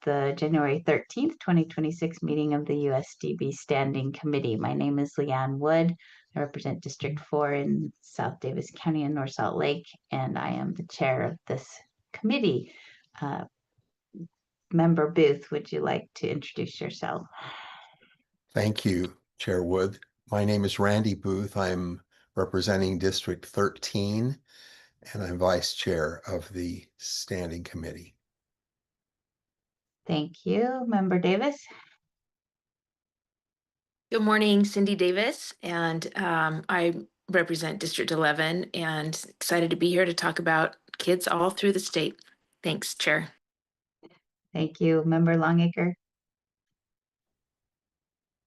the January 13th, 2026 meeting of the USDB Standing Committee. My name is Leanne Wood. I represent District 4 in South Davis County and North Salt Lake, and I am the chair of this committee. Member Booth, would you like to introduce yourself? Thank you, Chair Wood. My name is Randy Booth. I'm representing District 13, and I'm vice chair of the Standing Committee. Thank you. Member Davis? Good morning, Cindy Davis, and I represent District 11 and excited to be here to talk about kids all through the state. Thanks, Chair. Thank you. Member Longacre?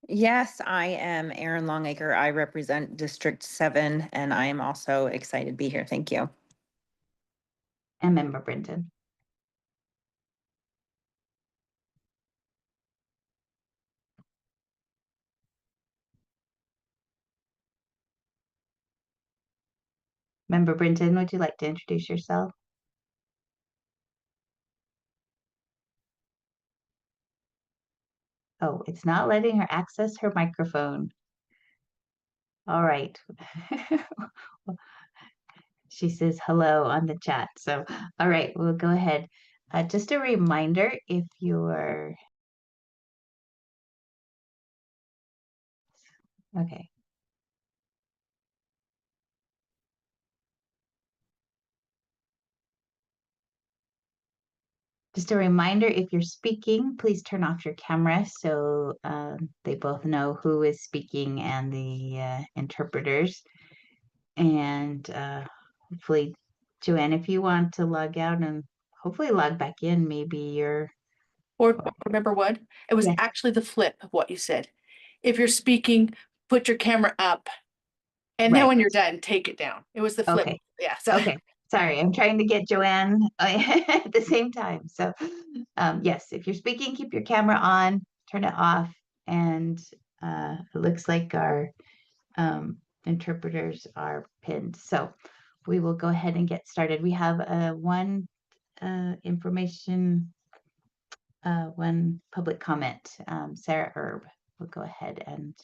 Yes, I am Erin Longacre. I represent District 7, and I am also excited to be here. Thank you. And Member Brinton? Member Brinton, would you like to introduce yourself? Oh, it's not letting her access her microphone. All right. She says hello on the chat. So, all right, we'll go ahead. Just a reminder, if you're okay. Just a reminder, if you're speaking, please turn off your camera so they both know who is speaking and the interpreters. And hopefully, Joanne, if you want to log out and hopefully log back in, maybe you're... Or remember what? It was actually the flip of what you said. If you're speaking, put your camera up. And then when you're done, take it down. It was the flip. Okay. Yeah. So. Okay. Sorry, I'm trying to get Joanne at the same time. So yes, if you're speaking, keep your camera on, turn it off. And it looks like our interpreters are pinned. So we will go ahead and get started. We have one one public comment. Sarah Erb will go ahead and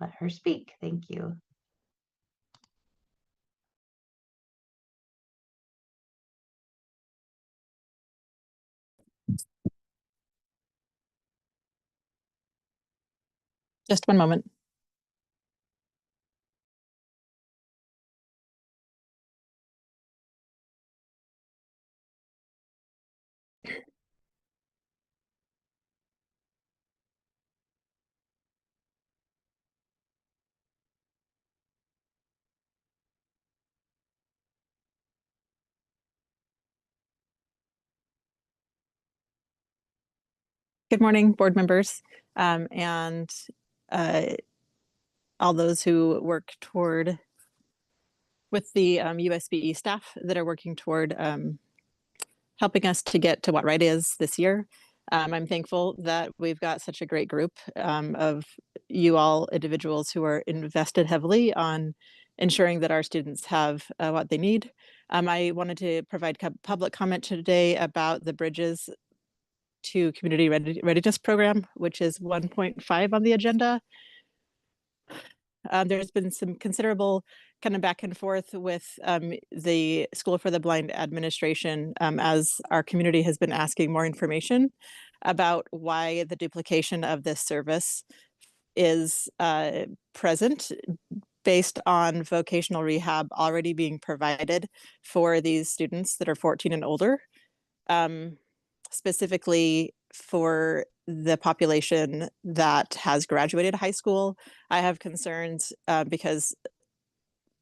let her speak. Thank you. Just one moment. Good morning, board members, and all those who work toward with the USBE staff that are working toward helping us to get to what right is this year. I'm thankful that we've got such a great group of you all individuals who are invested heavily on ensuring that our students have what they need. I wanted to provide public comment today about the Bridges to Community Readiness Program, which is 1.5 on the agenda. There's been some considerable kind of back and forth with the School for the Blind administration as our community has been asking more information about why the duplication of this service is present based on vocational rehab already being provided for these students that are 14 and older. Specifically for the population that has graduated high school. I have concerns because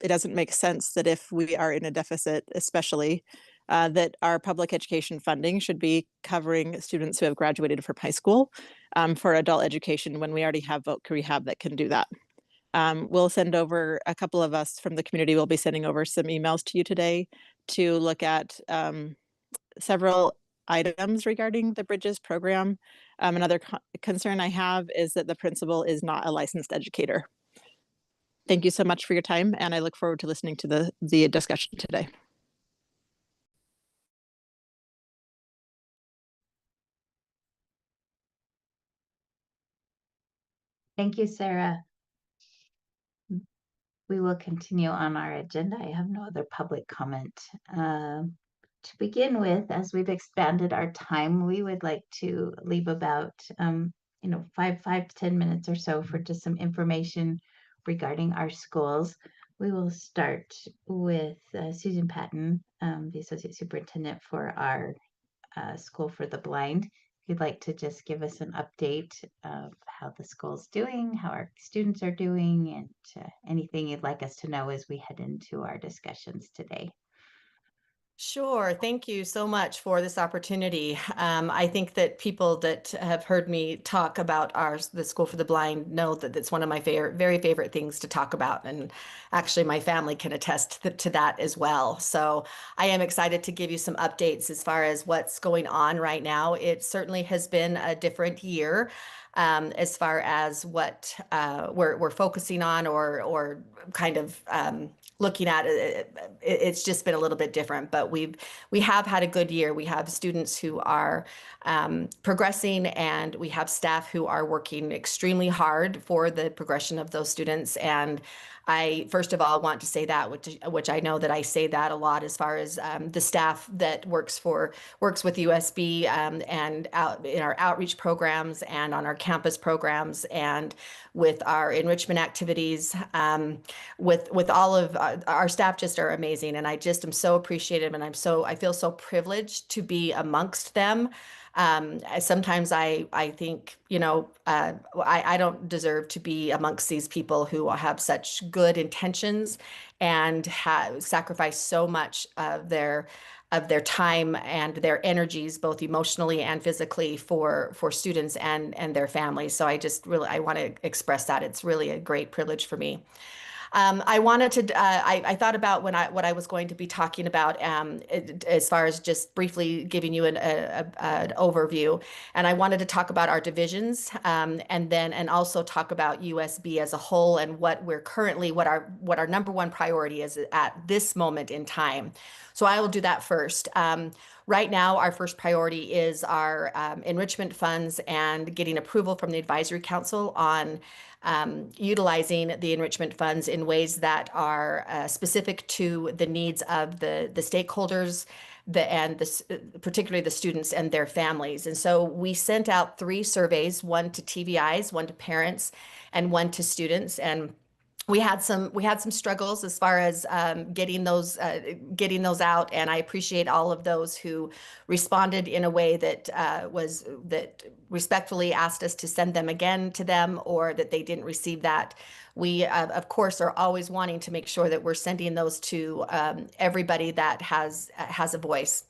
it doesn't make sense that if we are in a deficit, especially, that our public education funding should be covering students who have graduated from high school for adult education when we already have voc rehab that can do that. We'll send over, a couple of us from the community will be sending over some emails to you today to look at several items regarding the Bridges program. Another concern I have is that the principal is not a licensed educator. Thank you so much for your time, and I look forward to listening to the discussion today. Thank you, Sarah. We will continue on our agenda. I have no other public comment. To begin with, as we've expanded our time, we would like to leave about 5 to 10 minutes or so for just some information regarding our schools. We will start with Susan Patton, the Associate Superintendent for our School for the Blind. If you'd like to just give us an update of how the school's doing, how our students are doing, and anything you'd like us to know as we head into our discussions today. Sure. Thank you so much for this opportunity. I think that people that have heard me talk about the School for the Blind know that it's one of my very favorite things to talk about. And actually, my family can attest to that as well. So I am excited to give you some updates as far as what's going on right now. It certainly has been a different year. As far as what we're focusing on or kind of looking at it, it's just been a little bit different, but we have had a good year. We have students who are progressing, and we have staff who are working extremely hard for the progression of those students. And I, first of all, want to say that, which I know that I say that a lot, as far as the staff that works with USBE and out in our outreach programs and on our campus programs and with our enrichment activities. With all of our staff, just are amazing, and I just am so appreciative, and I feel so privileged to be amongst them. Sometimes I think, I don't deserve to be amongst these people who have such good intentions and have sacrificed so much of their time and their energies, both emotionally and physically, for students and their families. So I want to express that. It's really a great privilege for me. I wanted to, I thought about what I was going to be talking about as far as just briefly giving you an overview. And I wanted to talk about our divisions and also talk about USB as a whole and what our number one priority is at this moment in time. So I will do that first. Right now, our first priority is our enrichment funds and getting approval from the Advisory Council on utilizing the enrichment funds in ways that are specific to the needs of the stakeholders, particularly the students and their families. And so we sent out 3 surveys, one to TVIs, one to parents, and one to students. And we had some struggles as far as getting those out, and I appreciate all of those who responded in a way that respectfully asked us to send them again to them, or that they didn't receive that. We of course are always wanting to make sure that we're sending those to everybody that has a voice.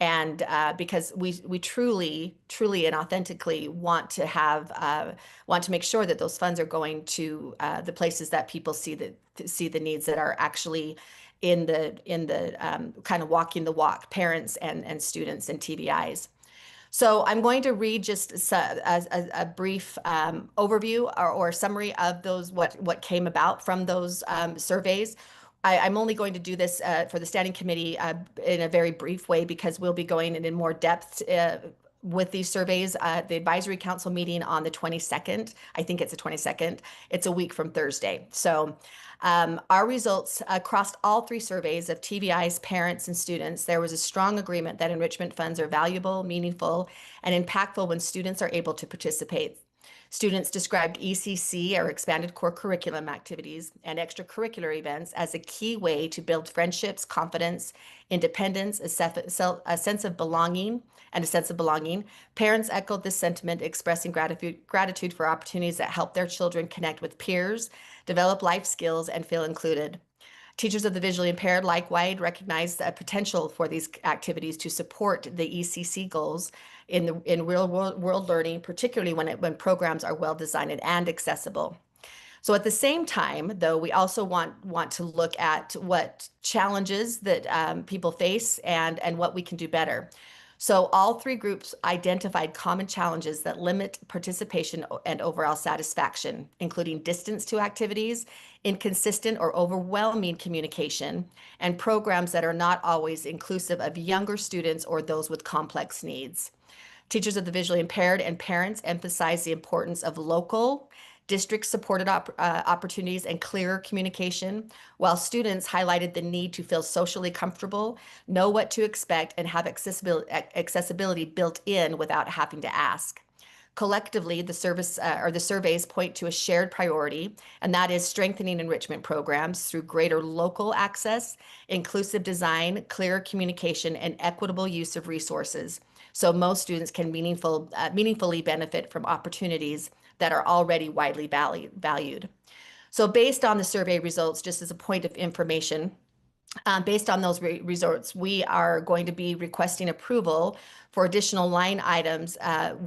And because we truly and authentically want to make sure that those funds are going to the places that people see the needs that are actually in the kind of walking the walk, parents and students and TVIs. So I'm going to read just a brief overview or summary of those what came about from those surveys. I'm only going to do this for the standing committee in a very brief way, because we'll be going in more depth with these surveys. The advisory council meeting on the 22nd, I think it's the 22nd. It's a week from Thursday. So our results across all 3 surveys of TVIs, parents, and students, there was a strong agreement that enrichment funds are valuable, meaningful, and impactful when students are able to participate. Students described ECC, or expanded core curriculum activities, and extracurricular events as a key way to build friendships, confidence, independence, a sense of belonging, and a sense of belonging. Parents echoed this sentiment, expressing gratitude for opportunities that help their children connect with peers, develop life skills, and feel included. Teachers of the visually impaired likewise recognize the potential for these activities to support the ECC goals in real world learning, particularly when programs are well designed and accessible. So at the same time, though, we also want to look at what challenges that people face and what we can do better. So all 3 groups identified common challenges that limit participation and overall satisfaction, including distance to activities, inconsistent or overwhelming communication, and programs that are not always inclusive of younger students or those with complex needs. Teachers of the visually impaired and parents emphasize the importance of local, district-supported opportunities and clearer communication, while students highlighted the need to feel socially comfortable, know what to expect, and have accessibility built in without having to ask. Collectively, the surveys point to a shared priority, and that is strengthening enrichment programs through greater local access, inclusive design, clearer communication, and equitable use of resources, so most students can meaningfully benefit from opportunities that are already widely valued. So based on the survey results, just as a point of information, based on those results, we are going to be requesting approval for additional line items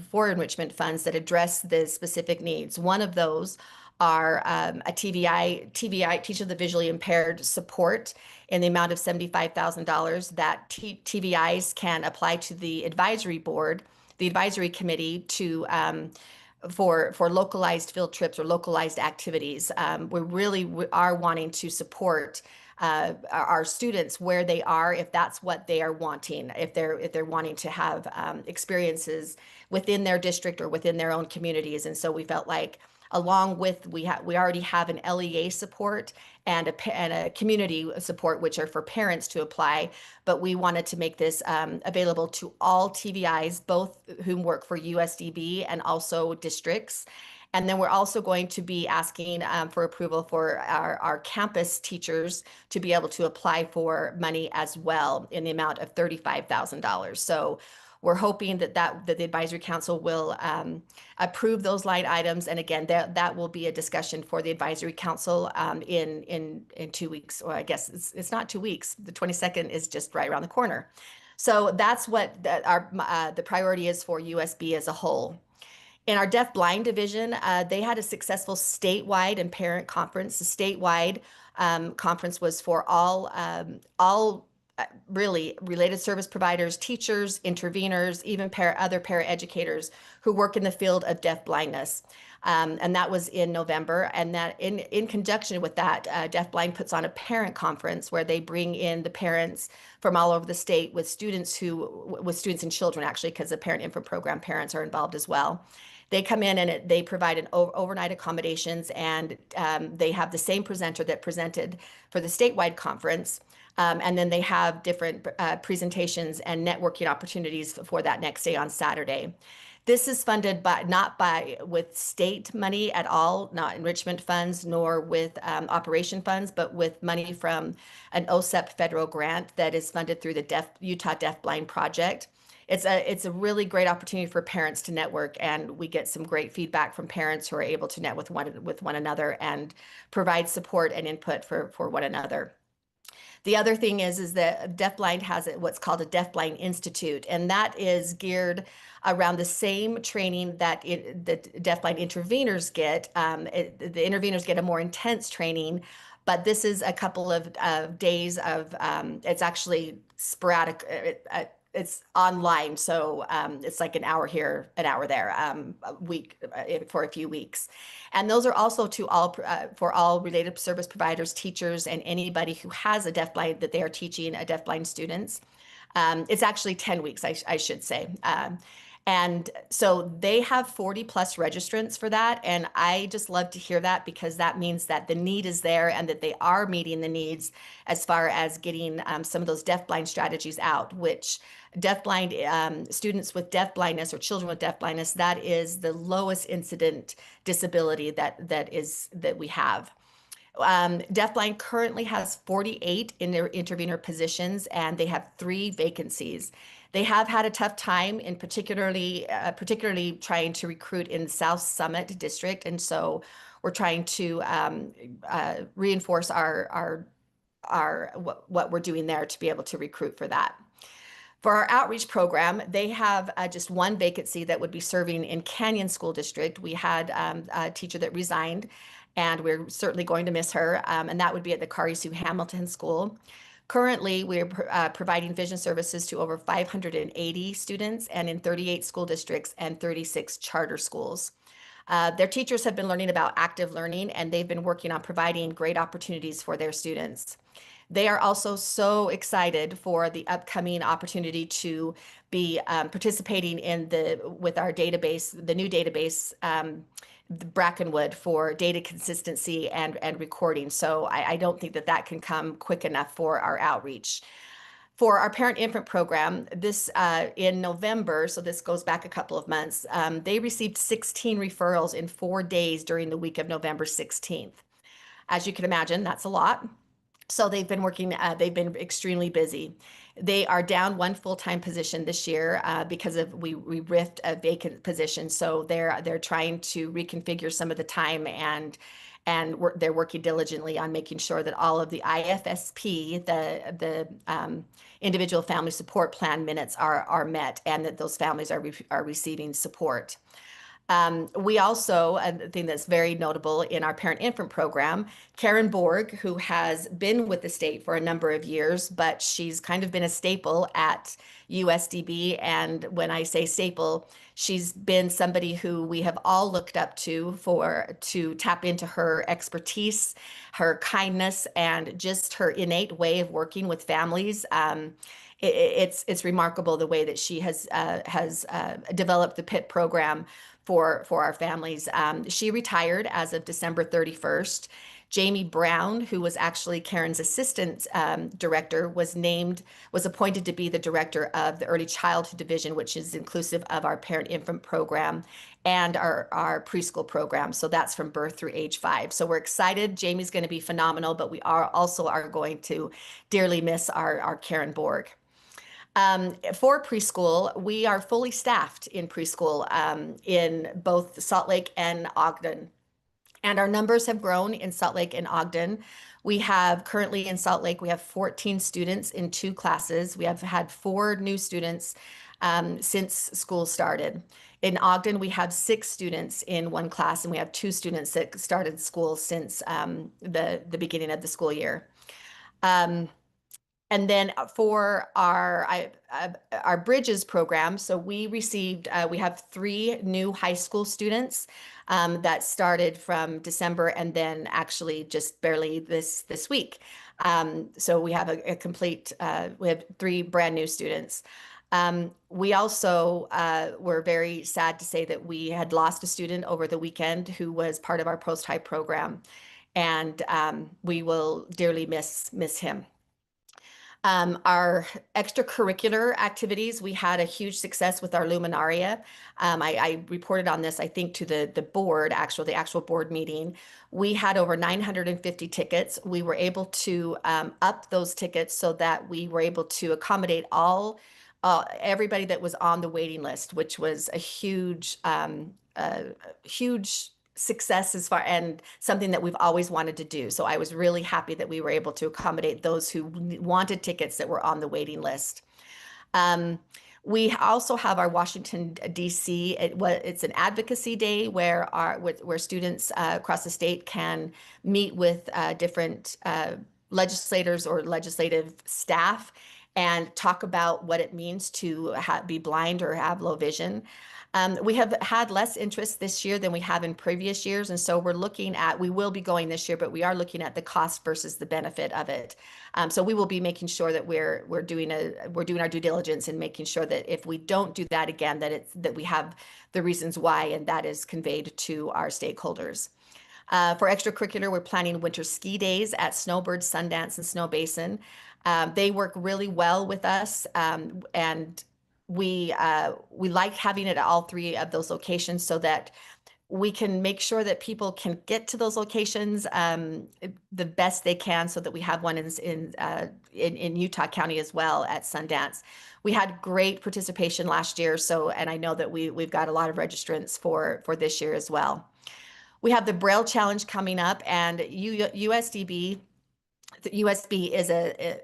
for enrichment funds that address the specific needs. One of those are a TVI, Teach of the Visually Impaired support in the amount of $75,000 that TVIs can apply to the advisory board, the advisory committee to for localized field trips or localized activities. We are wanting to support our students where they are, if that's what they are wanting, if they're wanting to have experiences within their district or within their own communities. And so we felt like, along with we already have an LEA support and a community support, which are for parents to apply, but we wanted to make this available to all TVIs, both whom work for USDB and also districts. And then we're also going to be asking for approval for our campus teachers to be able to apply for money as well in the amount of $35,000. So we're hoping that the advisory council will approve those line items. And again, that will be a discussion for the advisory council in 2 weeks, or I guess it's not 2 weeks. The 22nd is just right around the corner. So that's what the priority is for USB as a whole. In our deaf-blind division, they had a successful statewide and parent conference. The statewide conference was for all really related service providers, teachers, interveners, even other paraeducators who work in the field of deaf-blindness. And that was in November. And that in conjunction with that, Deaf-Blind puts on a parent conference where they bring in the parents from all over the state with students and children, actually, because the Parent Infant Program parents are involved as well. They come in and they provide an overnight accommodations, and they have the same presenter that presented for the statewide conference. And then they have different presentations and networking opportunities for that next day on Saturday. This is funded not with state money at all, not enrichment funds, nor with operation funds, but with money from an OSEP federal grant that is funded through the Utah Deaf-Blind Project. It's a really great opportunity for parents to network, and we get some great feedback from parents who are able to net with one another and provide support and input for one another. The other thing is that Deaf-Blind has what's called a Deaf-Blind Institute, and that is geared around the same training that the deaf-blind interveners get. The interveners get a more intense training, but this is a couple of days of, it's actually sporadic. It's online, so it's like an hour here, an hour there, a week for a few weeks. And those are also for all related service providers, teachers, and anybody who has a deafblind that they are teaching a deafblind students. It's actually 10 weeks, I should say. And so they have 40 plus registrants for that. And I just love to hear that, because that means that the need is there and that they are meeting the needs as far as getting some of those deafblind strategies out, which deafblind students with deafblindness or children with deafblindness, that is the lowest incident disability that we have. Deafblind currently has 48 in their intervener positions, and they have 3 vacancies. They have had a tough time in particularly trying to recruit in South Summit District. And so we're trying to reinforce what we're doing there to be able to recruit for that. For our outreach program, they have just 1 vacancy that would be serving in Canyon School District. We had a teacher that resigned, and we're certainly going to miss her, and that would be at the Kari Sue Hamilton School. Currently, we're providing vision services to over 580 students and in 38 school districts and 36 charter schools. Their teachers have been learning about active learning, and they've been working on providing great opportunities for their students. They are also so excited for the upcoming opportunity to be participating with our database, the new database Brackenwood for data consistency and recording. So I don't think that that can come quick enough for our outreach. For our parent-infant program, this in November, so this goes back a couple of months, they received 16 referrals in 4 days during the week of November 16th. As you can imagine, that's a lot. So they've been working, they've been extremely busy. They are down one full-time position this year because of we riffed a vacant position. So they're trying to reconfigure some of the time, and they're working diligently on making sure that all of the IFSP, the individual family support plan minutes are met, and that those families are receiving support. We also, a thing that's very notable in our parent-infant program, Karen Borg, who has been with the state for a number of years, but she's kind of been a staple at USDB. And when I say staple, she's been somebody who we have all looked up to tap into her expertise, her kindness, and just her innate way of working with families. It's remarkable the way that she has developed the PIP program for our families. She retired as of December 31st. Jamie Brown, who was actually Karen's assistant director, was appointed to be the director of the early childhood division, which is inclusive of our parent-infant program and our preschool program. So that's from birth through age 5. So we're excited. Jamie's going to be phenomenal, but we are going to dearly miss our Karen Borg. For preschool, we are fully staffed in preschool in both Salt Lake and Ogden. And our numbers have grown in Salt Lake and Ogden. We have currently in Salt Lake, we have 14 students in 2 classes. We have had 4 new students since school started. In Ogden, we have 6 students in 1 class, and we have 2 students that started school since the beginning of the school year. And then for our Bridges program, so we have 3 new high school students that started from December, and then actually just barely this week. So we have we have 3 brand new students. We also were very sad to say that we had lost a student over the weekend who was part of our post-high program, and we will dearly miss him. Our extracurricular activities, we had a huge success with our Luminaria. I reported on this, I think, to the board, the actual board meeting. We had over 950 tickets. We were able to up those tickets so that we were able to accommodate everybody that was on the waiting list, which was a huge success and something that we've always wanted to do. So I was really happy that we were able to accommodate those who wanted tickets that were on the waiting list. We also have our Washington, D.C. It's an advocacy day where students across the state can meet with different legislators or legislative staff and talk about what it means to be blind or have low vision. We have had less interest this year than we have in previous years, and so we will be going this year, but we are looking at the cost versus the benefit of it. So we will be making sure that we're doing our due diligence and making sure that if we don't do that again, that we have the reasons why, and that is conveyed to our stakeholders. For extracurricular, we're planning winter ski days at Snowbird, Sundance, and Snow Basin. They work really well with us, and we like having it at all 3 of those locations so that we can make sure that people can get to those locations the best they can, so that we have one in Utah County as well at Sundance. We had great participation last year, and I know that we've got a lot of registrants for this year as well. We have the Braille Challenge coming up, and USDB. The USBE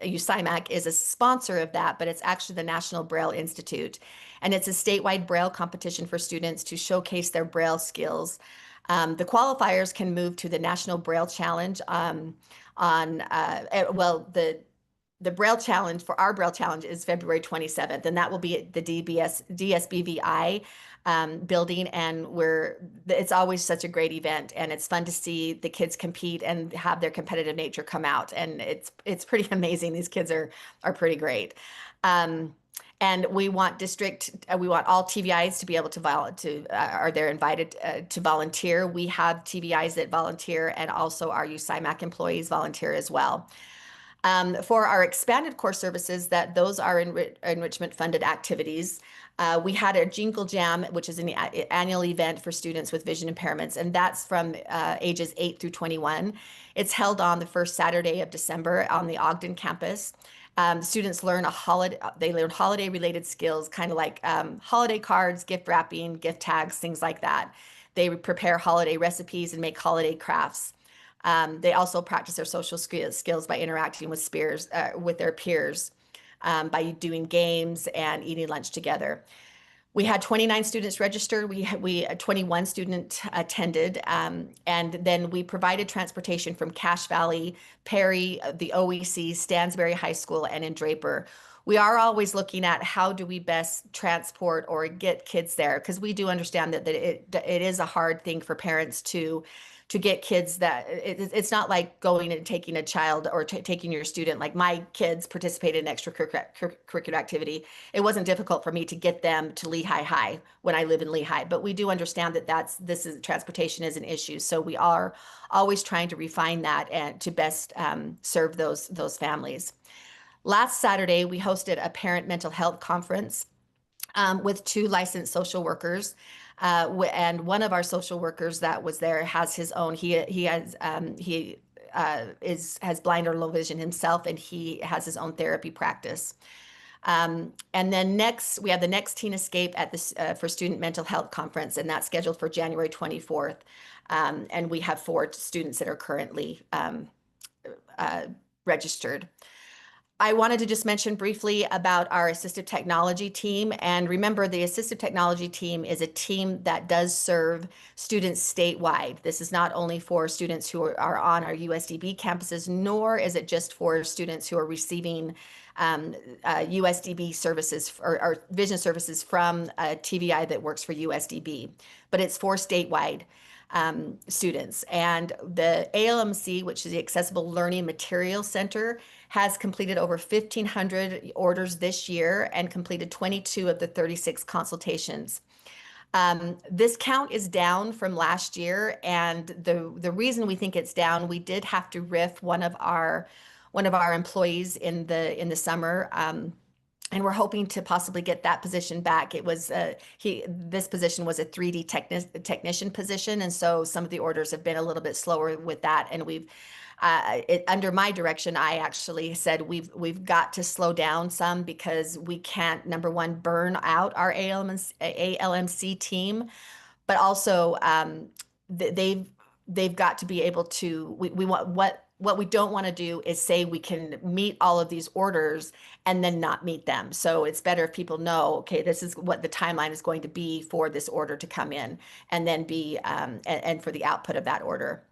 USIMAC is a sponsor of that, but it's actually the National Braille Institute. And it's a statewide Braille competition for students to showcase their Braille skills. The qualifiers can move to the National Braille Challenge the Braille Challenge for our Braille Challenge is February 27th, and that will be at the DSBVI building, and it's always such a great event, and it's fun to see the kids compete and have their competitive nature come out, and it's pretty amazing. These kids are pretty great. And we want we want all TVIs to be able are they're invited to volunteer. We have TVIs that volunteer, and also our USIMAC employees volunteer as well. For our expanded core services, those are enrichment funded activities. We had a Jingle Jam, which is an annual event for students with vision impairments, and that's from ages 8 through 21. It's held on the first Saturday of December on the Ogden campus. Students learn holiday related skills, kind of like holiday cards, gift wrapping, gift tags, things like that. They prepare holiday recipes and make holiday crafts. They also practice their social skills by interacting with their peers, by doing games and eating lunch together. We had 29 students registered. 21 students attended, and then we provided transportation from Cache Valley, Perry, the OEC, Stansbury High School, and in Draper. We are always looking at how do we best transport or get kids there, because we do understand that it is a hard thing for parents to get kids. It's not like going and taking a child or taking your student. Like my kids participated in extracurricular activity. It wasn't difficult for me to get them to Lehigh High when I live in Lehigh, but we do understand that transportation is an issue. So we are always trying to refine that and to best serve those families. Last Saturday, we hosted a parent mental health conference with 2 licensed social workers. And one of our social workers that was there has his own, has blind or low vision himself, and he has his own therapy practice. And then we have the next Teen Escape at this for Student Mental Health Conference, and that's scheduled for January 24th. And we have 4 students that are currently registered. I wanted to just mention briefly about our assistive technology team. And remember, the assistive technology team is a team that does serve students statewide. This is not only for students who are on our USDB campuses, nor is it just for students who are receiving USDB services or vision services from a TVI that works for USDB, but it's for statewide students. And the ALMC, which is the Accessible Learning Material Center, has completed over 1,500 orders this year and completed 22 of the 36 consultations. This count is down from last year, and the reason we think it's down, we did have to RIF one of our employees in the summer. And we're hoping to possibly get that position back. This position was a 3D technician position, and so some of the orders have been a little bit slower with that. And under my direction, I actually said we've got to slow down some, because we can't, number one, burn out our ALMC team, but also they've got to be able to. We want what we don't want to do is say we can meet all of these orders and then not meet them. So it's better if people know, okay, this is what the timeline is going to be for this order to come in, and then and for the output of that order.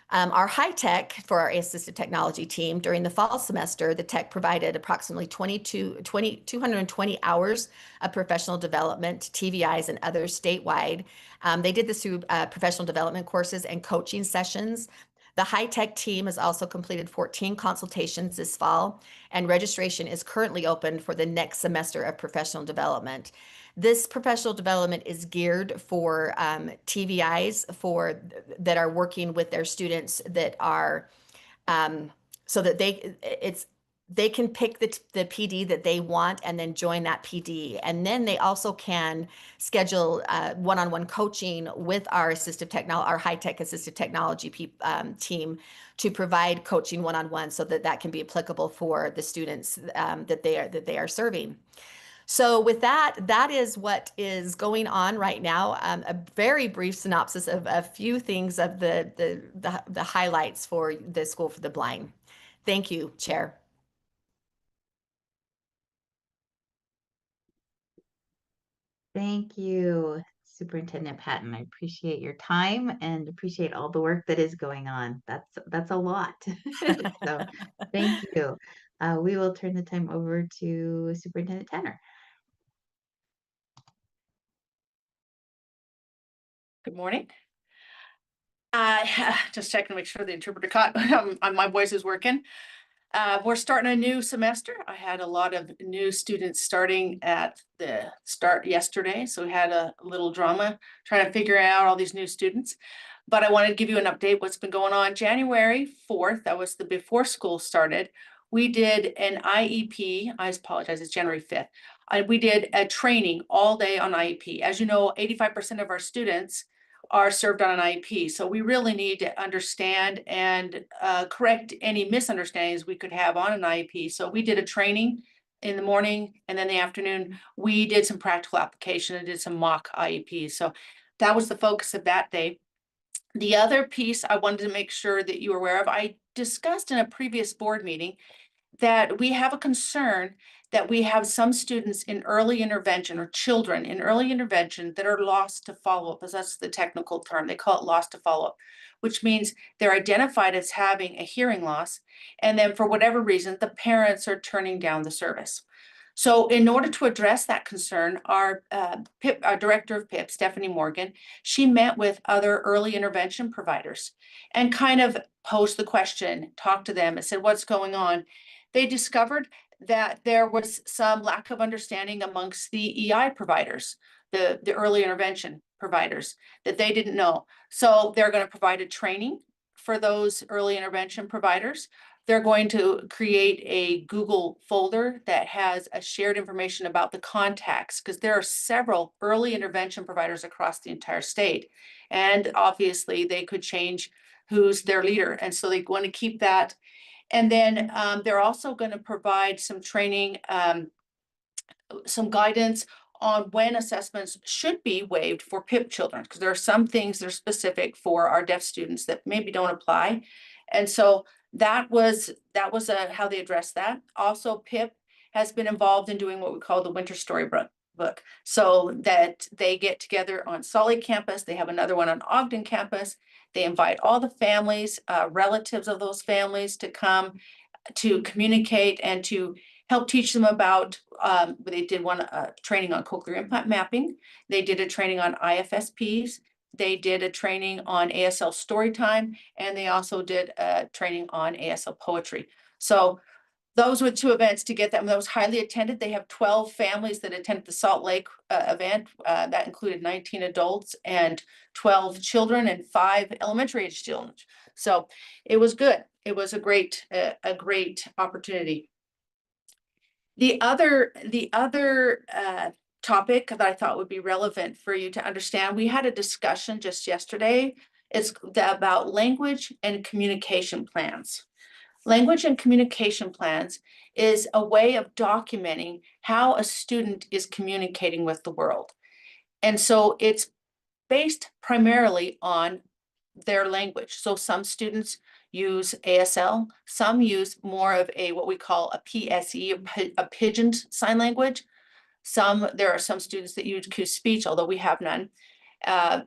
Our high tech, for our assistive technology team, during the fall semester, the tech provided approximately 220 hours of professional development, TVIs and others statewide. They did this through professional development courses and coaching sessions. The high tech team has also completed 14 consultations this fall, and registration is currently open for the next semester of professional development. This professional development is geared for TVIs that are working with their students that are so that they can pick the PD that they want and then join that PD. And then they also can schedule one-on-one coaching with our high-tech assistive technology team to provide coaching one-on-one, so that can be applicable for the students that they are serving. So with that is what is going on right now. A very brief synopsis of a few things of the highlights for the School for the Blind. Thank you, Chair. Thank you, Superintendent Patton. I appreciate your time and appreciate all the work that is going on. That's a lot. So thank you. We will turn the time over to Superintendent Tanner. Good morning. Just checking to make sure the interpreter caught my voice is working. We're starting a new semester. I had a lot of new students starting at the start yesterday. So we had a little drama trying to figure out all these new students. But I wanted to give you an update what's been going on. January 4th, that was the before school started. We did an IEP. I apologize, it's January 5th. We did a training all day on IEP. As you know, 85% of our students are served on an IEP. So we really need to understand and correct any misunderstandings we could have on an IEP. So we did a training in the morning, and then the afternoon, we did some practical application and did some mock IEPs. So that was the focus of that day. The other piece I wanted to make sure that you were aware of, I discussed in a previous board meeting that we have a concern that we have some students in early intervention or children in early intervention that are lost to follow-up, as that's the technical term. They call it lost to follow-up, which means they're identified as having a hearing loss. And then for whatever reason, the parents are turning down the service. So in order to address that concern, our director of PIP, Stephanie Morgan, she met with other early intervention providers and kind of posed the question, talked to them and said, what's going on? They discovered that there was some lack of understanding amongst the EI providers, the early intervention providers, that they didn't know. So they're going to provide a training for those early intervention providers. They're going to create a Google folder that has a shared information about the contacts, because there are several early intervention providers across the entire state. And obviously they could change who's their leader. And so they want to keep that. And then they're also going to provide some training, some guidance on when assessments should be waived for PIP children, because there are some things that are specific for our deaf students that maybe don't apply. And so that was how they addressed that. Also, PIP has been involved in doing what we call the Winter Storybook book, so that they get together on Salt Lake campus. They have another one on Ogden campus. They invite all the families, relatives of those families to come to communicate and to help teach them about, they did one training on cochlear implant mapping. They did a training on IFSPs. They did a training on ASL Storytime, and they also did a training on ASL Poetry. So those were two events to get them. That was highly attended. They have 12 families that attended the Salt Lake event. That included 19 adults and 12 children and 5 elementary age children. So it was good. It was a great opportunity. The other topic that I thought would be relevant for you to understand, we had a discussion just yesterday. It's about language and communication plans. Language and communication plans is a way of documenting how a student is communicating with the world. And so it's based primarily on their language. So some students use ASL, some use more of what we call a PSE, a pidgin sign language. There are some students that use speech, although we have none.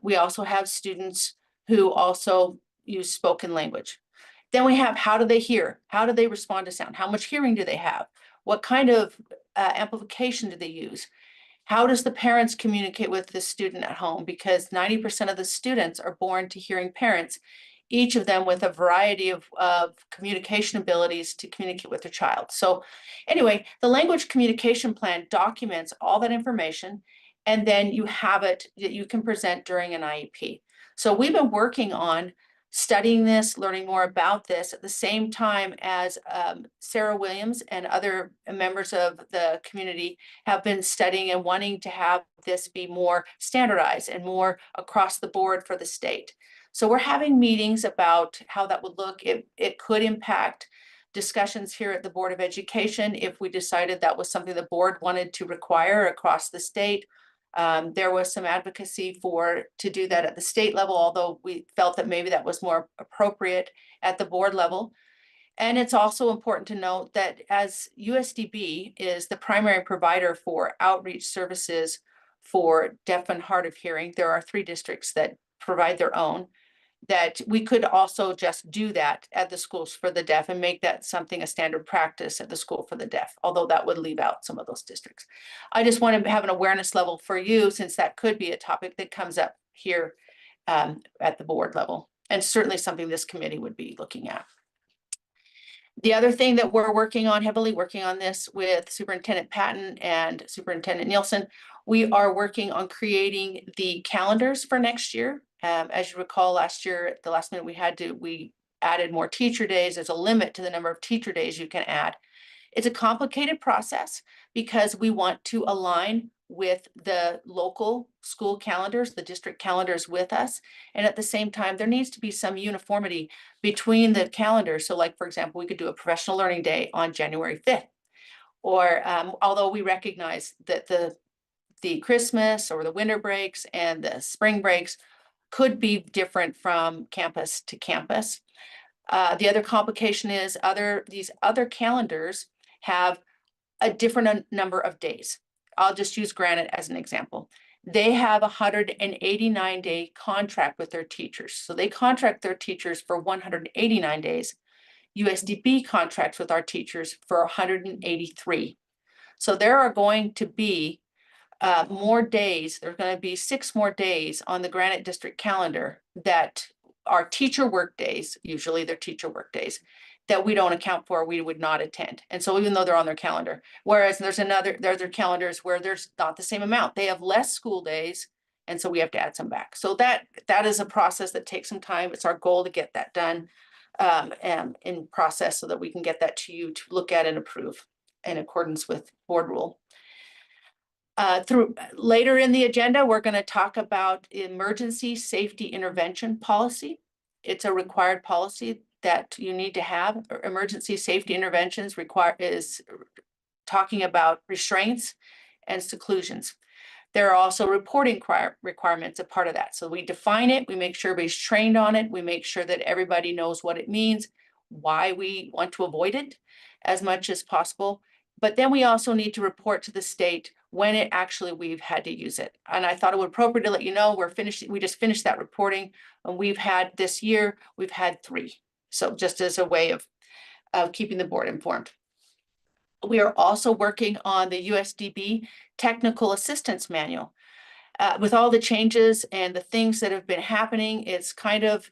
We also have students who also use spoken language. Then we have, how do they hear? How do they respond to sound? How much hearing do they have? What kind of amplification do they use? How does the parents communicate with the student at home? Because 90% of the students are born to hearing parents, each of them with a variety of communication abilities to communicate with their child. So anyway, the language communication plan documents all that information, and then you have it that you can present during an IEP. So we've been working on studying this, learning more about this at the same time as Sarah Williams and other members of the community have been studying and wanting to have this be more standardized and more across the board for the state. So we're having meetings about how that would look. It could impact discussions here at the Board of Education if we decided that was something the board wanted to require across the state. There was some advocacy to do that at the state level, although we felt that maybe that was more appropriate at the board level. And it's also important to note that as USDB is the primary provider for outreach services for deaf and hard of hearing, there are 3 districts that provide their own, that we could also just do that at the schools for the deaf and make that something a standard practice at the school for the deaf, although that would leave out some of those districts. I just want to have an awareness level for you, since that could be a topic that comes up here at the board level, and certainly something this committee would be looking at. The other thing that we're heavily working on this with Superintendent Patton and Superintendent Nielsen, we are working on creating the calendars for next year. As you recall, last year, at the last minute, we added more teacher days. There's a limit to the number of teacher days you can add. It's a complicated process because we want to align with the local school calendars, the district calendars with us. And at the same time, there needs to be some uniformity between the calendars. So like, for example, we could do a professional learning day on January 5th. Or although we recognize that the Christmas or the winter breaks and the spring breaks could be different from campus to campus. The other complication is these other calendars have a different number of days. I'll just use Granite as an example. They have a 189-day contract with their teachers. So they contract their teachers for 189 days. USDB contracts with our teachers for 183. So there are going to be more days. There's going to be 6 more days on the Granite District calendar that are teacher work days, usually they're teacher work days, that we don't account for, we would not attend. And so even though they're on their calendar, whereas there's other calendars where there's not the same amount, they have less school days, and so we have to add some back. So that is a process that takes some time. It's our goal to get that done and in process so that we can get that to you to look at and approve in accordance with board rule. Through later in the agenda, we're going to talk about emergency safety intervention policy. It's a required policy that you need to have. Emergency safety interventions is talking about restraints and seclusions. There are also reporting requirements a part of that. So we define it, we make sure everybody's trained on it, we make sure that everybody knows what it means, why we want to avoid it as much as possible. But then we also need to report to the state when we've had to use it. And I thought it would be appropriate to let you know we just finished that reporting, and this year, we've had 3. So just as a way of keeping the board informed. We are also working on the USDB Technical Assistance Manual. With all the changes and the things that have been happening, it's kind of,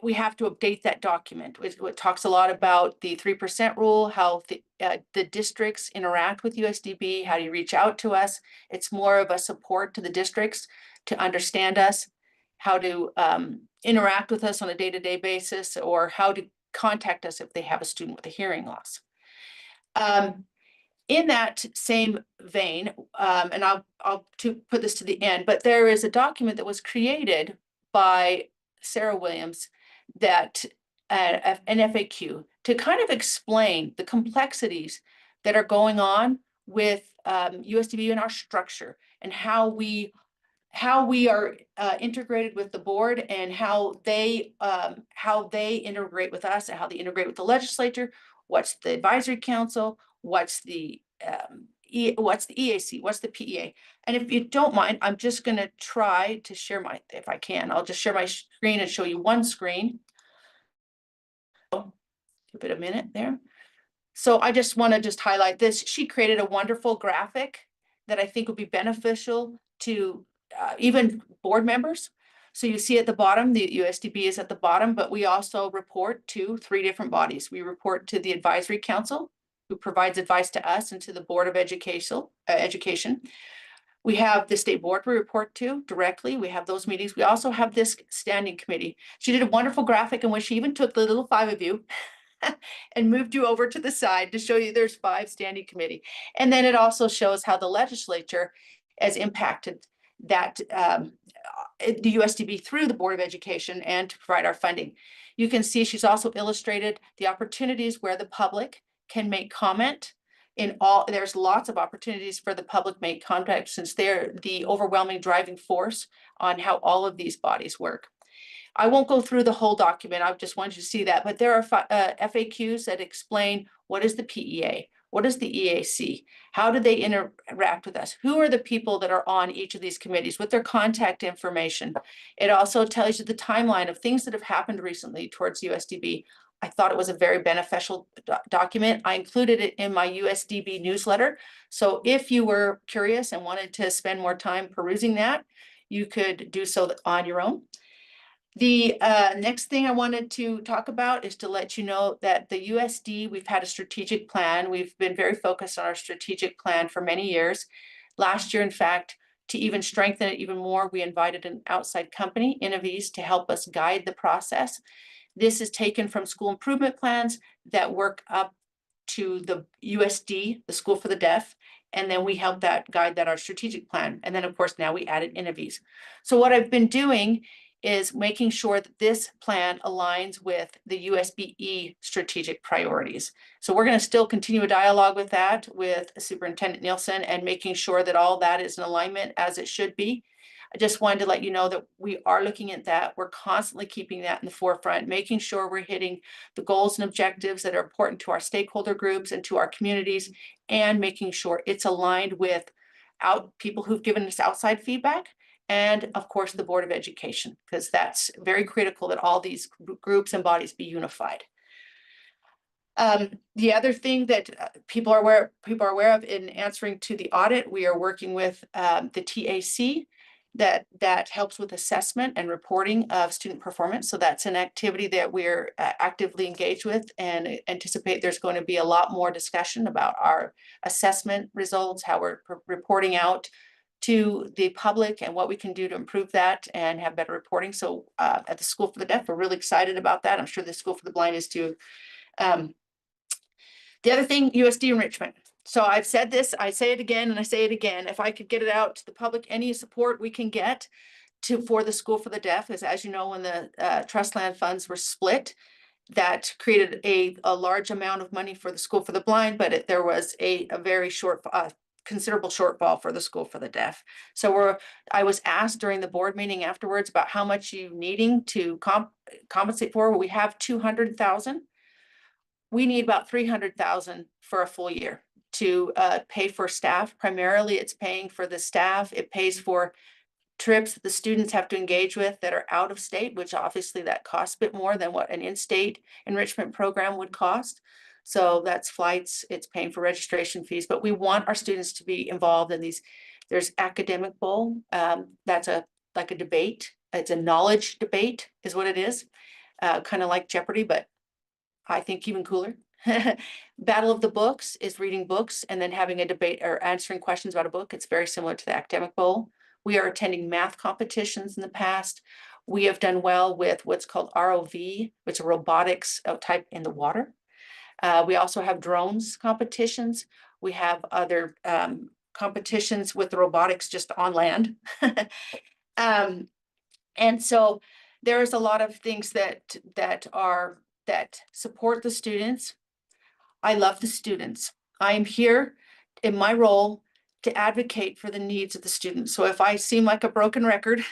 we have to update that document. It talks a lot about the 3% rule, how the districts interact with USDB, how do you reach out to us. It's more of a support to the districts to understand us, how to interact with us on a day-to-day basis, or how to contact us if they have a student with a hearing loss. In that same vein, and I'll put this to the end, but there is a document that was created by Sarah Williams that an FAQ to kind of explain the complexities that are going on with USDB and our structure and how we are integrated with the board and how they integrate with us and how they integrate with the legislature. What's the advisory council? What's the EAC? What's the PEA? And if you don't mind, I'm just going to try to share if I can, I'll just share my screen and show you one screen. Give it a minute there. So I just want to highlight this. She created a wonderful graphic that I think would be beneficial to even board members. So you see at the bottom, the USDB is at the bottom, but we also report to 3 different bodies. We report to the advisory council, who provides advice to us and to the Board of Education. We have the state board we report to directly. We have those meetings. We also have this standing committee. She did a wonderful graphic in which she even took the little 5 of you and moved you over to the side to show you there's 5 standing committee. And then it also shows how the legislature has impacted that the USDB through the Board of Education and to provide our funding. You can see she's also illustrated the opportunities where the public can make comment. There's lots of opportunities for the public to make comment since they're the overwhelming driving force on how all of these bodies work. I won't go through the whole document. I just wanted you to see that, but there are FAQs that explain what is the PEA, what is the EAC, how do they interact with us, who are the people that are on each of these committees with their contact information. It also tells you the timeline of things that have happened recently towards USDB. I thought it was a very beneficial document. I included it in my USDB newsletter. So if you were curious and wanted to spend more time perusing that, you could do so on your own. The next thing I wanted to talk about is to let you know that the USD, we've had a strategic plan. We've been very focused on our strategic plan for many years. Last year, in fact, to even strengthen it even more, we invited an outside company, Innovies, to help us guide the process. This is taken from school improvement plans that work up to the USD, the School for the Deaf, and then we help that guide that our strategic plan. And then, of course, now we added Innovies. So what I've been doing is making sure that this plan aligns with the USBE strategic priorities. So we're going to still continue a dialogue with that with Superintendent Nielsen and making sure that all that is in alignment as it should be. I just wanted to let you know that we are looking at that. We're constantly keeping that in the forefront, making sure we're hitting the goals and objectives that are important to our stakeholder groups and to our communities, and making sure it's aligned with people who've given us outside feedback, and of course the Board of Education, because that's very critical that all these groups and bodies be unified. The other thing that people are aware of in answering to the audit, we are working with the TAC that helps with assessment and reporting of student performance. So that's an activity that we're actively engaged with, and anticipate there's going to be a lot more discussion about our assessment results, how we're reporting out to the public and what we can do to improve that and have better reporting. So at the School for the Deaf, we're really excited about that. I'm sure the School for the Blind is too. The other thing, USD enrichment. So I've said this, I say it again, and I say it again. If I could get it out to the public, any support we can get for the School for the Deaf, is, as you know, when the trust land funds were split, that created a large amount of money for the School for the Blind, but there was a very considerable shortfall for the School for the Deaf. So I was asked during the board meeting afterwards about how much you needing to compensate for. We have 200,000. We need about 300,000 for a full year to pay for staff. Primarily, it's paying for the staff. It pays for trips that the students have to engage with that are out of state, which obviously that costs a bit more than what an in-state enrichment program would cost. So that's flights, it's paying for registration fees, but we want our students to be involved in these. There's academic bowl, that's like a debate. It's a knowledge debate is what it is, kind of like Jeopardy, but I think even cooler. Battle of the Books is reading books and then having a debate or answering questions about a book. It's very similar to the academic bowl. We are attending math competitions in the past. We have done well with what's called ROV, which is robotics type in the water. We also have drones competitions. We have other competitions with the robotics just on land. And so there's a lot of things that support the students. I love the students. I am here in my role to advocate for the needs of the students. So if I seem like a broken record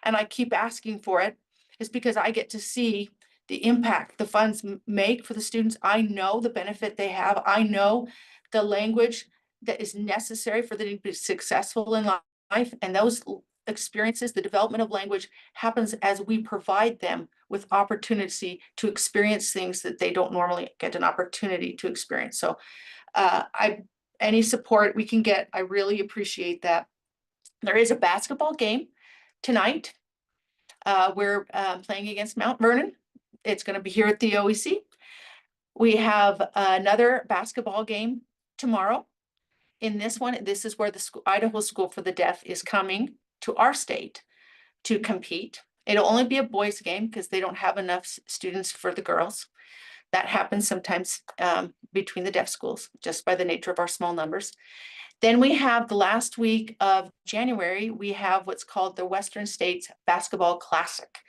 and I keep asking for it, it's because I get to see the impact the funds make for the students. I know the benefit they have. I know the language that is necessary for them to be successful in life. And those experiences, the development of language, happens as we provide them with opportunity to experience things that they don't normally get an opportunity to experience. So any support we can get, I really appreciate that. There is a basketball game tonight. We're playing against Mount Vernon. It's going to be here at the OEC. We have another basketball game tomorrow. In this one, this is where the Idaho School for the Deaf is coming to our state to compete. It'll only be a boys' game because they don't have enough students for the girls. That happens sometimes between the deaf schools, just by the nature of our small numbers. Then we have the last week of January, we have what's called the Western States Basketball Classic.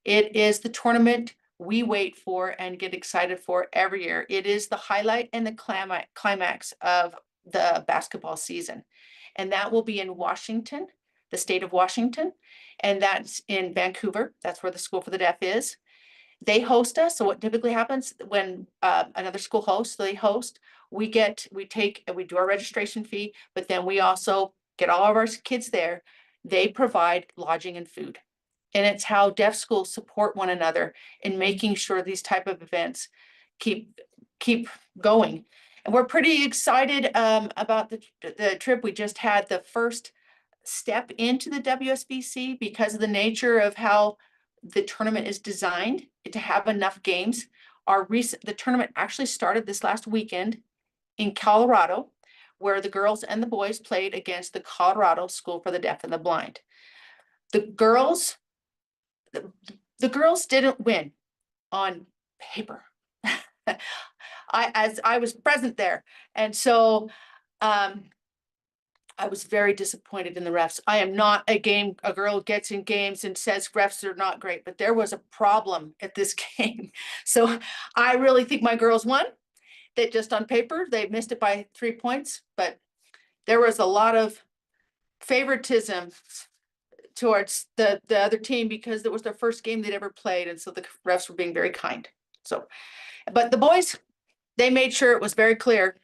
It is the tournament we wait for and get excited for every year. It is the highlight and the climax of the basketball season. And that will be in Washington, the state of Washington. And that's in Vancouver. That's where the School for the Deaf is. They host us. So what typically happens when another school hosts, they host, we do our registration fee, but then we also get all of our kids there. They provide lodging and food. And it's how deaf schools support one another in making sure these type of events keep going. And we're pretty excited about the trip. We just had the first step into the WSBC because of the nature of how the tournament is designed to have enough games. The tournament actually started this last weekend in Colorado, where the girls and the boys played against the Colorado School for the Deaf and the Blind. The girls didn't win on paper. I was present there, and so I was very disappointed in the refs. I am not a girl gets in games and says refs are not great, but there was a problem at this game. So I really think my girls won. That just on paper, they missed it by 3 points, but there was a lot of favoritism towards the other team because it was their first game they'd ever played. And so the refs were being very kind. So, but the boys, they made sure it was very clear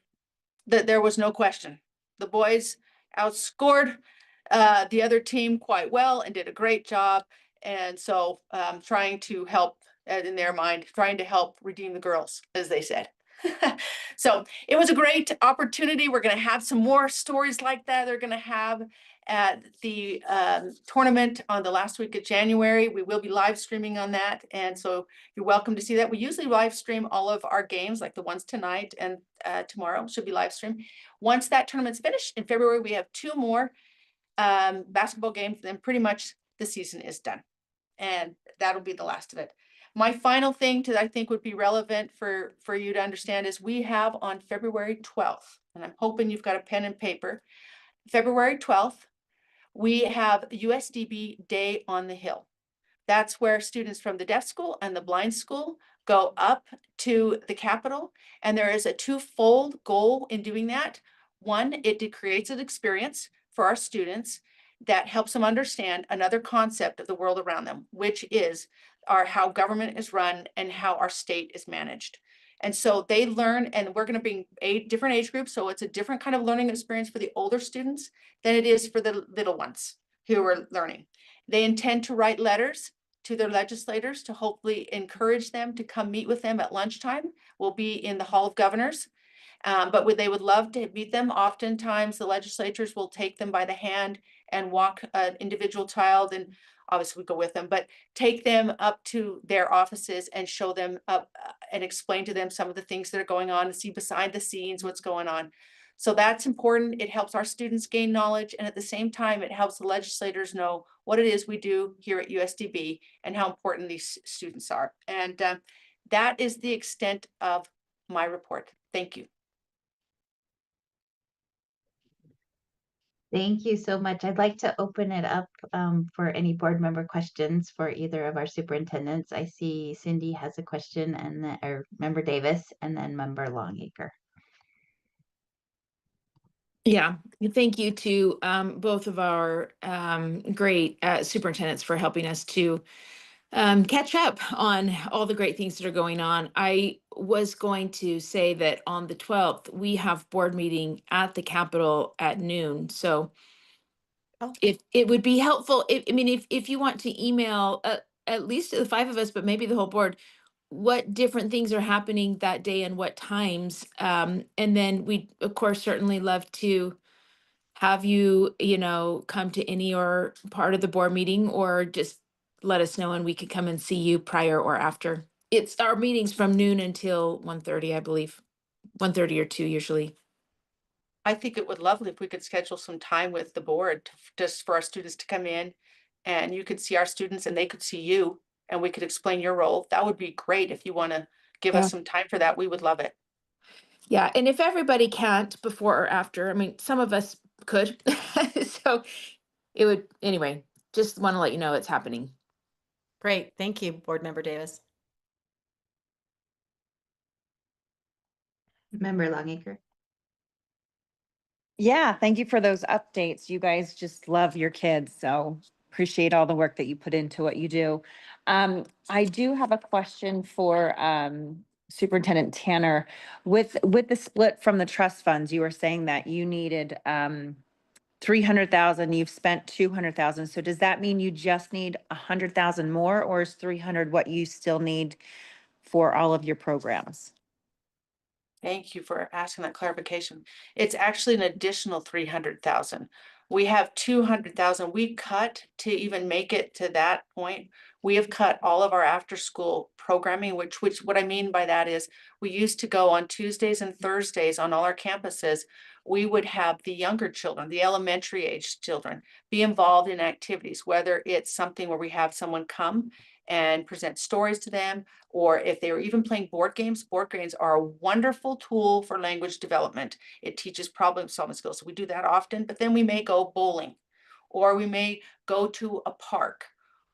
that there was no question. The boys outscored the other team quite well and did a great job. And so trying to help, in their mind, trying to help redeem the girls, as they said. So it was a great opportunity. We're going to have some more stories like that. They're going to have at the tournament on the last week of January. We will be live streaming on that. And so you're welcome to see that. We usually live stream all of our games, like the ones tonight and tomorrow should be live streamed. Once that tournament's finished in February, we have 2 more basketball games, then pretty much the season is done. And that'll be the last of it. My final thing that I think would be relevant for you to understand is we have on February 12th, and I'm hoping you've got a pen and paper. February 12th, we have USDB Day on the Hill. That's where students from the deaf school and the blind school go up to the Capitol. And there is a twofold goal in doing that. One, it creates an experience for our students that helps them understand another concept of the world around them, which is how government is run and how our state is managed. And so they learn, and we're going to bring 8 different age groups. So it's a different kind of learning experience for the older students than it is for the little ones who are learning. They intend to write letters to their legislators to hopefully encourage them to come meet with them at lunchtime. We'll be in the Hall of Governors, but they would love to meet them. Oftentimes the legislators will take them by the hand and walk an individual child, and obviously we go with them, but take them up to their offices and show them up and explain to them some of the things that are going on and see behind the scenes what's going on. So that's important. It helps our students gain knowledge, and at the same time, it helps the legislators know what it is we do here at USDB and how important these students are. And that is the extent of my report. Thank you. Thank you so much. I'd like to open it up for any board member questions for either of our superintendents. I see Cindy has a question, and then, or Member Davis, and then Member Longacre. Yeah, thank you to both of our great superintendents for helping us to catch up on all the great things that are going on. I was going to say that on the 12th, we have board meeting at the Capitol at noon. So if it would be helpful, if you want to email at least the 5 of us, but maybe the whole board, what different things are happening that day and what times. And then we, of course, certainly love to have you, come to any or part of the board meeting, or just let us know and we could come and see you prior or after. It's our meetings from noon until 1:30, I believe, 1:30 or 2 usually. I think it would lovely if we could schedule some time with the board just for our students to come in, and you could see our students and they could see you, and we could explain your role. That would be great. If you want to give Yeah. us some time for that, we would love it. Yeah, and if everybody can't before or after, some of us could. So it would, anyway, just want to let you know it's happening. Great. Thank you, Board Member Davis. Member Longacre. Yeah, thank you for those updates. You guys just love your kids, so appreciate all the work that you put into what you do. I do have a question for Superintendent Tanner. With the split from the trust funds, you were saying that you needed 300,000, you've spent 200,000. So does that mean you just need 100,000 more, or is 300 what you still need for all of your programs? Thank you for asking that clarification. It's actually an additional 300,000. We have 200,000. We cut to even make it to that point. We have cut all of our after-school programming, which what I mean by that is we used to go on Tuesdays and Thursdays on all our campuses. We would have the younger children, the elementary age children, be involved in activities, whether it's something where we have someone come and present stories to them, or if they were even playing board games. Board games are a wonderful tool for language development. It teaches problem solving skills. So we do that often, but then we may go bowling, or we may go to a park,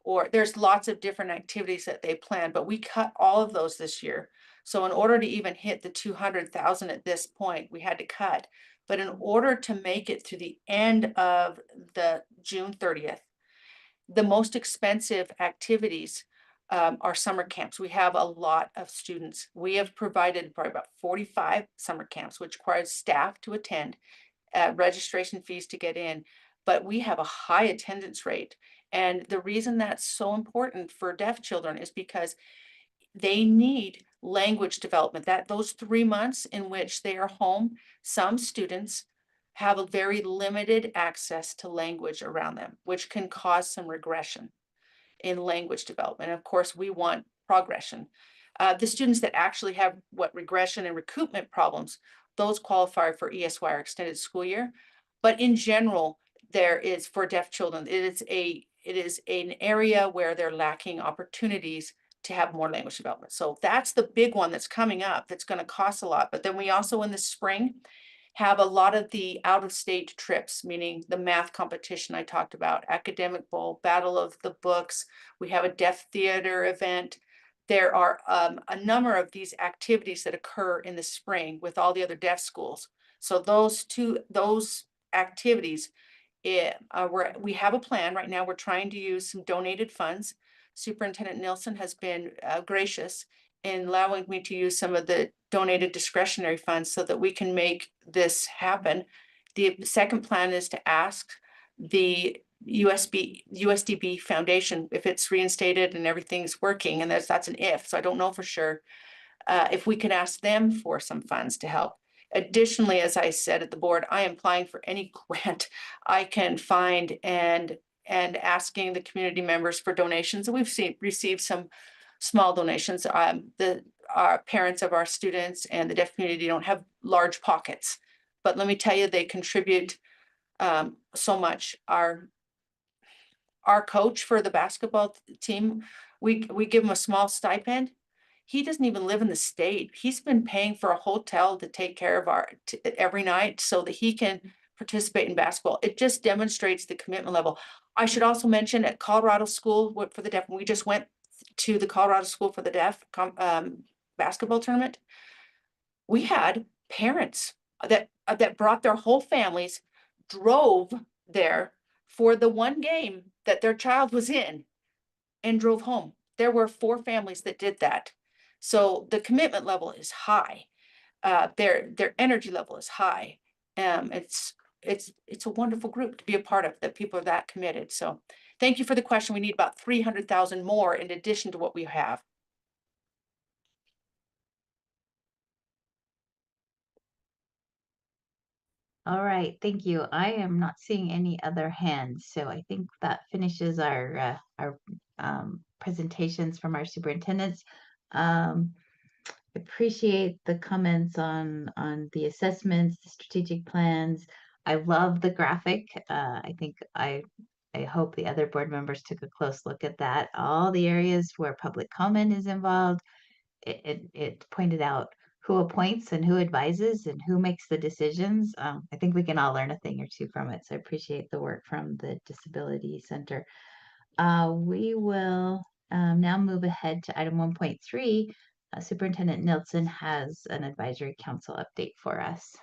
or there's lots of different activities that they plan, but we cut all of those this year. So in order to even hit the 200,000 at this point, we had to cut. But in order to make it to the end of the June 30th, the most expensive activities are summer camps. We have a lot of students. We have provided probably about 45 summer camps, which requires staff to attend, registration fees to get in, but we have a high attendance rate. And the reason that's so important for deaf children is because they need language development. That those 3 months in which they are home, some students have a very limited access to language around them, which can cause some regression in language development. Of course, we want progression. The students that actually have what regression and recoupment problems, those qualify for ESY or extended school year. But in general, there is, for deaf children, it is an area where they're lacking opportunities to have more language development. So that's the big one that's coming up that's going to cost a lot. But then we also in the spring have a lot of the out-of-state trips, meaning the math competition I talked about, academic bowl, battle of the books. We have a deaf theater event. There are a number of these activities that occur in the spring with all the other deaf schools. So those activities, we have a plan right now. We're trying to use some donated funds. Superintendent Nilsson has been gracious in allowing me to use some of the donated discretionary funds so that we can make this happen. The second plan is to ask the USDB Foundation if it's reinstated and everything's working, and that's an if, so I don't know for sure, if we can ask them for some funds to help. Additionally, as I said at the board, I am applying for any grant I can find and asking the community members for donations. And we've received some small donations. Our parents of our students and the deaf community don't have large pockets, but let me tell you, they contribute so much. Our coach for the basketball team, we give him a small stipend. He doesn't even live in the state. He's been paying for a hotel to take care of every night so that he can participate in basketball. It just demonstrates the commitment level. I should also mention at Colorado School for the Deaf, we just went to the Colorado School for the Deaf basketball tournament. We had parents that brought their whole families, drove there for the one game that their child was in, and drove home. There were 4 families that did that. So the commitment level is high. Their energy level is high. It's a wonderful group to be a part of, that people are that committed. So thank you for the question. We need about 300,000 more in addition to what we have. All right, thank you. I am not seeing any other hands, so I think that finishes our presentations from our superintendents. Appreciate the comments on the assessments, the strategic plans. I love the graphic. I think I hope the other board members took a close look at that. All the areas where public comment is involved. It pointed out who appoints and who advises and who makes the decisions. I think we can all learn a thing or two from it. So I appreciate the work from the Disability Center. We will now move ahead to item 1.3. Superintendent Nilsson has an advisory council update for us.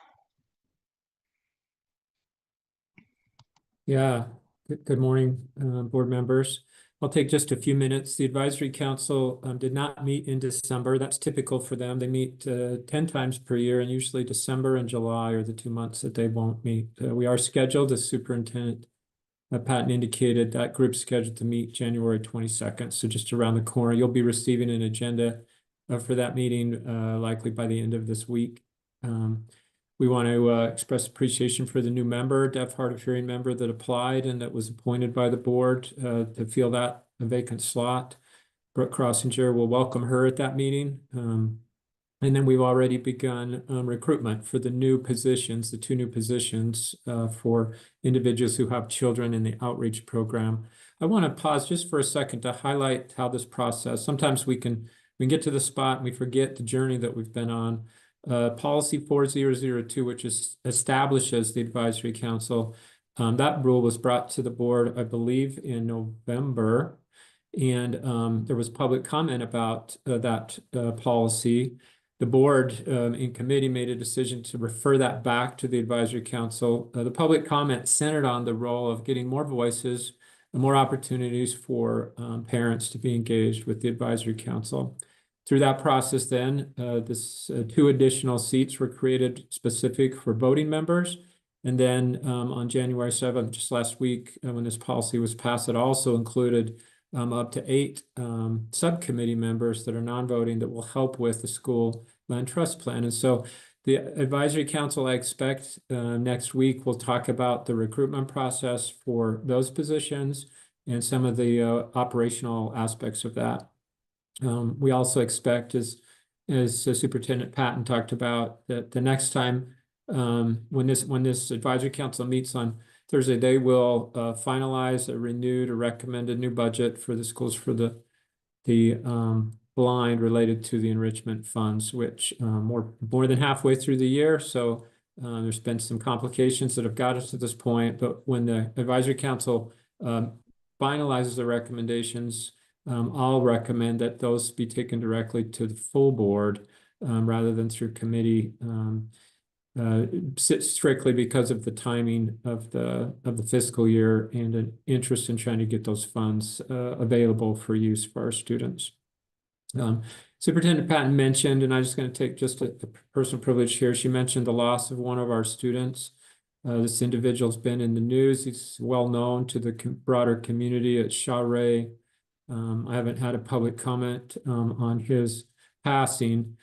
Yeah, good morning, board members. I'll take just a few minutes. The advisory council did not meet in December. That's typical for them. They meet 10 times per year, and usually December and July are the 2 months that they won't meet. We are scheduled, as Superintendent Patton indicated, that group's scheduled to meet January 22nd, so just around the corner. You'll be receiving an agenda for that meeting likely by the end of this week. We want to express appreciation for the new member, deaf, hard of hearing member that applied and that was appointed by the board to fill that vacant slot. Brooke Crossinger, will welcome her at that meeting. And then we've already begun recruitment for the new positions, the 2 new positions for individuals who have children in the outreach program. I want to pause just for a second to highlight how this process, sometimes we can get to the spot and we forget the journey that we've been on. Policy 4002, which establishes the advisory council, that rule was brought to the board, I believe, in November. And there was public comment about that policy. The board in committee made a decision to refer that back to the advisory council. The public comment centered on the role of getting more voices and more opportunities for parents to be engaged with the advisory council. Through that process, then, 2 additional seats were created specific for voting members. And then on January 7th, just last week, when this policy was passed, it also included up to 8 subcommittee members that are non-voting that will help with the school land trust plan. And so the advisory council, I expect next week, will talk about the recruitment process for those positions and some of the operational aspects of that. We also expect, as Superintendent Patton talked about, that the next time when this advisory council meets on Thursday, they will finalize a renewed or recommended new budget for the schools for the blind related to the enrichment funds, which more than halfway through the year. So there's been some complications that have got us to this point. But when the advisory council finalizes the recommendations, I'll recommend that those be taken directly to the full board rather than through committee. Strictly because of the timing of the fiscal year and an interest in trying to get those funds available for use for our students. Superintendent Patton mentioned, and I'm just going to take just a personal privilege here. She mentioned the loss of one of our students. This individual's been in the news. He's well known to the broader community at Shaw Ray. I haven't had a public comment on his passing.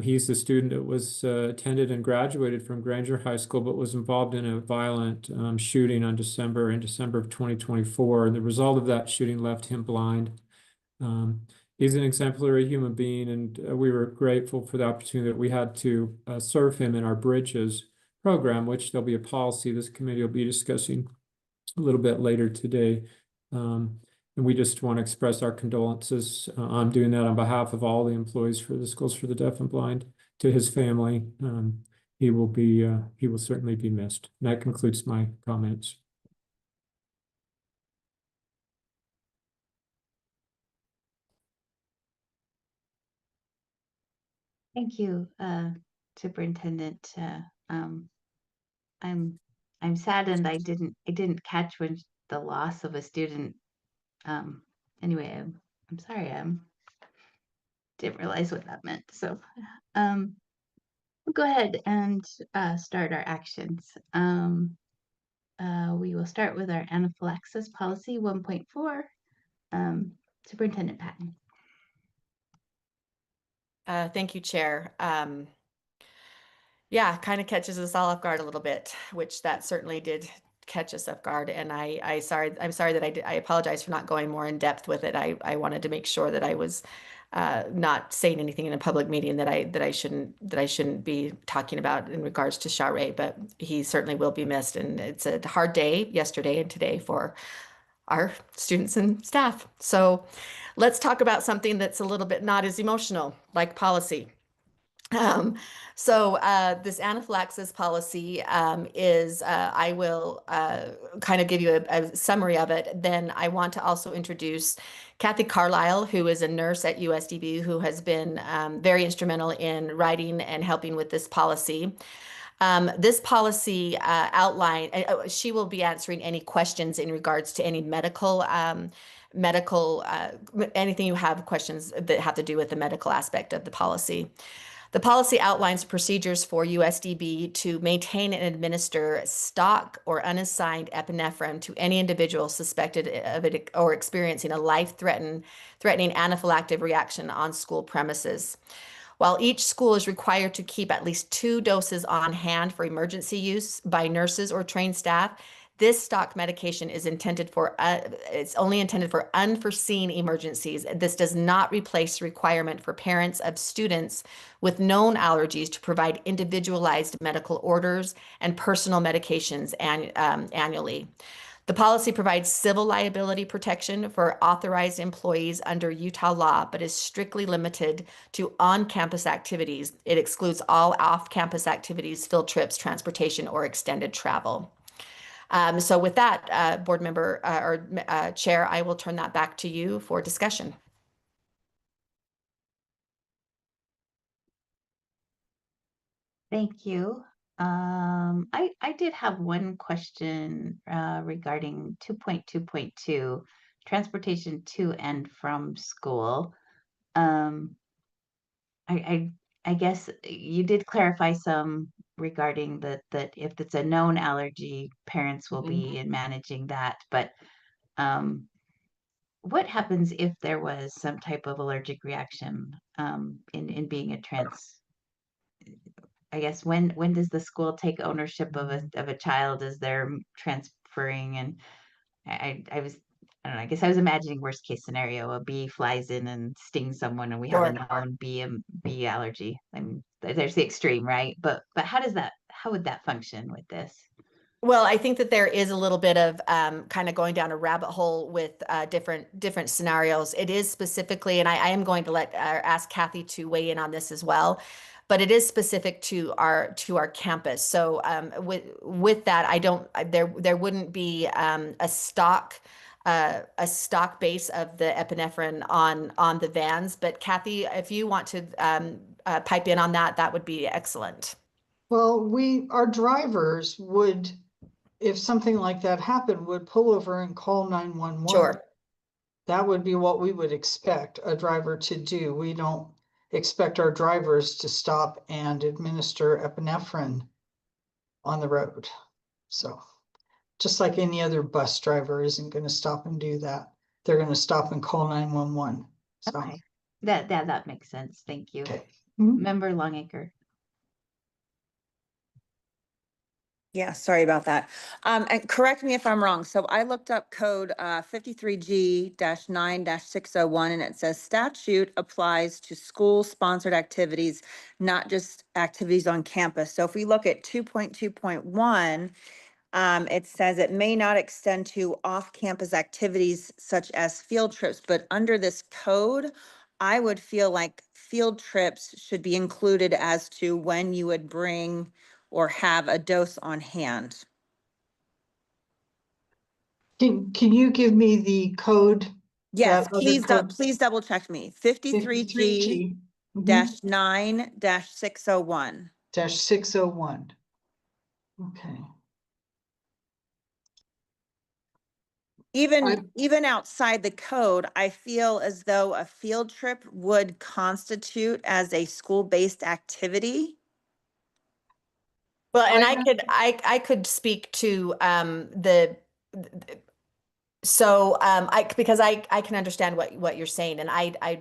He's the student that was attended and graduated from Granger High School, but was involved in a violent shooting in December of 2024. And the result of that shooting left him blind. He's an exemplary human being, and we were grateful for the opportunity that we had to serve him in our Bridges program, which there'll be a policy this committee will be discussing a little bit later today. And we just want to express our condolences. I'm doing that on behalf of all the employees for the Schools for the Deaf and Blind, to his family. He will certainly be missed. And that concludes my comments. Thank you, Superintendent. I'm saddened I didn't catch when the loss of a student. Anyway, I'm sorry. Didn't realize what that meant. So, we'll go ahead and start our actions. We will start with our anaphylaxis policy 1.4. Superintendent Patton. Thank you, Chair. Yeah, kind of catches us all off guard a little bit, which that certainly did catch us off guard. And I'm sorry that I apologize for not going more in depth with it. I wanted to make sure that I was not saying anything in a public meeting that I shouldn't be talking about in regards to Shaw Ray, but he certainly will be missed. And it's a hard day yesterday and today for our students and staff. So let's talk about something that's a little bit not as emotional, like policy. This anaphylaxis policy is, I will kind of give you a summary of it. Then I want to also introduce Kathy Carlisle, who is a nurse at USDB, who has been very instrumental in writing and helping with this policy. This policy outline, she will be answering any questions in regards to any medical, anything you have questions that have to do with the medical aspect of the policy. The policy outlines procedures for USDB to maintain and administer stock or unassigned epinephrine to any individual suspected of it or experiencing a life-threatening anaphylactic reaction on school premises. While each school is required to keep at least 2 doses on hand for emergency use by nurses or trained staff, this stock medication is intended for, it's only intended for unforeseen emergencies. This does not replace the requirement for parents of students with known allergies to provide individualized medical orders and personal medications annually. The policy provides civil liability protection for authorized employees under Utah law, but is strictly limited to on-campus activities. It excludes all off-campus activities, field trips, transportation, or extended travel. So with that, board member or chair, I will turn that back to you for discussion. Thank you. I did have one question regarding 2.2.2, transportation to and from school. Um, I guess you did clarify some regarding that if it's a known allergy, parents will be in managing that. But what happens if there was some type of allergic reaction in being a I guess when does the school take ownership of a child as they're transferring? And I was, I don't know, I guess I was imagining worst case scenario, a bee flies in and stings someone and we have a known bee allergy. I mean, there's the extreme, right? But how would that function with this? Well, I think that there is a little bit of kind of going down a rabbit hole with different scenarios. It is specifically, and I am going to ask Kathy to weigh in on this as well, but it is specific to our campus. So with that, there wouldn't be a stock base of the epinephrine on the vans. But Kathy, if you want to pipe in on that, that would be excellent. Well, our drivers would, if something like that happened, would pull over and call 911. Sure. That would be what we would expect a driver to do. We don't expect our drivers to stop and administer epinephrine on the road. So just like any other bus driver isn't going to stop and do that. They're going to stop and call 911. So. Okay, that makes sense. Thank you. Okay. Member Longacre. Yeah, sorry about that. And correct me if I'm wrong. So I looked up code 53G-9-601, and it says statute applies to school-sponsored activities, not just activities on campus. So if we look at 2.2.1, it says it may not extend to off-campus activities such as field trips, but under this code, I would feel like field trips should be included as to when you would bring or have a dose on hand. Can you give me the code? Yes, please double check me. 53G-9-601. -601. Okay. Even outside the code, I feel as though a field trip would constitute as a school-based activity. Well, and I could speak to because I can understand what you're saying, and I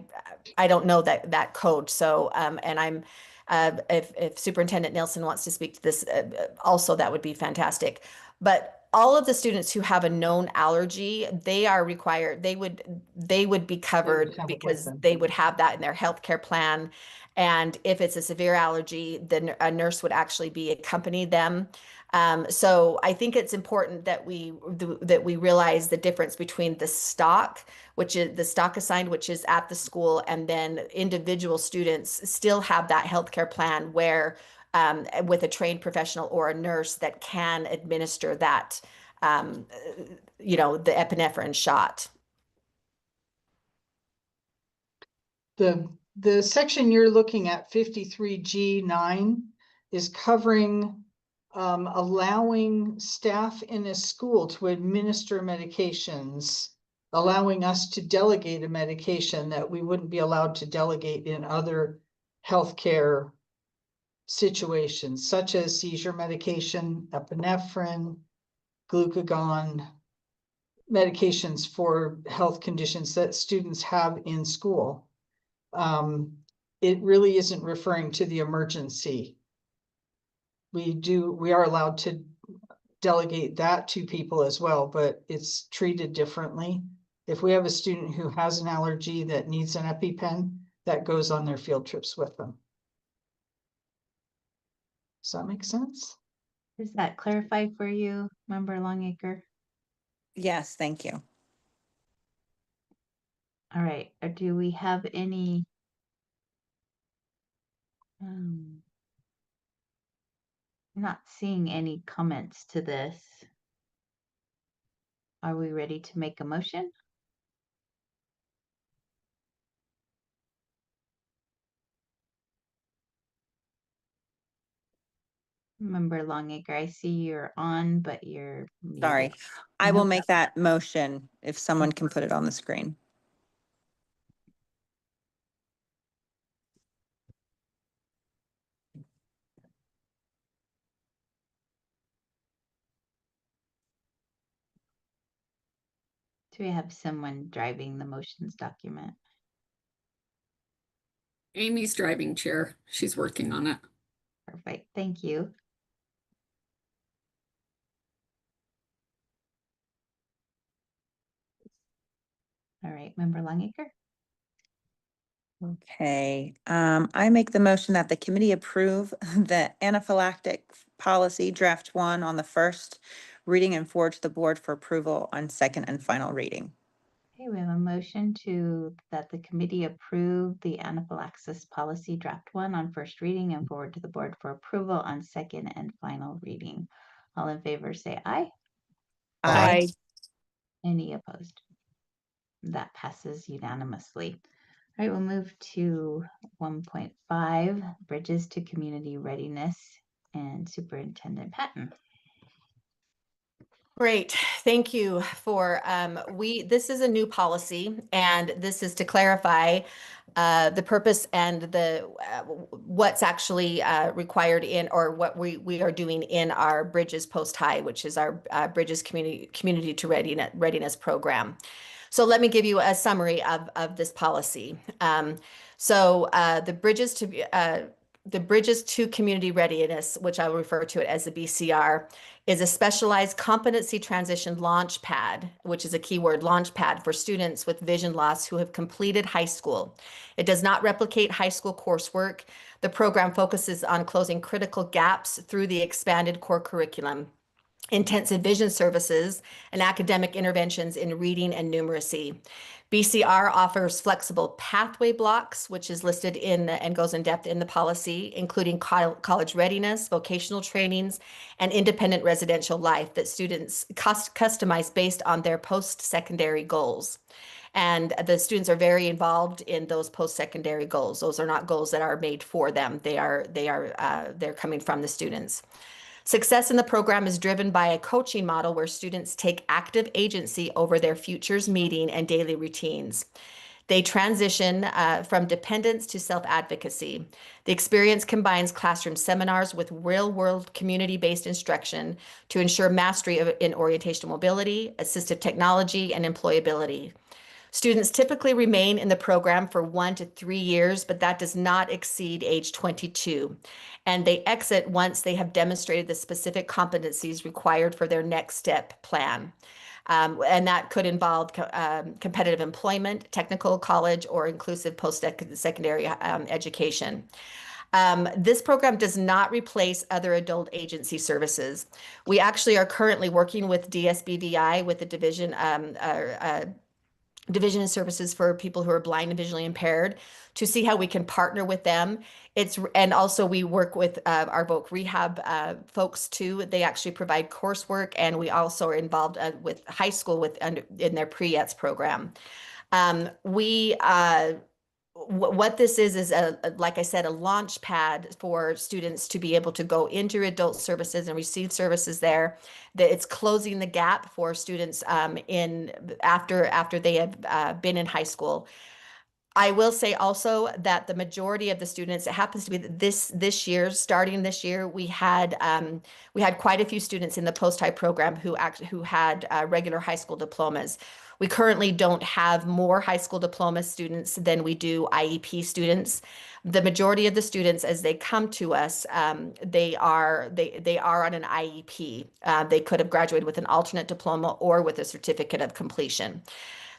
don't know that code. So and I'm if Superintendent Nielsen wants to speak to this also, that would be fantastic. But all of the students who have a known allergy, they are required, they would be covered because they would have that in their healthcare plan. And if it's a severe allergy, then a nurse would actually be accompany them. So I think it's important that we realize the difference between the stock, which is the stock assigned, which is at the school, and then individual students still have that healthcare plan where with a trained professional or a nurse that can administer that, the epinephrine shot. The section you're looking at, 53G9, is covering allowing staff in a school to administer medications, allowing us to delegate a medication that we wouldn't be allowed to delegate in other healthcare situations, such as seizure medication, epinephrine, glucagon, medications for health conditions that students have in school. it really isn't referring to the emergency. We are allowed to delegate that to people as well, but it's treated differently. If we have a student who has an allergy that needs an EpiPen, that goes on their field trips with them. Does that make sense? Does that clarify for you, Member Longacre? Yes, thank you. All right, do we have any not seeing any comments to this. Are we ready to make a motion? Member Longacre, I see you're on, but you're Sorry. muted. I will No make that motion if someone can put it on the screen. Do we have someone driving the motions document? Amy's driving chair. She's working on it. Perfect, thank you. All right, Member Longacre. Okay, I make the motion that the committee approve the anaphylactic policy draft 1 on the first reading and forward to the board for approval on second and final reading. Okay, we have a motion that the committee approve the anaphylaxis policy draft 1 on first reading and forward to the board for approval on second and final reading. All in favor say aye. Aye. Any opposed? That passes unanimously. All right, we'll move to 1.5, Bridges to Community Readiness, and Superintendent Patton. Great, thank you for, this is a new policy, and this is to clarify the purpose and the what's actually required in, or what we are doing in our Bridges Post-High, which is our Bridges Community to Readiness program. So let me give you a summary of this policy. The Bridges to Community Readiness, which I will refer to it as the BCR, is a specialized competency transition launch pad, which is a keyword, launch pad, for students with vision loss who have completed high school. It does not replicate high school coursework. The program focuses on closing critical gaps through the expanded core curriculum, intensive vision services, and academic interventions in reading and numeracy. BCR offers flexible pathway blocks, which is listed in and goes in depth in the policy, including college readiness, vocational trainings, and independent residential life that students customize based on their post-secondary goals. And the students are very involved in those post-secondary goals. Those are not goals that are made for them. They're coming from the students. Success in the program is driven by a coaching model where students take active agency over their futures meeting and daily routines. They transition from dependence to self-advocacy. The experience combines classroom seminars with real-world community-based instruction to ensure mastery in orientational mobility, assistive technology, and employability. Students typically remain in the program for 1 to 3 years, but that does not exceed age 22. And they exit once they have demonstrated the specific competencies required for their next step plan. And that could involve competitive employment, technical college, or inclusive post-secondary education. This program does not replace other adult agency services. We actually are currently working with DSBVI, with the Division of Services for People who are blind and visually impaired, to see how we can partner with them. And also we work with our voc rehab folks too. They actually provide coursework, and we also are involved with high school in their pre-ETS program. What this is like I said, a launch pad for students to be able to go into adult services and receive services there. That it's closing the gap for students after they have been in high school. I will say also that the majority of the students, it happens to be that starting this year, we had quite a few students in the post-high program who had regular high school diplomas. We currently don't have more high school diploma students than we do IEP students. The majority of the students, as they come to us, they are on an IEP. They could have graduated with an alternate diploma or with a certificate of completion.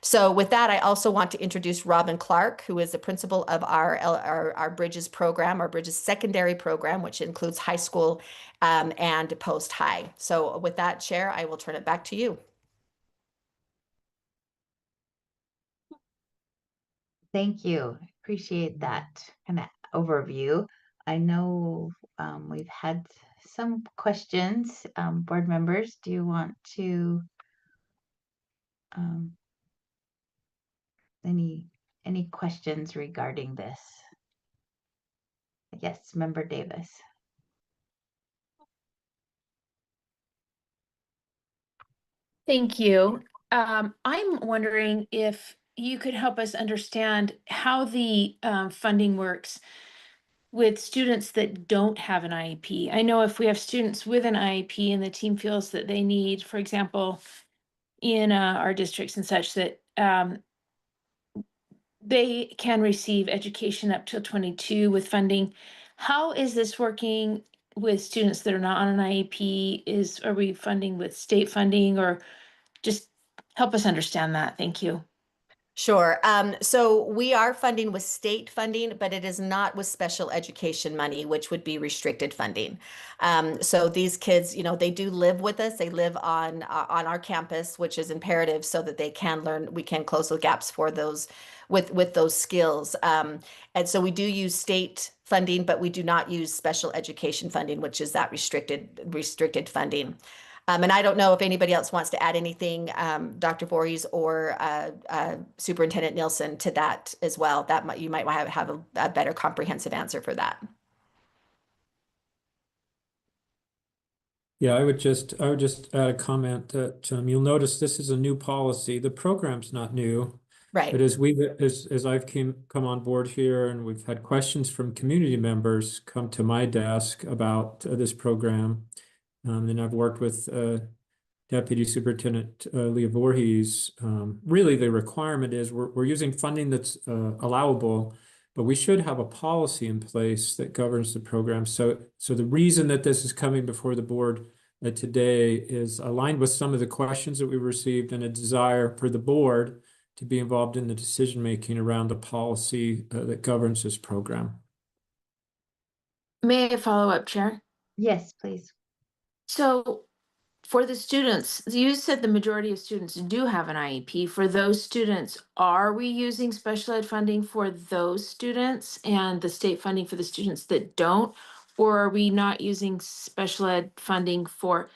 So with that, I also want to introduce Robin Clark, who is the principal of our Bridges program, our Bridges secondary program, which includes high school and post-high. So with that, Chair, I will turn it back to you. Thank you. Appreciate that kind of overview. I know we've had some questions. Board members, do you want to um, any questions regarding this? Yes, Member Davis. Thank you. I'm wondering if you could help us understand how the funding works with students that don't have an IEP. I know if we have students with an IEP and the team feels that they need, for example, in our districts and such, that they can receive education up till 22 with funding. How is this working with students that are not on an IEP? Are we funding with state funding, or just help us understand that? Thank you. Sure. So we are funding with state funding, but it is not with special education money, which would be restricted funding. So these kids, they do live with us. They live on our campus, which is imperative so that they can learn. We can close the gaps for those with those skills. And so we do use state funding, but we do not use special education funding, which is that restricted funding. And I don't know if anybody else wants to add anything, Dr. Voorhees or Superintendent Nielsen, to that as well. You might have a better comprehensive answer for that. Yeah, I would just add a comment that you'll notice this is a new policy. The program's not new, Right. but as I've come on board here and we've had questions from community members come to my desk about this program, and I've worked with Deputy Superintendent Leah Voorhees. Really, the requirement is we're using funding that's allowable, but we should have a policy in place that governs the program. So the reason that this is coming before the board today is aligned with some of the questions that we received and a desire for the board to be involved in the decision-making around the policy that governs this program. May I follow up, Chair? Yes, please. So for the students, you said the majority of students do have an IEP. For those students, are we using special ed funding for those students and the state funding for the students that don't? Or are we not using special ed funding for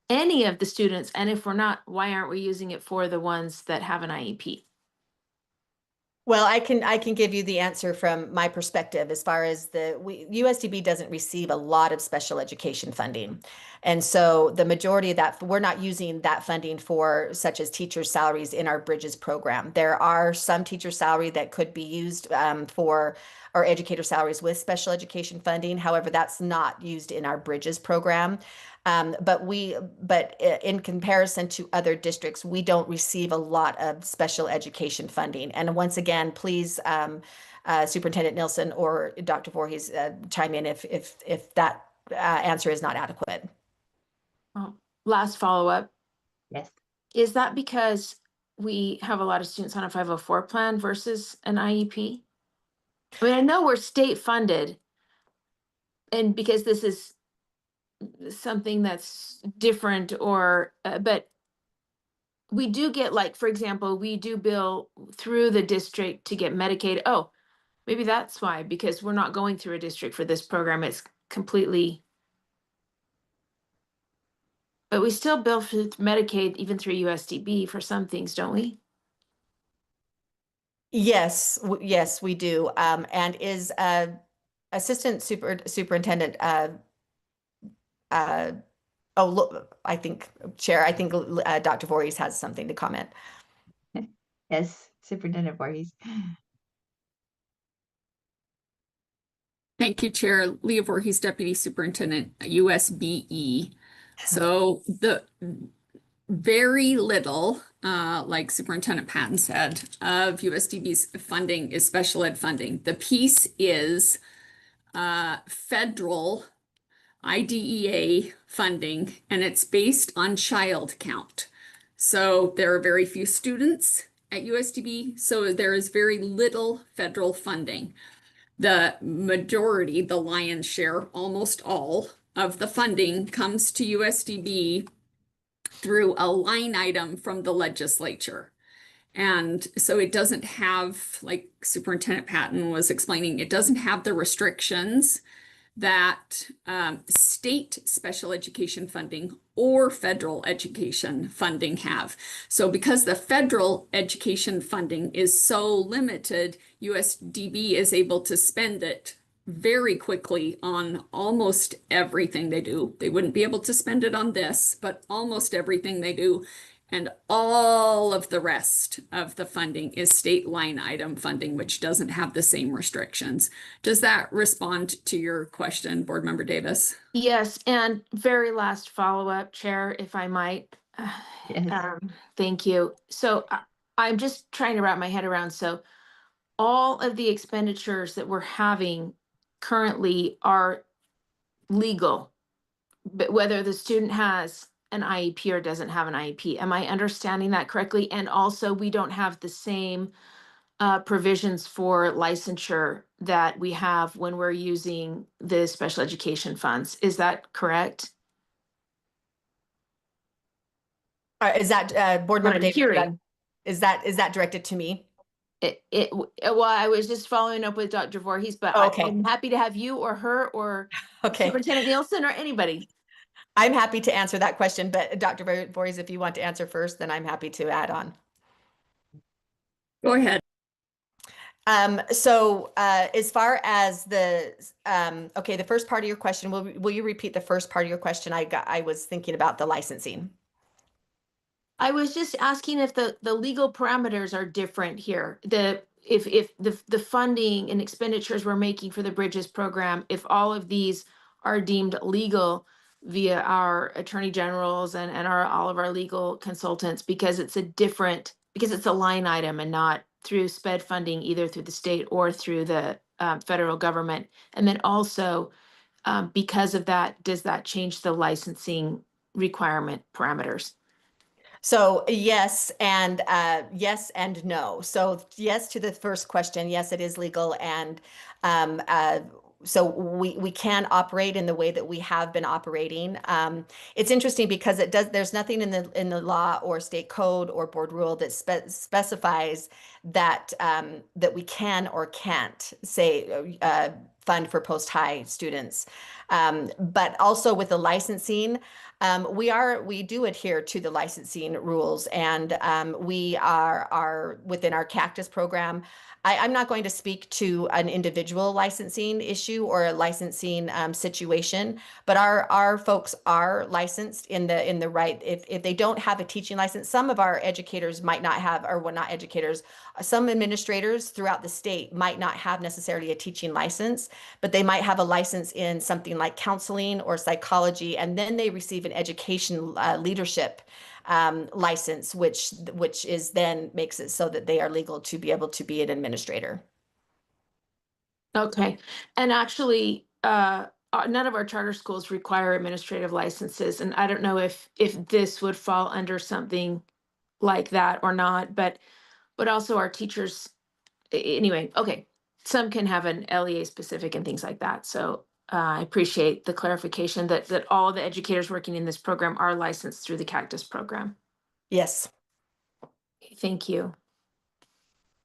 any of the students? And if we're not, why aren't we using it for the ones that have an IEP? Well, I can give you the answer from my perspective as far as USDB doesn't receive a lot of special education funding. And so the majority of that, we're not using that funding for such as teacher salaries in our Bridges program. There are some teacher salary that could be used for our educator salaries with special education funding. However, that's not used in our Bridges program. But in comparison to other districts, we don't receive a lot of special education funding. And once again, please, Superintendent Nielsen or Dr. Voorhees, chime in if that answer is not adequate. Well, last follow-up. Yes. Is that because we have a lot of students on a 504 plan versus an IEP? I mean, I know we're state funded, and because this is something that's different, but we do get, like, for example, we do bill through the district to get Medicaid. Oh, maybe that's why, because we're not going through a district for this program. It's completely, but we still bill for Medicaid even through USDB for some things, don't we? Yes, yes, we do. And is Assistant Superintendent oh, look, I think Dr. Voorhees has something to comment. Yes, Superintendent Voorhees. Thank you, Chair. Leah Voorhees, Deputy Superintendent, USBE. So very little, like Superintendent Patton said, of USDB's funding is special ed funding. The piece is federal IDEA funding, and it's based on child count. So there are very few students at USDB, so there is very little federal funding. The majority, the lion's share, almost all of the funding comes to USDB through a line item from the legislature. And so it doesn't have, like Superintendent Patton was explaining, it doesn't have the restrictions that state special education funding or federal education funding have. So because the federal education funding is so limited, USDB is able to spend it very quickly on almost everything they do. They wouldn't be able to spend it on this, but almost everything they do. And all of the rest of the funding is state line item funding, which doesn't have the same restrictions. Does that respond to your question, Board Member Davis? Yes, and very last follow-up, Chair, if I might. Yes. Thank you. So I'm just trying to wrap my head around. So all of the expenditures that we're having currently are legal, but whether the student has an IEP or doesn't have an IEP. Am I understanding that correctly? And also, we don't have the same provisions for licensure that we have when we're using the special education funds. Is that correct? Is that Board What Member I'm Davis? hearing. Is that directed to me? Well, I was just following up with Dr. Voorhees, but Oh, okay. I'm happy to have you or her or Okay. Superintendent Nielsen or anybody. I'm happy to answer that question, but Dr. Voorhees, if you want to answer first, then I'm happy to add on. Go ahead. So as far as the okay, the first part of your question, will you repeat the first part of your question? I was thinking about the licensing. I was just asking if the legal parameters are different here. If the funding and expenditures we're making for the Bridges program, if all of these are deemed legal via our attorney generals and all of our legal consultants, because it's a line item and not through SPED funding, either through the state or through the federal government. And then also, because of that, does that change the licensing requirement parameters? So yes and no. So yes to the first question. Yes, it is legal, and so we can operate in the way that we have been operating. It's interesting because there's nothing in the law or state code or board rule that specifies that that we can or can't say fund for post-high students. But also with the licensing, we do adhere to the licensing rules, and we are within our Cactus program. I'm not going to speak to an individual licensing issue or a licensing situation, but our folks are licensed in the right. If they don't have a teaching license, some of our educators might not have, or well, not educators, some administrators throughout the state might not have necessarily a teaching license, but they might have a license in something like counseling or psychology, and then they receive an education leadership license, which is then makes it so that they are legal to be able to be an administrator. Okay, and actually, none of our charter schools require administrative licenses, and I don't know if this would fall under something like that or not, but also our teachers, anyway, okay, some can have an LEA specific and things like that. So I appreciate the clarification that all the educators working in this program are licensed through the Cactus program. Yes. Thank you.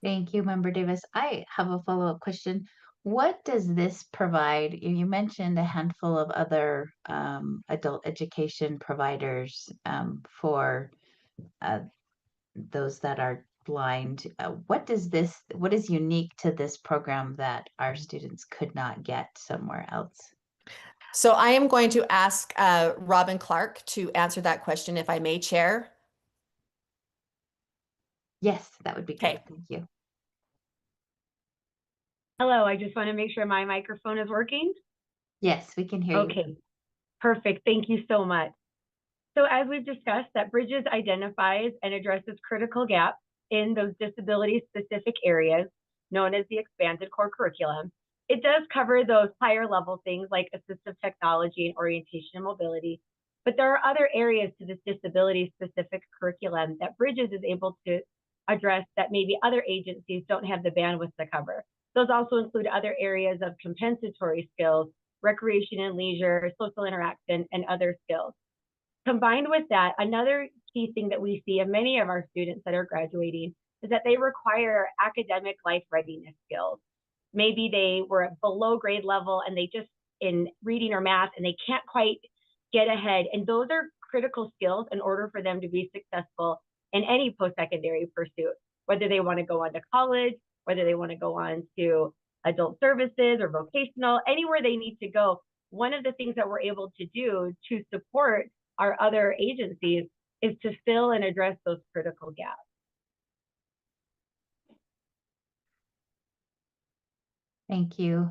Thank you, Member Davis. I have a follow-up question. What does this provide? You mentioned a handful of other adult education providers for those that are blind. What is unique to this program that our students could not get somewhere else? So I am going to ask Robin Clark to answer that question, if I may, Chair. Yes, that would be great. Okay. Thank you. Hello, I just want to make sure my microphone is working. Yes, we can hear you. Okay, perfect. Thank you so much. So as we've discussed, that Bridges identifies and addresses critical gaps in those disability-specific areas known as the expanded core curriculum. It does cover those higher level things like assistive technology and orientation and mobility, but there are other areas to this disability-specific curriculum that Bridges is able to address that maybe other agencies don't have the bandwidth to cover. Those also include other areas of compensatory skills, recreation and leisure, social interaction, and other skills. Combined with that, another key thing that we see of many of our students that are graduating is that they require academic life readiness skills. Maybe they were at below grade level and they just in reading or math and they can't quite get ahead. And those are critical skills in order for them to be successful in any post-secondary pursuit, whether they want to go on to college, whether they want to go on to adult services or vocational, anywhere they need to go. One of the things that we're able to do to support our other agencies is to fill and address those critical gaps. Thank you.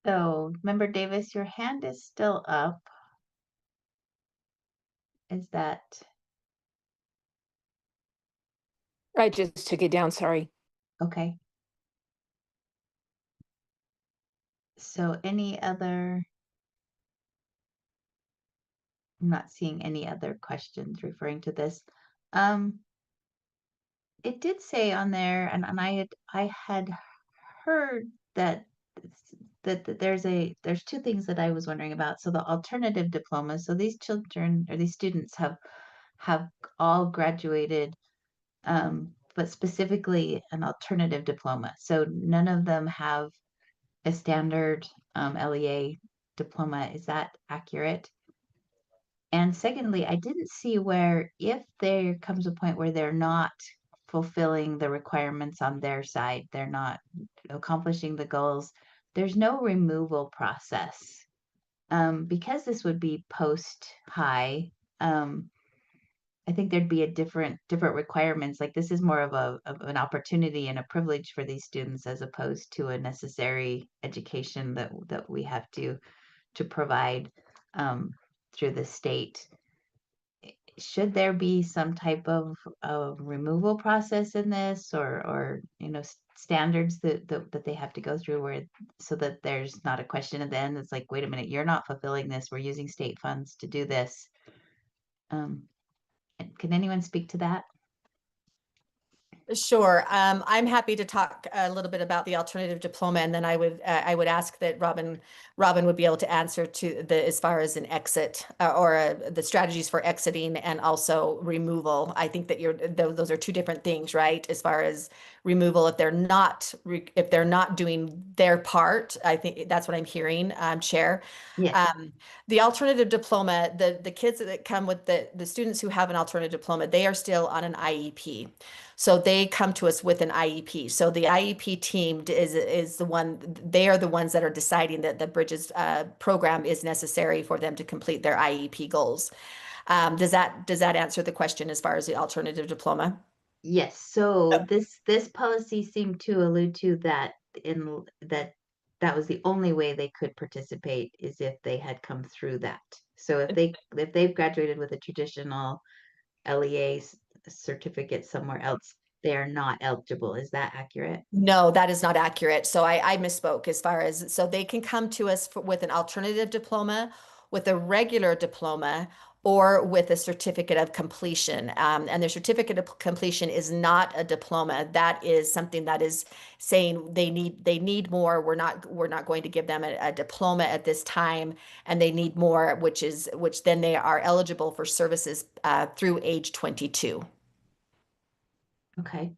So, Member Davis, your hand is still up. Is that I just took it down, sorry. okay? So any other, I'm not seeing any other questions referring to this. It did say on there, and I had heard that there's two things that I was wondering about. So the alternative diploma. So these children or these students have all graduated, but specifically an alternative diploma. So none of them have a standard LEA diploma. Is that accurate? And secondly, I didn't see where if there comes a point where they're not fulfilling the requirements on their side, they're not accomplishing the goals, there's no removal process. Because this would be post-high, I think there'd be a different requirements. Like this is more of an opportunity and a privilege for these students as opposed to a necessary education that we have to provide through the state. Should there be some type of removal process in this, or standards that they have to go through, where so that there's not a question at the end? It's like, wait a minute, you're not fulfilling this. We're using state funds to do this. Can anyone speak to that? Sure. I'm happy to talk a little bit about the alternative diploma, and then I would ask that Robin would be able to answer to the as far as an exit or the strategies for exiting and also removal. I think that those are two different things, right? As far as removal, if they're not doing their part, I think that's what I'm hearing, Chair. Yes. The alternative diploma, the kids that come with the students who have an alternative diploma, they are still on an IEP. So they come to us with an IEP. So the IEP team is the one, they are the ones that are deciding that the Bridges program is necessary for them to complete their IEP goals. Does that answer the question as far as the alternative diploma? Yes. So this policy seemed to allude to that that was the only way they could participate is if they had come through that. So if they've graduated with a traditional LEA certificate somewhere else, they are not eligible. Is that accurate? No, that is not accurate. So I misspoke as far as, so they can come to us with an alternative diploma, with a regular diploma, or with a certificate of completion. And the certificate of completion is not a diploma. That is something that is saying they need more. We're not going to give them a diploma at this time, and they need more, which then they are eligible for services through age 22. Okay.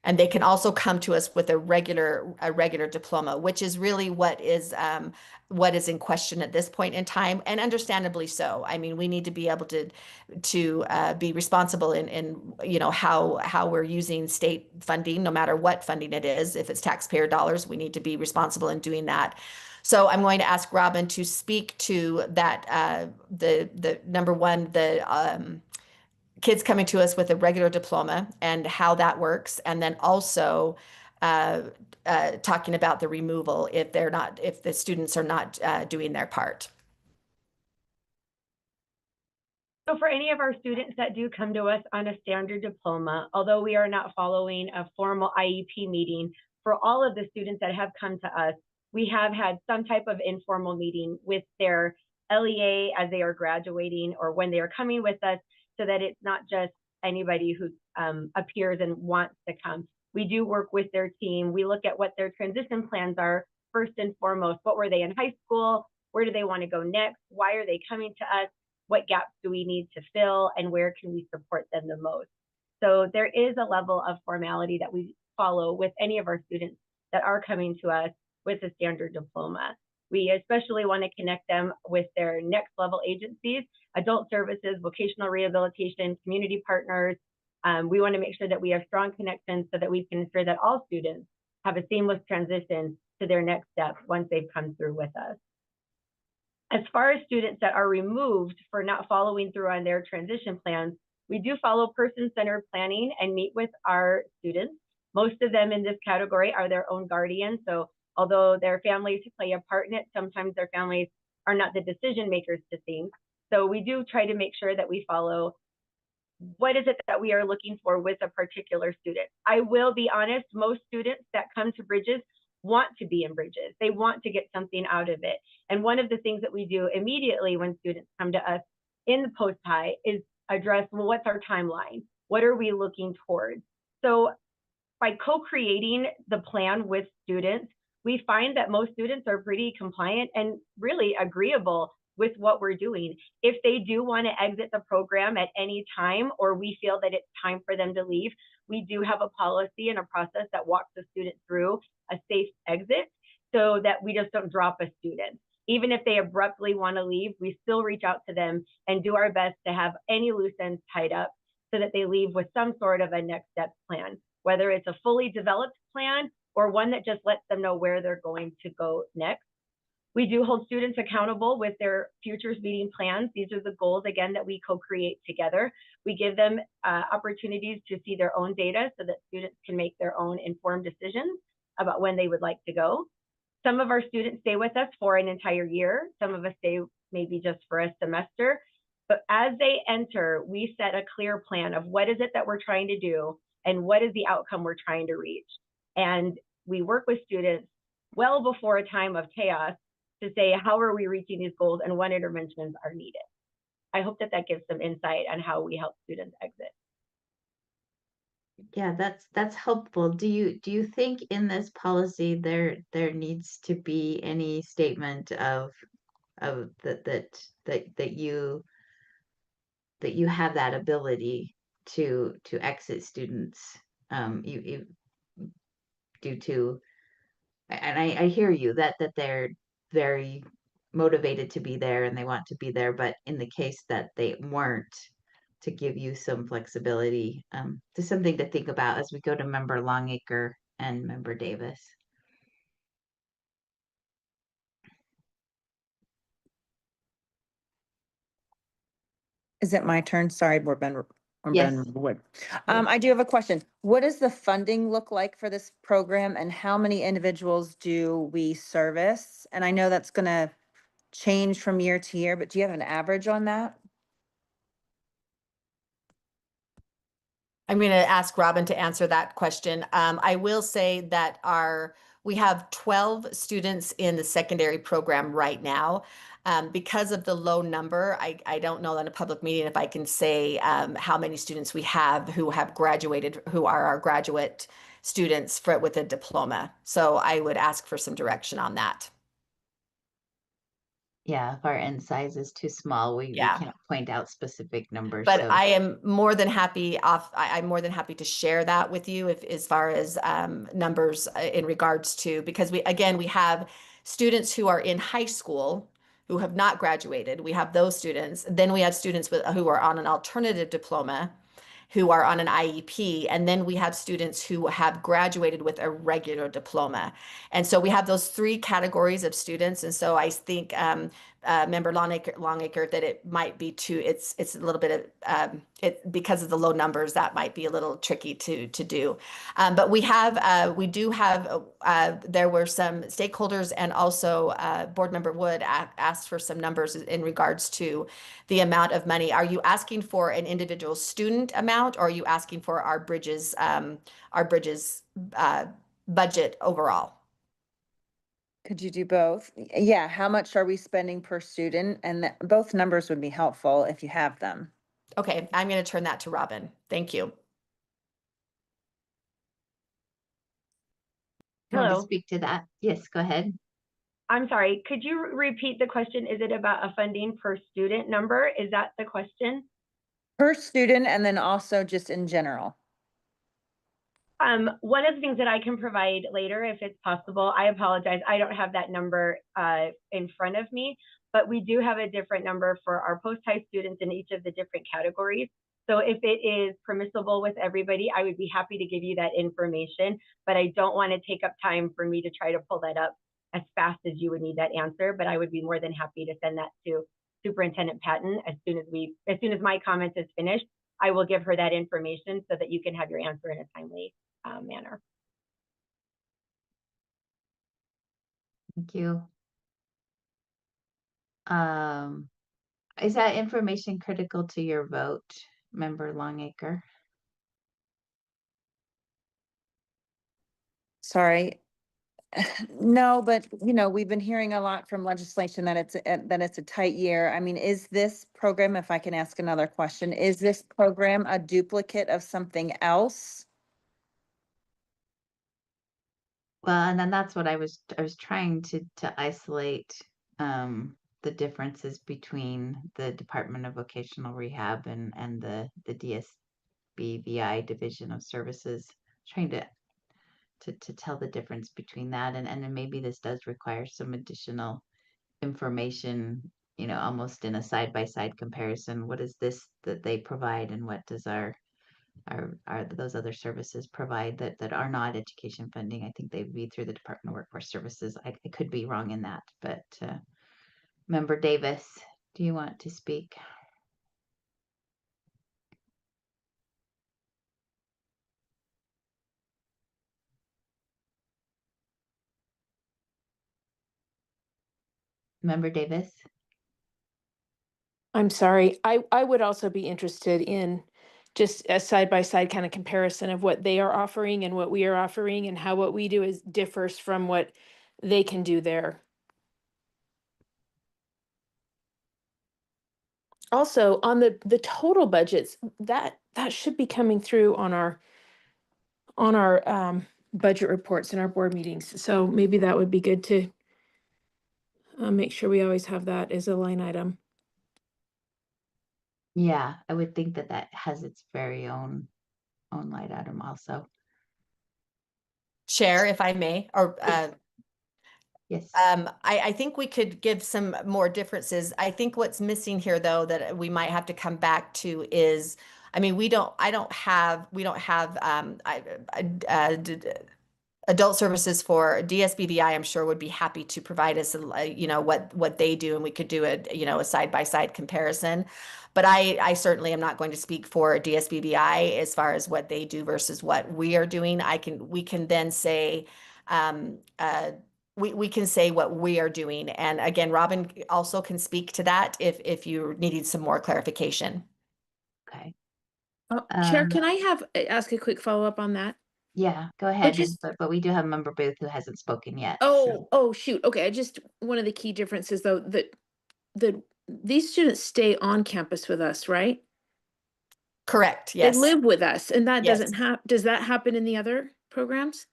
And they can also come to us with a regular diploma, which is really what is in question at this point in time, and understandably so. I mean, we need to be able to be responsible in how we're using state funding, no matter what funding it is. If it's taxpayer dollars, we need to be responsible in doing that. So I'm going to ask Robin to speak to that. The number one, the kids coming to us with a regular diploma and how that works. And then also talking about the removal if the students are not doing their part. So for any of our students that do come to us on a standard diploma, although we are not following a formal IEP meeting, for all of the students that have come to us, we have had some type of informal meeting with their LEA as they are graduating or when they are coming with us, so that it's not just anybody who appears and wants to come. We do work with their team. We look at what their transition plans are first and foremost. What were they in high school? Where do they want to go next? Why are they coming to us? What gaps do we need to fill, and where can we support them the most? So there is a level of formality that we follow with any of our students that are coming to us with a standard diploma. We especially want to connect them with their next level agencies, adult services, vocational rehabilitation, community partners. We want to make sure that we have strong connections so that we can ensure that all students have a seamless transition to their next step once they've come through with us. As far as students that are removed for not following through on their transition plans, we do follow person-centered planning and meet with our students. Most of them in this category are their own guardians. So although their families play a part in it, sometimes their families are not the decision makers to things. So we do try to make sure that we follow what is it that we are looking for with a particular student. I will be honest, most students that come to Bridges want to be in Bridges. They want to get something out of it. And one of the things that we do immediately when students come to us in the post-high is address, well, what's our timeline? What are we looking towards? So by co-creating the plan with students, we find that most students are pretty compliant and really agreeable with what we're doing. If they do want to exit the program at any time, or we feel that it's time for them to leave, we do have a policy and a process that walks the student through a safe exit so that we just don't drop a student. Even if they abruptly want to leave, we still reach out to them and do our best to have any loose ends tied up so that they leave with some sort of a next step plan, whether it's a fully developed plan or one that just lets them know where they're going to go next. We do hold students accountable with their futures meeting plans. These are the goals, again, that we co-create together. We give them opportunities to see their own data so that students can make their own informed decisions about when they would like to go. Some of our students stay with us for an entire year. Some of us stay maybe just for a semester. But as they enter, we set a clear plan of what is it that we're trying to do and what is the outcome we're trying to reach. And we work with students well before a time of chaos to say, how are we reaching these goals and what interventions are needed? I hope that that gives some insight on how we help students exit. Yeah, that's helpful. Do you think in this policy there needs to be any statement of that you have that ability to exit students you due to, and I hear you that they're very motivated to be there and they want to be there, but in the case that they weren't, to give you some flexibility, just something to think about as we go to member Longacre and member Davis. Is it my turn? Sorry, Board Member. Yes. Wood. I do have a question. What does the funding look like for this program and how many individuals do we service? And I know that's going to change from year to year, but do you have an average on that? I'm going to ask Robin to answer that question. I will say that we have 12 students in the secondary program right now. Because of the low number, I don't know in a public meeting if I can say how many students we have who have graduated, who are our graduate students with a diploma. So I would ask for some direction on that. Yeah, if our end size is too small, we can't point out specific numbers. But so. I am more than happy I'm more than happy to share that with you as far as numbers in regards to, because we have students who are in high school who have not graduated. We have those students. Then we have students who are on an alternative diploma, who are on an IEP, and then we have students who have graduated with a regular diploma. And so we have those three categories of students. And so I think Member Longacre, that it might be too, it's a little bit of, because of the low numbers, that might be a little tricky to do. But we do have, there were some stakeholders, and also Board Member Wood asked for some numbers in regards to the amount of money. Are you asking for an individual student amount, or are you asking for our bridges budget overall? Could you do both? Yeah, how much are we spending per student? And both numbers would be helpful if you have them. Okay, I'm going to turn that to Robin. Thank you. You want to Hello. speak to that? Yes, go ahead. I'm sorry, could you repeat the question? Is it about a funding per student number? Is that the question? Per student, and then also just in general. One of the things that I can provide later, if it's possible, I apologize, I don't have that number in front of me, but we do have a different number for our post-high students in each of the different categories. So if it is permissible with everybody, I would be happy to give you that information, but I don't want to take up time for me to try to pull that up as fast as you would need that answer, but I would be more than happy to send that to Superintendent Patton as soon as my comments is finished. I will give her that information so that you can have your answer in a timely manner. Thank you. Is that information critical to your vote, Member Longacre? Sorry. No, but we've been hearing a lot from legislation that it's a tight year. I mean, is this program, if I can ask another question, is this program a duplicate of something else? Well, and then that's what I was trying to isolate the differences between the Department of Vocational Rehab and the DSBVI Division of Services, trying to tell the difference between that, and then maybe this does require some additional information, almost in a side-by-side comparison. What is this that they provide, and what does our those other services provide that are not education funding? I think they'd be through the Department of Workforce Services. I could be wrong in that, but Member Davis, do you want to speak? Member Davis? I'm sorry. I would also be interested in just a side-by-side kind of comparison of what they are offering and what we are offering, and how what we do differs from what they can do there. Also, on the total budgets, that should be coming through on our budget reports in our board meetings. So maybe that would be good to make sure we always have that as a line item. Yeah, I would think that has its very own line item also. Chair, if I may, or Yes. I think we could give some more differences. I think what's missing here, though, that we might have to come back to is, I mean, we don't have adult services for DSBVI. I'm sure would be happy to provide us, what they do, and we could do a side-by-side comparison. But I certainly am not going to speak for DSBVI as far as what they do versus what we are doing. We can then say, we can say what we are doing. And again, Robin also can speak to that if you needed some more clarification. Okay. Chair, can I ask a quick follow-up on that? Yeah, go ahead. But we do have Member Booth who hasn't spoken yet. Oh, shoot. Okay, one of the key differences, though, that these students stay on campus with us, right? Correct. Yes. They live with us, and that Yes. does that happen in the other programs?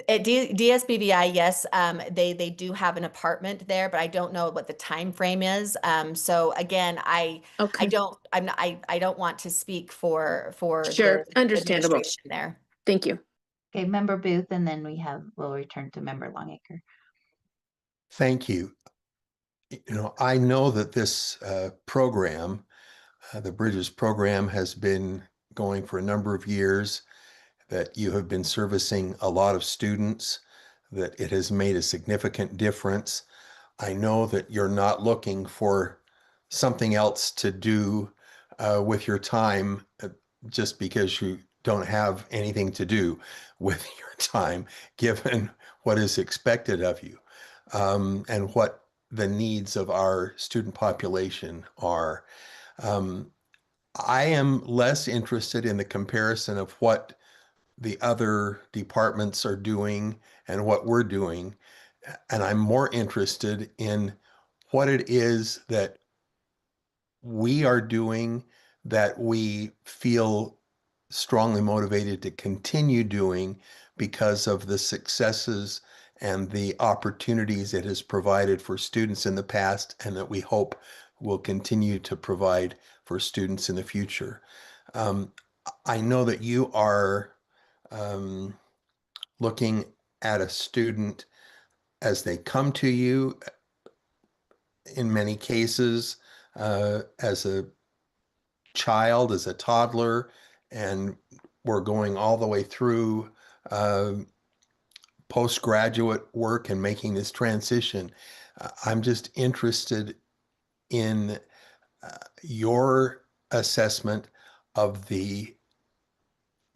At DSBVI, yes, they do have an apartment there, but I don't know what the time frame is. So again, I don't want to speak for Sure, the understandable administration there. Thank you. Okay, Member Booth, and then we'll return to Member Longacre. Thank you. I know that this program, the Bridges program, has been going for a number of years, that you have been servicing a lot of students, that it has made a significant difference. I know that you're not looking for something else to do with your time just because you don't have anything to do with your time, given what is expected of you and what the needs of our student population are. I am less interested in the comparison of what the other departments are doing and what we're doing. And I'm more interested in what it is that we are doing that we feel strongly motivated to continue doing because of the successes and the opportunities it has provided for students in the past and that we hope will continue to provide for students in the future. I know that you are looking at a student as they come to you, in many cases, as a child, as a toddler, and we're going all the way through postgraduate work and making this transition. I'm just interested in your assessment of the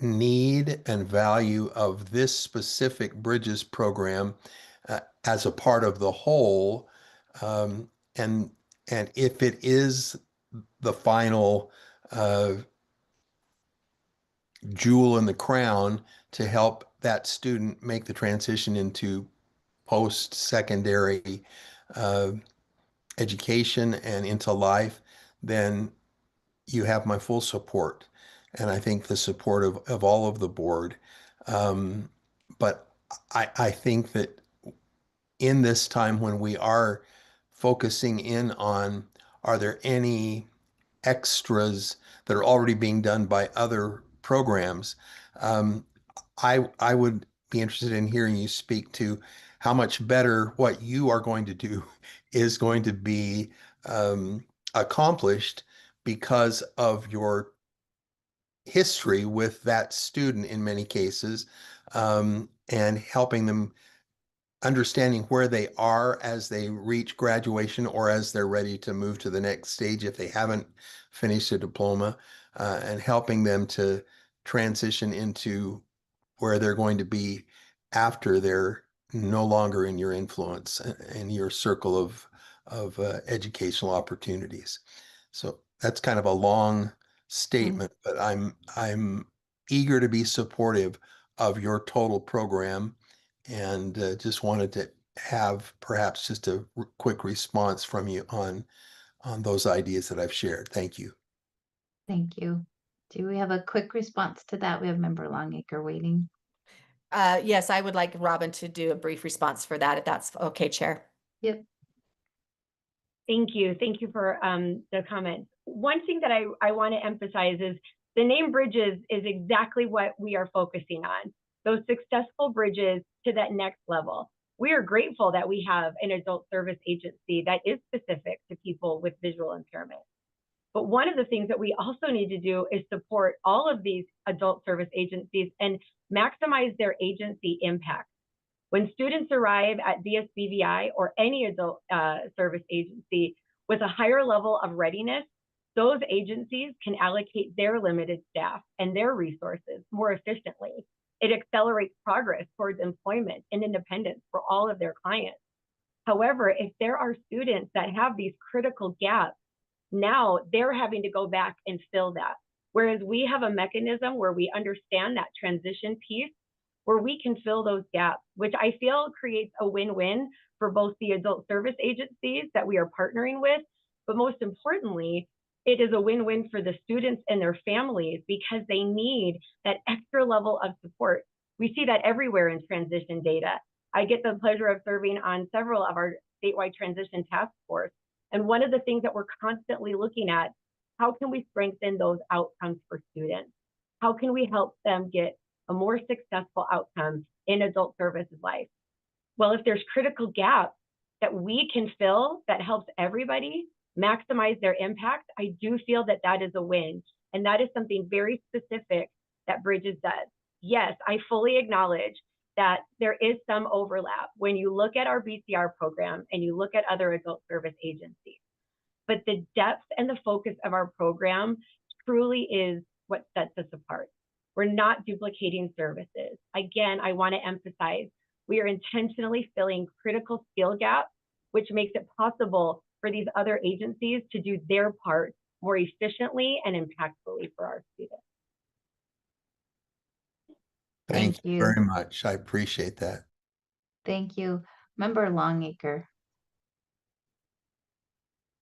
need and value of this specific Bridges program as a part of the whole, um, and and if it is the final jewel in the crown to help that student make the transition into post-secondary uh, education and into life, then you have my full support. And I think the support of all of the board. But I think that in this time when we are focusing in on, are there any extras that are already being done by other programs? Um, I would be interested in hearing you speak to how much better what you are going to do is going to be accomplished because of your history with that student in many cases, and helping them understanding where they are as they reach graduation or as they're ready to move to the next stage if they haven't finished a diploma, and helping them to transition into where they're going to be after they're no longer in your influence and your circle of educational opportunities. So that's kind of a long statement, but I'm eager to be supportive of your total program, and just wanted to have perhaps just a quick response from you on those ideas that I've shared. Thank you. Thank you. Do we have a quick response to that? We have Member Longacre waiting. Yes, I would like Robin to do a brief response for that, if that's okay, Chair. Yep. Thank you. Thank you for the comment. One thing that I want to emphasize is the name Bridges is exactly what we are focusing on. Those successful bridges to that next level. We are grateful that we have an adult service agency that is specific to people with visual impairment. But one of the things that we also need to do is support all of these adult service agencies and maximize their agency impact. When students arrive at VSBVI or any adult service agency with a higher level of readiness, those agencies can allocate their limited staff and their resources more efficiently. It accelerates progress towards employment and independence for all of their clients. However, if there are students that have these critical gaps, now they're having to go back and fill that. Whereas we have a mechanism where we understand that transition piece, where we can fill those gaps, which I feel creates a win-win for both the adult service agencies that we are partnering with, but most importantly, it is a win-win for the students and their families because they need that extra level of support. We see that everywhere in transition data. I get the pleasure of serving on several of our statewide transition task force. And one of the things that we're constantly looking at, how can we strengthen those outcomes for students? How can we help them get a more successful outcome in adult services life? Well, if there's critical gaps that we can fill that helps everybody maximize their impact, I do feel that that is a win. And that is something very specific that Bridges does. Yes, I fully acknowledge that there is some overlap when you look at our BCR program and you look at other adult service agencies. But the depth and the focus of our program truly is what sets us apart. We're not duplicating services. Again, I want to emphasize, we are intentionally filling critical skill gaps, which makes it possible for these other agencies to do their part more efficiently and impactfully for our students. Thank Thank you you. very much. I appreciate that. Thank you. Member Longacre.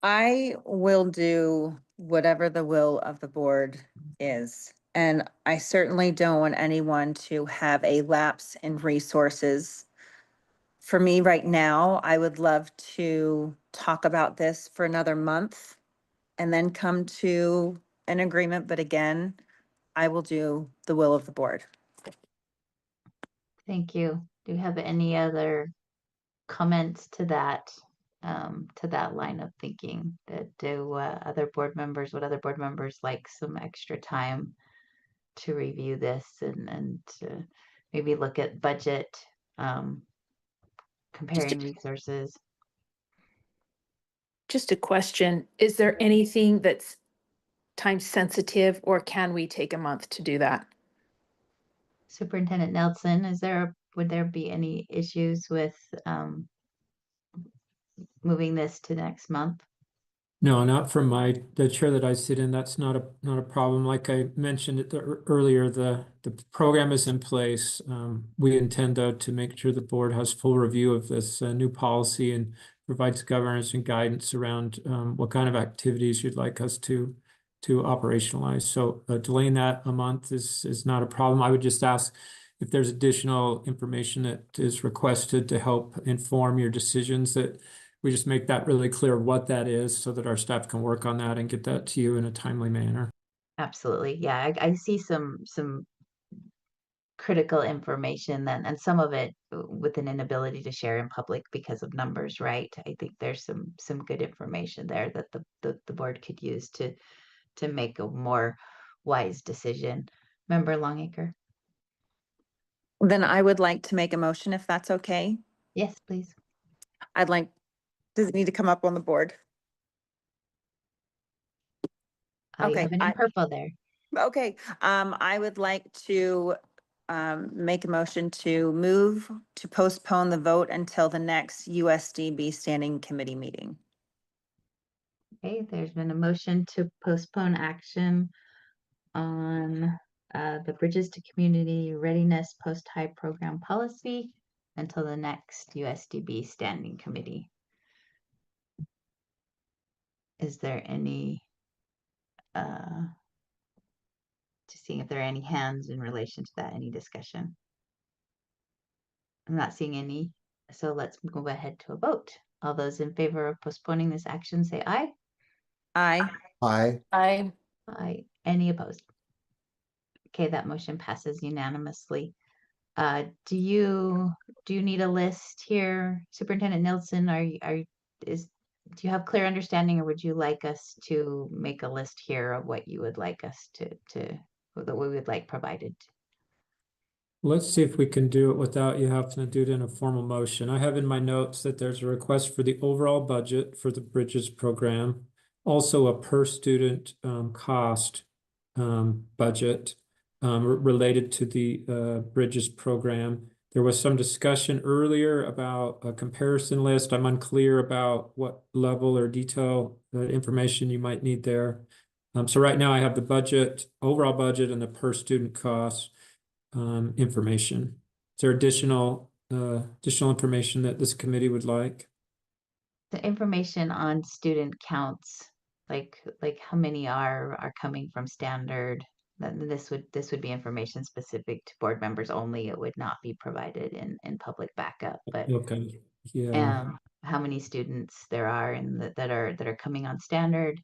I will do whatever the will of the board is. And I certainly don't want anyone to have a lapse in resources. For me right now, I would love to talk about this for another month and then come to an agreement. But again, I will do the will of the board. Thank you. Do you have any other comments to that line of thinking? That do other board members, would other board members like some extra time to review this and to maybe look at budget, comparing resources? Just a question. Is there anything that's time sensitive, or can we take a month to do that? Superintendent Nelson, would there be any issues with moving this to next month? No, not from the chair that I sit in. That's not a problem. Like I mentioned earlier, the program is in place. We intend though to make sure the board has full review of this new policy and provides governance and guidance around what kind of activities you'd like us to operationalize. So delaying that a month is not a problem. I would just ask if there's additional information that is requested to help inform your decisions, that we just make that really clear what that is so that our staff can work on that and get that to you in a timely manner. Absolutely. Yeah, I see some critical information then, and some of it with an inability to share in public because of numbers, right? I think there's some good information there that the board could use to make a more wise decision. Member Longacre? Then I would like to make a motion if that's okay. Yes, please. Does it need to come up on the board? You Okay, have it in purple there. Okay, I would like to make a motion to move to postpone the vote until the next USDB standing committee meeting. Okay, there's been a motion to postpone action on the Bridges to Community Readiness Post-High Program Policy until the next USDB Standing Committee. Is there any, just seeing if there are any hands in relation to that, any discussion? I'm not seeing any, so let's move ahead to a vote. All those in favor of postponing this action, say aye. Aye. Aye. Aye. Aye. Any opposed? Okay, that motion passes unanimously. Do you need a list here, Superintendent Nelson? Do you have clear understanding, or would you like us to make a list here of what you would like us that we would like provided? Let's see if we can do it without you having to do it in a formal motion. I have in my notes that there's a request for the overall budget for the Bridges program, also a per student cost budget related to the Bridges program. There was some discussion earlier about a comparison list. I'm unclear about what level or detail information you might need there. So right now I have the budget, overall budget, and the per student cost information. Is there additional information that this committee would like? The information on student counts, like how many are coming from standard. This would be information specific to board members only. It would not be provided in public backup. But Okay, yeah. How many students there are that are coming on standard,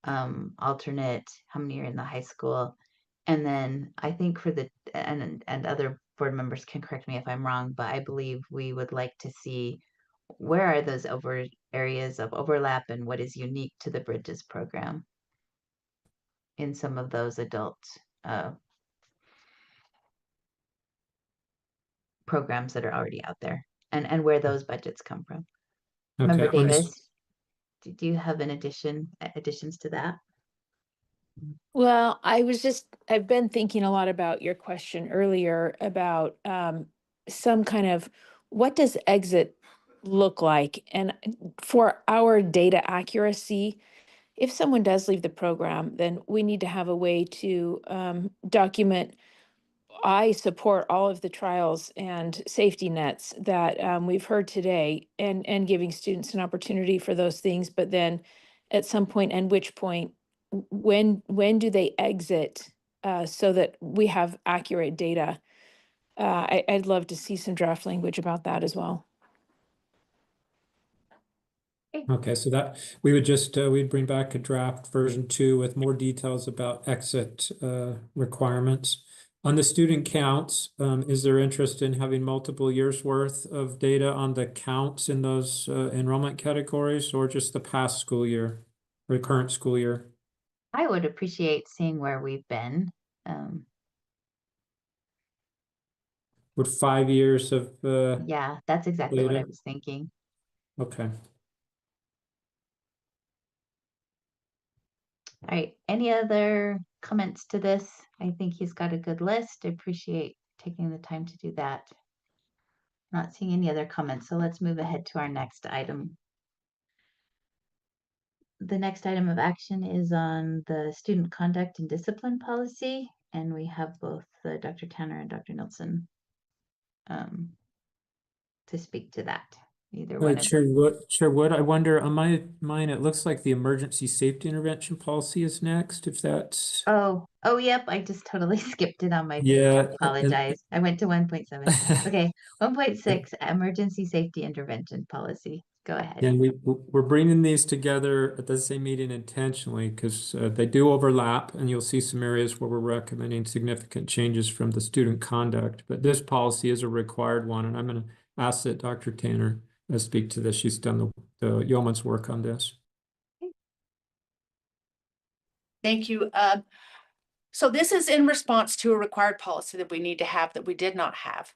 alternate, how many are in the high school, and then I think for the and other board members can correct me if I'm wrong, but I believe we would like to see where are those areas of overlap and what is unique to the Bridges program in some of those adult programs that are already out there and where those budgets come from. Okay, Member on this- Davis, do you have an additions to that? Well, I've been thinking a lot about your question earlier about some kind of, what does exit look like? And for our data accuracy, if someone does leave the program, then we need to have a way to document, I support all of the trials and safety nets that we've heard today, and giving students an opportunity for those things. But then at some point, and which point, when do they exit, so that we have accurate data? I'd love to see some draft language about that as well. Okay, so that we would just we'd bring back a draft version 2 with more details about exit requirements. On the student counts, is there interest in having multiple years worth of data on the counts in those enrollment categories, or just the past school year or current school year? I would appreciate seeing where we've been. Would 5 years of Yeah, that's exactly what I data? was thinking. Okay. All right, any other comments to this? I think he's got a good list. I appreciate taking the time to do that. Not seeing any other comments, so let's move ahead to our next item. The next item of action is on the student conduct and discipline policy, and we have both Dr. Tanner and Dr. Nilsson to speak to that. Either one of Chair them. Wood, I wonder on mine, it looks like the emergency safety intervention policy is next, if that's. Oh, yep, I just totally skipped it on my page. I Yeah. apologize. I went to 1.7. Okay, 1.6, emergency safety intervention policy. Go ahead. And we're bringing these together at the same meeting intentionally because they do overlap, and you'll see some areas where we're recommending significant changes from the student conduct. But this policy is a required one, and I'm going to ask that Dr. Tanner speak to this. She's done the yeoman's work on this. Thank you. So this is in response to a required policy that we need to have that we did not have.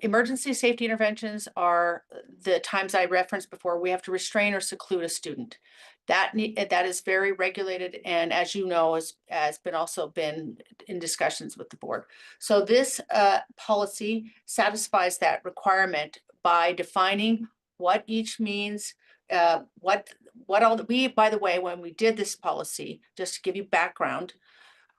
Emergency safety interventions are the times I referenced before. We have to restrain or seclude a student. That is very regulated, and as you know, has been in discussions with the board. So this policy satisfies that requirement by defining what each means, what all by the way, when we did this policy, just to give you background,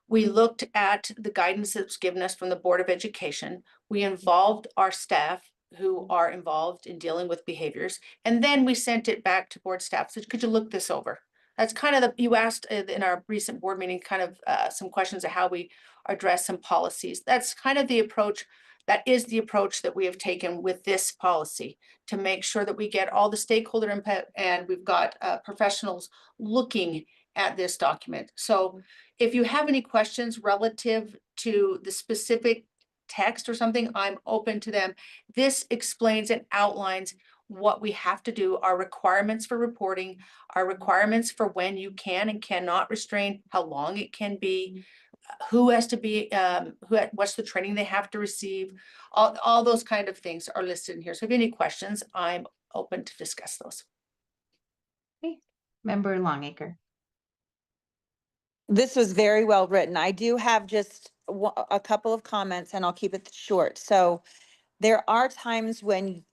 we looked at the guidance that was given us from the Board of Education. We involved our staff who are involved in dealing with behaviors, and then we sent it back to board staff. So could you look this over? That's kind of you asked in our recent board meeting kind of some questions of how we address some policies. That's kind of the approach. That is the approach that we have taken with this policy to make sure that we get all the stakeholder input, and we've got professionals looking at this document. So if you have any questions relative to the specific text or something, I'm open to them. This explains and outlines what we have to do, our requirements for reporting, our requirements for when you can and cannot restrain, how long it can be, who has to be, what's the training they have to receive. All those kind of things are listed in here. So if you have any questions, I'm open to discuss those. Okay. Member Longacre. This was very well written. I do have just a couple of comments, and I'll keep it short. So there are times when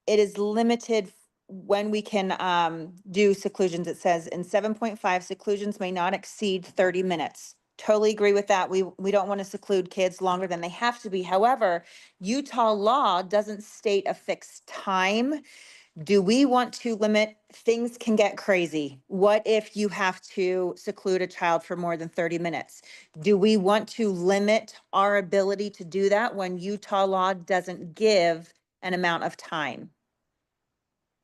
it is limited when we can do seclusions. It says in 7.5, seclusions may not exceed 30 minutes. Totally agree with that. We don't want to seclude kids longer than they have to be. However, Utah law doesn't state a fixed time. Do we want to limit? Things can get crazy. What if you have to seclude a child for more than 30 minutes? Do we want to limit our ability to do that when Utah law doesn't give an amount of time?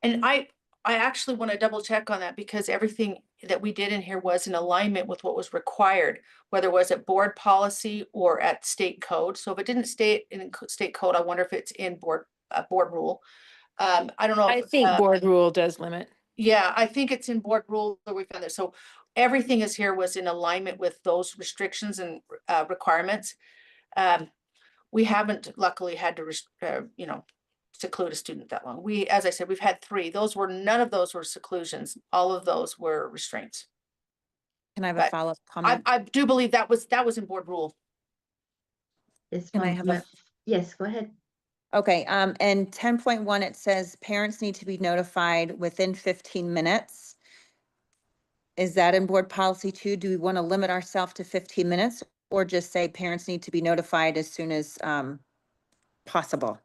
And I actually want to double check on that, because everything that we did in here was in alignment with what was required, whether it was at board policy or at state code. So if it didn't state in state code, I wonder if it's in board rule. I don't know. I think board rule does limit. Yeah, I think it's in board rule that we found it. So everything is here was in alignment with those restrictions and requirements. We haven't luckily had to, you know, seclude a student that long. As I said, we've had 3. None of those were seclusions. All of those were restraints. Can I have a But follow-up comment? I do believe that was in board rule. This Can I one, have a yes, go ahead. Okay, and 10.1, it says parents need to be notified within 15 minutes. Is that in board policy too? Do we want to limit ourselves to 15 minutes or just say parents need to be notified as soon as possible?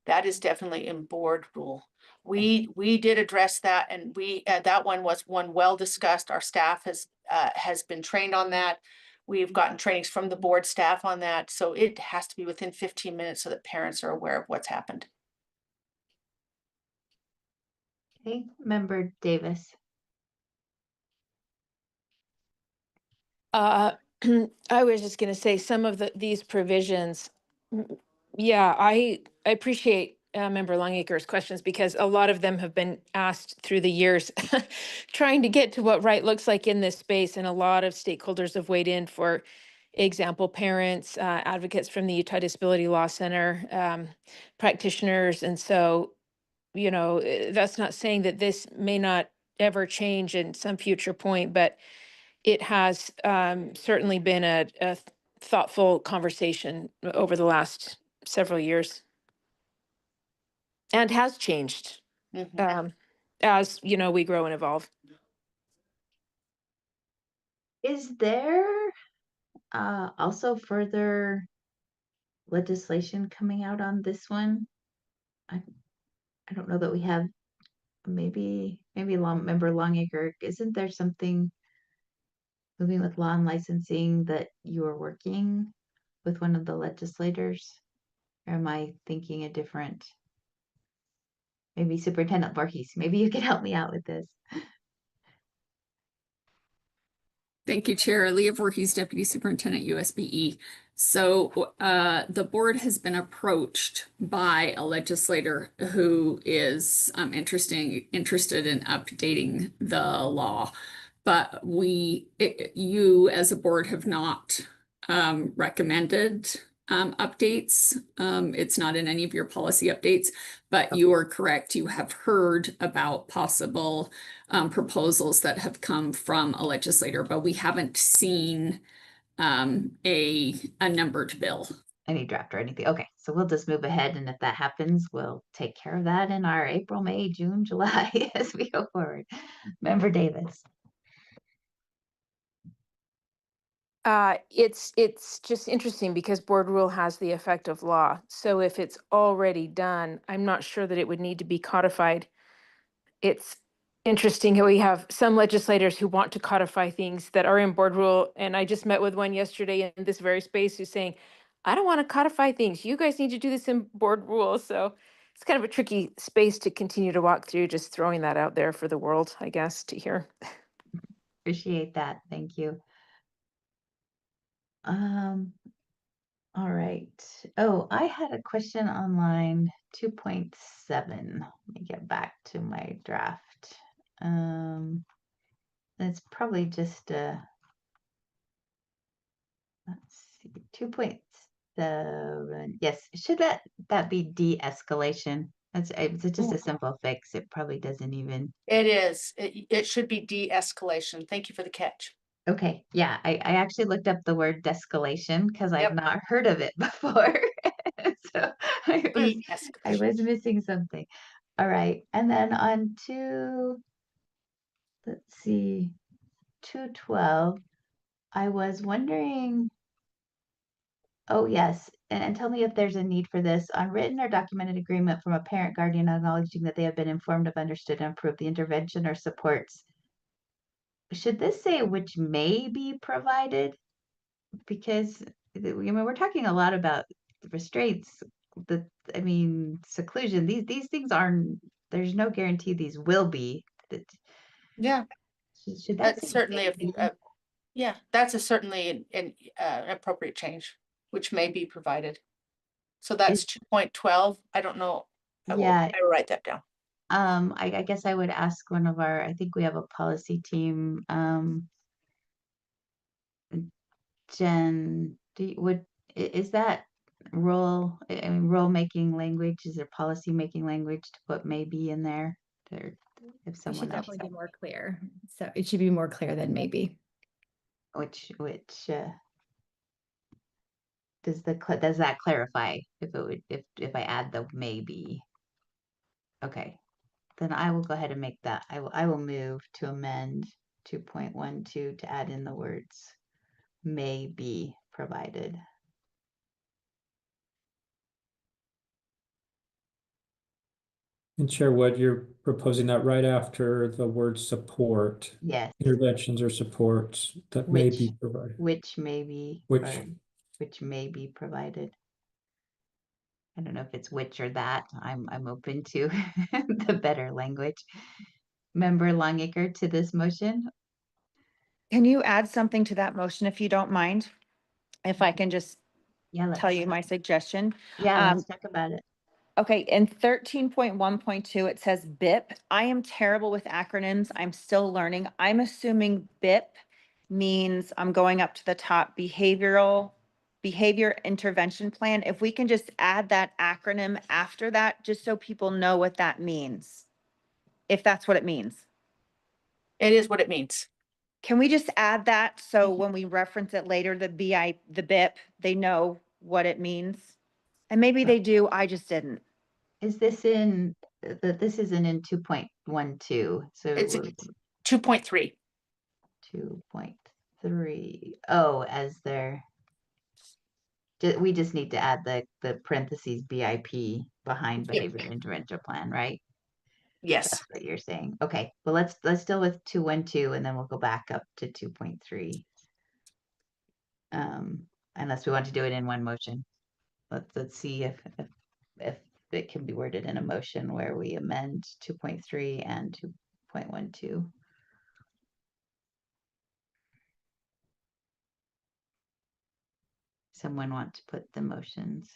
That is definitely in board rule. We did address that, and that one was well discussed. Our staff has been trained on that. We've gotten trainings from the board staff on that, so it has to be within 15 minutes so that parents are aware of what's happened. Okay, Member Davis. I was just going to say some of these provisions. Yeah, I appreciate Member Longacre's questions because a lot of them have been asked through the years, trying to get to what right looks like in this space. And a lot of stakeholders have weighed in, for example, parents, advocates from the Utah Disability Law Center, practitioners. And so, you know, that's not saying that this may not ever change in some future point, but it has certainly been a thoughtful conversation over the last several years, and has changed as, you know, we grow and evolve. Is there also further legislation coming out on this one? I don't know that we have. Maybe Member Longacre, isn't there something moving with law and licensing that you are working with one of the legislators? Or am I thinking a different? Maybe Superintendent Voorhees, maybe you can help me out with this. Thank you, Chair. Leah Voorhees, Deputy Superintendent, USBE. So the board has been approached by a legislator who is interested in updating the law, but you as a board have not recommended updates. It's not in any of your policy updates, but you are correct. You have heard about possible proposals that have come from a legislator, but we haven't seen a numbered bill. Any draft or anything. Okay, so we'll just move ahead, and if that happens, we'll take care of that in our April, May, June, July as we go forward. Member Davis. It's just interesting because board rule has the effect of law. So if it's already done, I'm not sure that it would need to be codified. It's interesting how we have some legislators who want to codify things that are in board rule. And I just met with one yesterday in this very space who's saying, I don't want to codify things. You guys need to do this in board rule. So it's kind of a tricky space to continue to walk through, just throwing that out there for the world, I guess, to hear. Appreciate that. Thank you. All right. Oh, I had a question on line 2.7. Let me get back to my draft. It's probably just let's see, 2.7. Yes, should that be de-escalation? It's just a simple fix. It probably doesn't even. It is. It should be de-escalation. Thank you for the catch. Okay, yeah, I actually looked up the word descalation because I've not heard of it before. So I was missing something. All right, and then on to, let's see, 212, I was wondering, oh yes, and tell me if there's a need for this. On written or documented agreement from a parent guardian acknowledging that they have been informed of, understood, and approved the intervention or supports. Should this say which may be provided? Because we're talking a lot about restraints, seclusion. These things aren't. There's no guarantee these will be. Yeah, should that that's certainly that's certainly an appropriate change, which may be provided. So that's 2.12. I don't know. I will write that down. I guess I would ask one of our. I think we have a policy team. Jen, is that rule, I mean, rule making language, is there policy making language to put maybe in there? There, if It someone should else, definitely be more clear. So it should be more clear than maybe. which, does does that clarify if it would, if I add the maybe? Okay, then I will go ahead and make that, I will move to amend 2.12 to add in the words may be provided. And Chair Wood, you're proposing that right after the word support, Yes, interventions or supports that may which, be provided. which may be, Which, which may be provided. I don't know if it's which or that. I'm open to the better language. Member Longacre to this motion? Can you add something to that motion if you don't mind? If I can just Yeah, tell you my suggestion. let's talk about it. Okay, in 13.1.2, it says BIP. I am terrible with acronyms. I'm still learning. I'm assuming BIP means, I'm going up to the top, behavior intervention plan. If we can just add that acronym after that, just so people know what that means. If that's what it means. It is what it means. Can we just add that so when we reference it later, the BIP, they know what it means? And maybe they do, I just didn't. Is this in, this isn't in 2.12, so It's 2.3. 2.3. Oh, as their, we just need to add the parentheses BIP behind behavior intervention plan, right? Yes. That's what you're saying. Okay, well, let's deal with 2.12 and then we'll go back up to 2.3. Unless we want to do it in one motion. Let's see if it can be worded in a motion where we amend 2.3 and 2.12. Someone want to put the motions?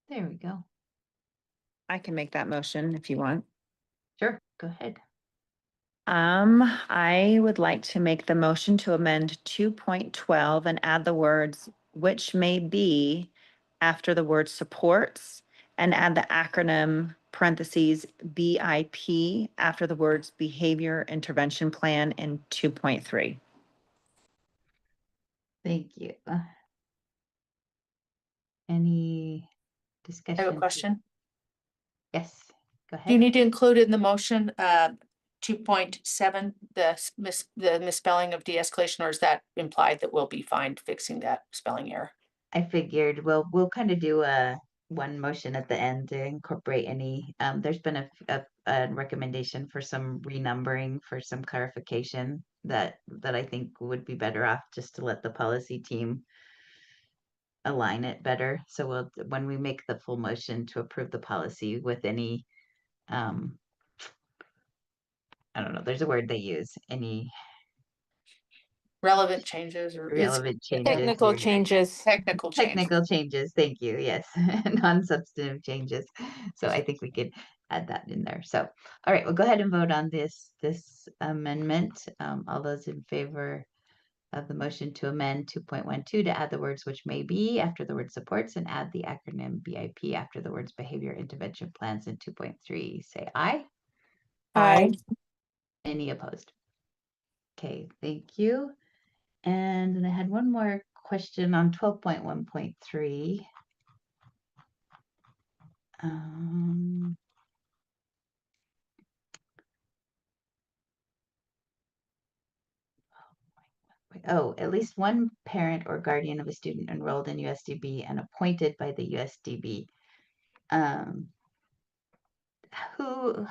There we go. I can make that motion if you want. Sure, go ahead. I would like to make the motion to amend 2.12 and add the words which may be after the word supports and add the acronym parentheses BIP after the words behavior intervention plan in 2.3. Thank you. Any I discussion? have a question. Yes, go Do you ahead. need to include in the motion 2.7, the misspelling of de-escalation, or is that implied that we'll be fine fixing that spelling error? I figured we'll kind of do a one motion at the end to incorporate any, there's been a recommendation for some renumbering for some clarification that I think would be better off just to let the policy team align it better. So we'll, when we make the full motion to approve the policy with any, I don't know, there's a word they use, any Relevant changes or relevant changes. Technical changes. technical change. Technical changes, thank you, yes, non-substantive changes. So I think we could add that in there. So, all right, we'll go ahead and vote on this amendment. All those in favor of the motion to amend 2.12 to add the words which may be after the word supports and add the acronym BIP after the words behavior intervention plans in 2.3, say aye. Aye. Any opposed? Okay, thank you. And then I had one more question on 12.1.3. Oh, at least one parent or guardian of a student enrolled in USDB and appointed by the USDB.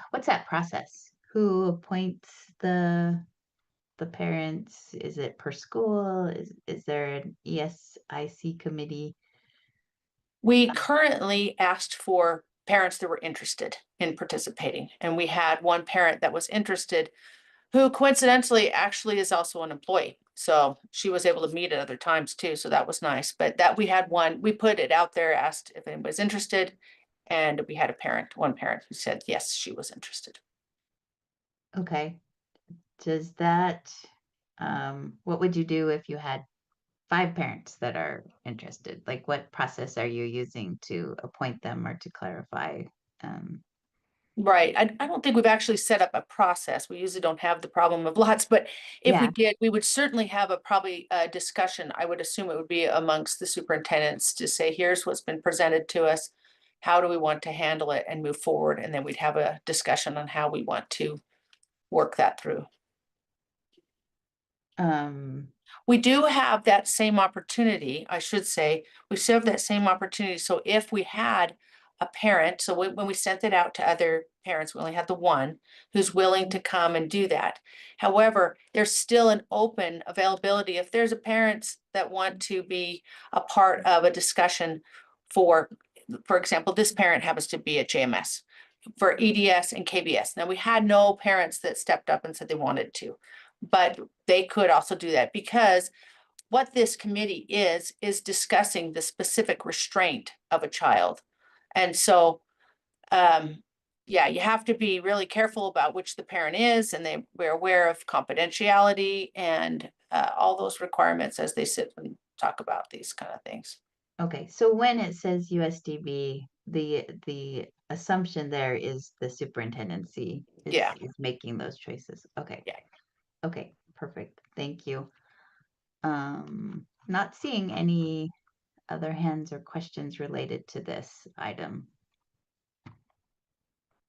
What's that process? Who appoints the parents? Is it per school? Is there an ESIC committee? We currently asked for parents that were interested in participating, and we had one parent that was interested who coincidentally actually is also an employee. So she was able to meet at other times too. So that was nice. But that we had one, we put it out there, asked if anybody's interested. And we had one parent who said, yes, she was interested. Okay. does that, what would you do if you had 5 parents that are interested? Like, what process are you using to appoint them or to clarify? Um, Right. I don't think we've actually set up a process. We usually don't have the problem of lots, but if we Yeah. did, we would certainly have probably a discussion. I would assume it would be amongst the superintendents to say, here's what's been presented to us. How do we want to handle it and move forward? And then we'd have a discussion on how we want to work that through. um, We do have that same opportunity, I should say, we still have that same opportunity. So if we had a parent, so when we sent it out to other parents, we only had the one who's willing to come and do that. However, there's still an open availability. If there's a parents that want to be a part of a discussion for example, this parent happens to be at JMS for EDS and KBS. Now, we had no parents that stepped up and said they wanted to, but they could also do that, because what this committee is discussing the specific restraint of a child. And so, yeah, you have to be really careful about which the parent is, and we're aware of confidentiality and all those requirements as they sit and talk about these kind of things. okay, so when it says USDB, the assumption there is the superintendency Yeah. is making those choices. Okay. Yeah. Okay, perfect. Thank you. Not seeing any other hands or questions related to this item.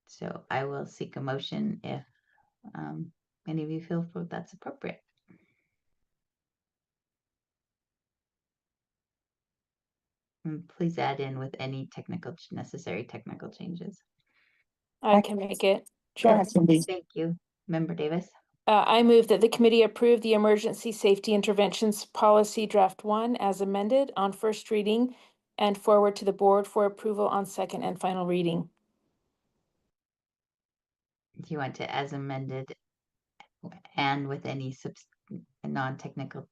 So I will seek a motion if any of you feel that's appropriate. And please add in with any necessary technical changes. I can make it. Go ahead, Cindy. Thank you. Member Davis. I move that the committee approve the Emergency Safety Interventions Policy Draft 1 as amended on first reading and forward to the board for approval on second and final reading. Do you want to as amended and with any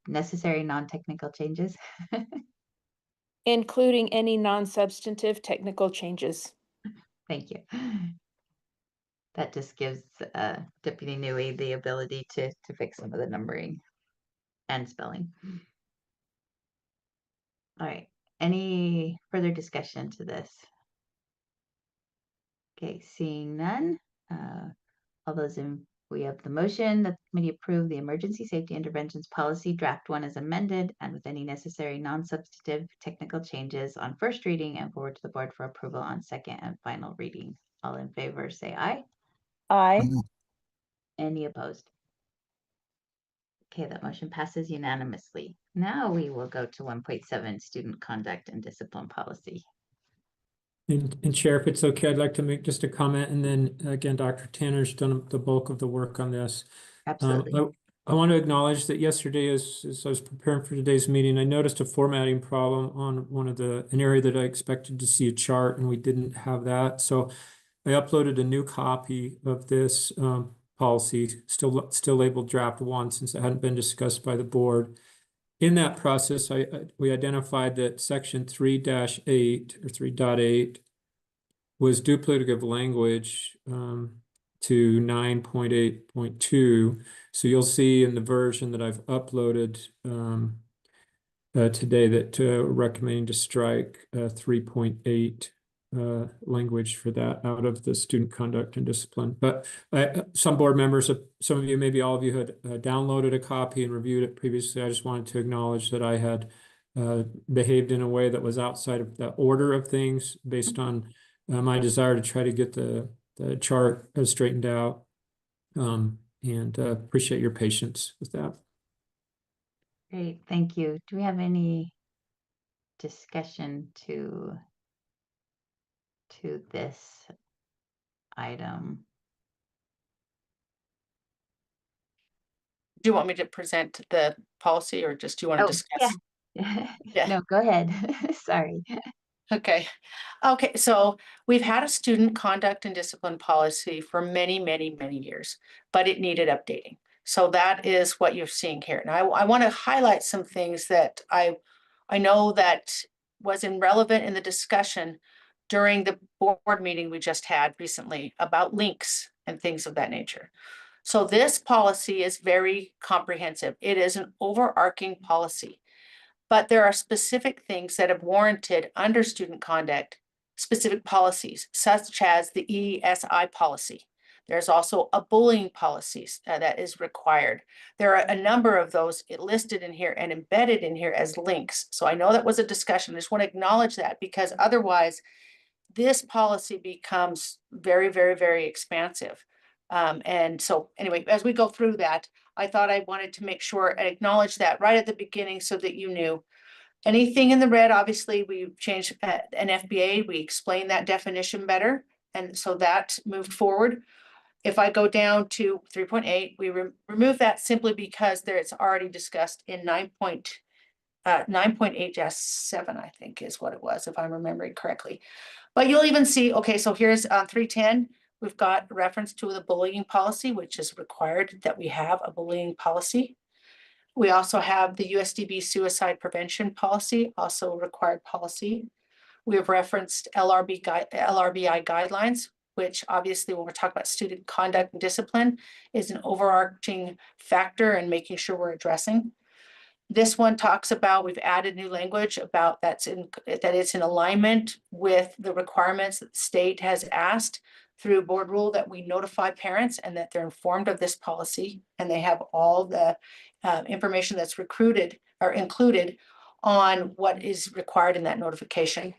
necessary non-technical changes? Including any non-substantive technical changes. Thank you. That just gives Deputy Newey the ability to fix some of the numbering and spelling. All right. Any further discussion to this? Okay, seeing none. We have the motion that the committee approve the Emergency Safety Interventions Policy Draft 1 as amended and with any necessary non-substantive technical changes on first reading and forward to the board for approval on second and final reading. All in favor, say aye. Aye. Any opposed? Okay, that motion passes unanimously. Now we will go to 1.7, Student Conduct and Discipline Policy. And Chair, if it's okay, I'd like to make just a comment, and then again, Dr. Tanner's done the bulk of the work on this. Absolutely. I want to acknowledge that yesterday, as I was preparing for today's meeting, I noticed a formatting problem on an area that I expected to see a chart, and we didn't have that. So I uploaded a new copy of this policy, still labeled Draft 1, since it hadn't been discussed by the board. In that process, we identified that section 3-8 or 3.8 was duplicative language to 9.8.2. So you'll see in the version that I've uploaded today that recommending to strike 3.8 language for that out of the student conduct and discipline. But some board members, some of you, maybe all of you had downloaded a copy and reviewed it previously. I just wanted to acknowledge that I had behaved in a way that was outside of the order of things based on my desire to try to get the chart straightened out. And appreciate your patience with that. Great, thank you. Do we have any discussion to this item? Do you want me to present the policy, or just do you want to discuss? Yeah. Yeah. No, go ahead. Sorry. Okay. So we've had a student conduct and discipline policy for many, many, many years, but it needed updating. So that is what you're seeing here. Now, I want to highlight some things that I know that was irrelevant in the discussion during the board meeting we just had recently about links and things of that nature. So this policy is very comprehensive. It is an overarching policy. But there are specific things that have warranted under student conduct, specific policies, such as the ESI policy. There's also a bullying policy that is required. There are a number of those listed in here and embedded in here as links. So I know that was a discussion. I just want to acknowledge that, because otherwise this policy becomes very, very, very expansive. And so anyway, as we go through that, I thought I wanted to make sure and acknowledge that right at the beginning so that you knew. Anything in the red, obviously, we changed an FBA, we explained that definition better, and so that moved forward. If I go down to 3.8, we remove that simply because there it's already discussed in 9.8-7, I think is what it was, if I'm remembering correctly. But you'll even see, okay, so here's on 310, we've got reference to the bullying policy, which is required that we have a bullying policy. We also have the USDB suicide prevention policy, also a required policy. We have referenced LRBI guidelines, which obviously when we're talking about student conduct and discipline is an overarching factor in making sure we're addressing. This one talks about, we've added new language about that it's in alignment with the requirements that the state has asked through board rule that we notify parents and that they're informed of this policy and they have all the information that's included on what is required in that notification.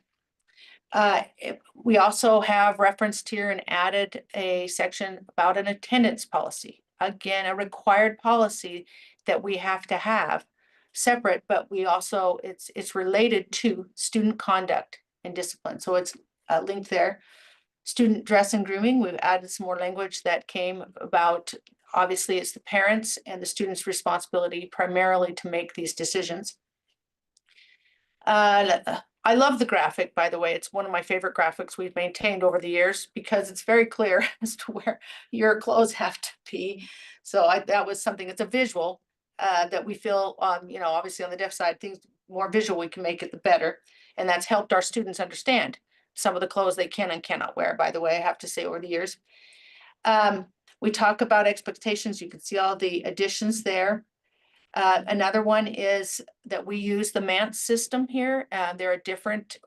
We also have referenced here and added a section about an attendance policy. Again, a required policy that we have to have separate, but we also, it's related to student conduct and discipline. So it's linked there. Student dress and grooming, we've added some more language that came about. Obviously, it's the parents and the students' responsibility primarily to make these decisions. I love the graphic, by the way. It's one of my favorite graphics we've maintained over the years because it's very clear as to where your clothes have to be. So that was something, it's a visual that we feel, you know, obviously on the deaf side, things more visual we can make it, the better. And that's helped our students understand some of the clothes they can and cannot wear, by the way, I have to say over the years. We talk about expectations. You can see all the additions there. Another one is that we use the MANT system here. There are different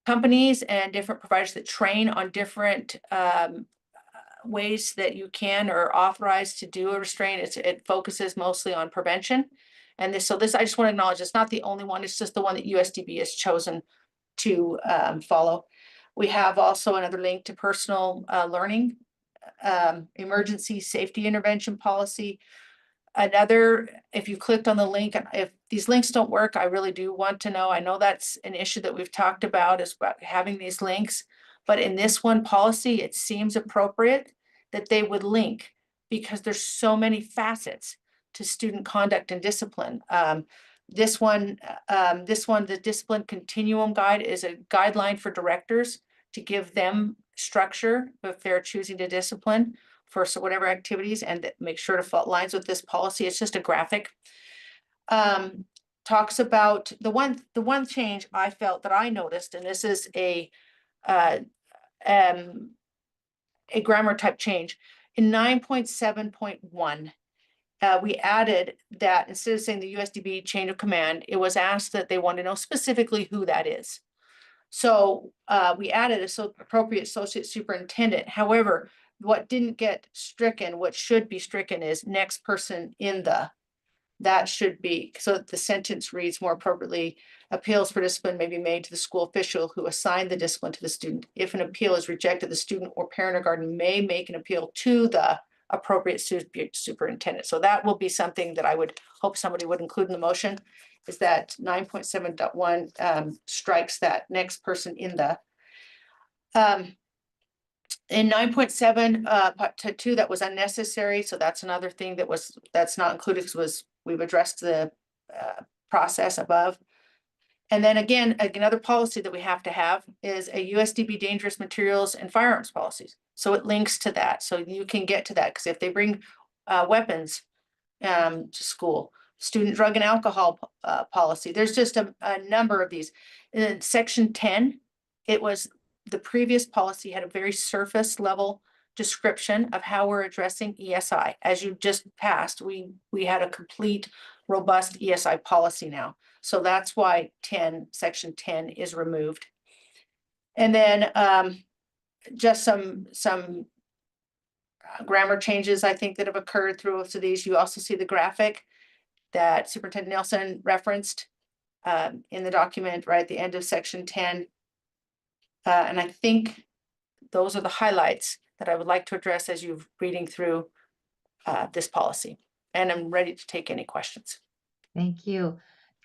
companies and different providers that train on different ways that you can or authorized to do a restraint. It focuses mostly on prevention. And this I just want to acknowledge, it's not the only one. It's just the one that USDB has chosen to follow. We have also another link to personal learning, emergency safety intervention policy. Another, if you clicked on the link, if these links don't work, I really do want to know. I know that's an issue that we've talked about, is about having these links. But in this one policy, it seems appropriate that they would link because there's so many facets to student conduct and discipline. This one, the discipline continuum guide is a guideline for directors to give them structure if they're choosing to discipline for whatever activities, and make sure to fall lines with this policy. It's just a graphic. Talks about the one change I felt that I noticed, and this is a grammar type change in 9.7.1. We added that instead of saying the USDB chain of command, it was asked that they want to know specifically who that is. So we added a appropriate associate superintendent. However, what didn't get stricken, what should be stricken is next person in the. That should be, so that the sentence reads more appropriately. Appeals for discipline may be made to the school official who assigned the discipline to the student. If an appeal is rejected, the student or parent or guardian may make an appeal to the appropriate superintendent. So that will be something that I would hope somebody would include in the motion, is that 9.7.1 strikes that next person in the. In 9.7 2, that was unnecessary. So that's another thing that's not included, because we've addressed the process above. And then again, another policy that we have to have is a USDB dangerous materials and firearms policies. So it links to that. So you can get to that, because if they bring weapons to school, student drug and alcohol policy, there's just a number of these. In section 10, it was the previous policy had a very surface level description of how we're addressing ESI. As you just passed, we had a complete, robust ESI policy now. So that's why section 10 is removed. And then just some grammar changes I think that have occurred through most of these. You also see the graphic that Superintendent Nelson referenced in the document right at the end of section 10. And I think those are the highlights that I would like to address as you're reading through this policy. And I'm ready to take any questions. Thank you.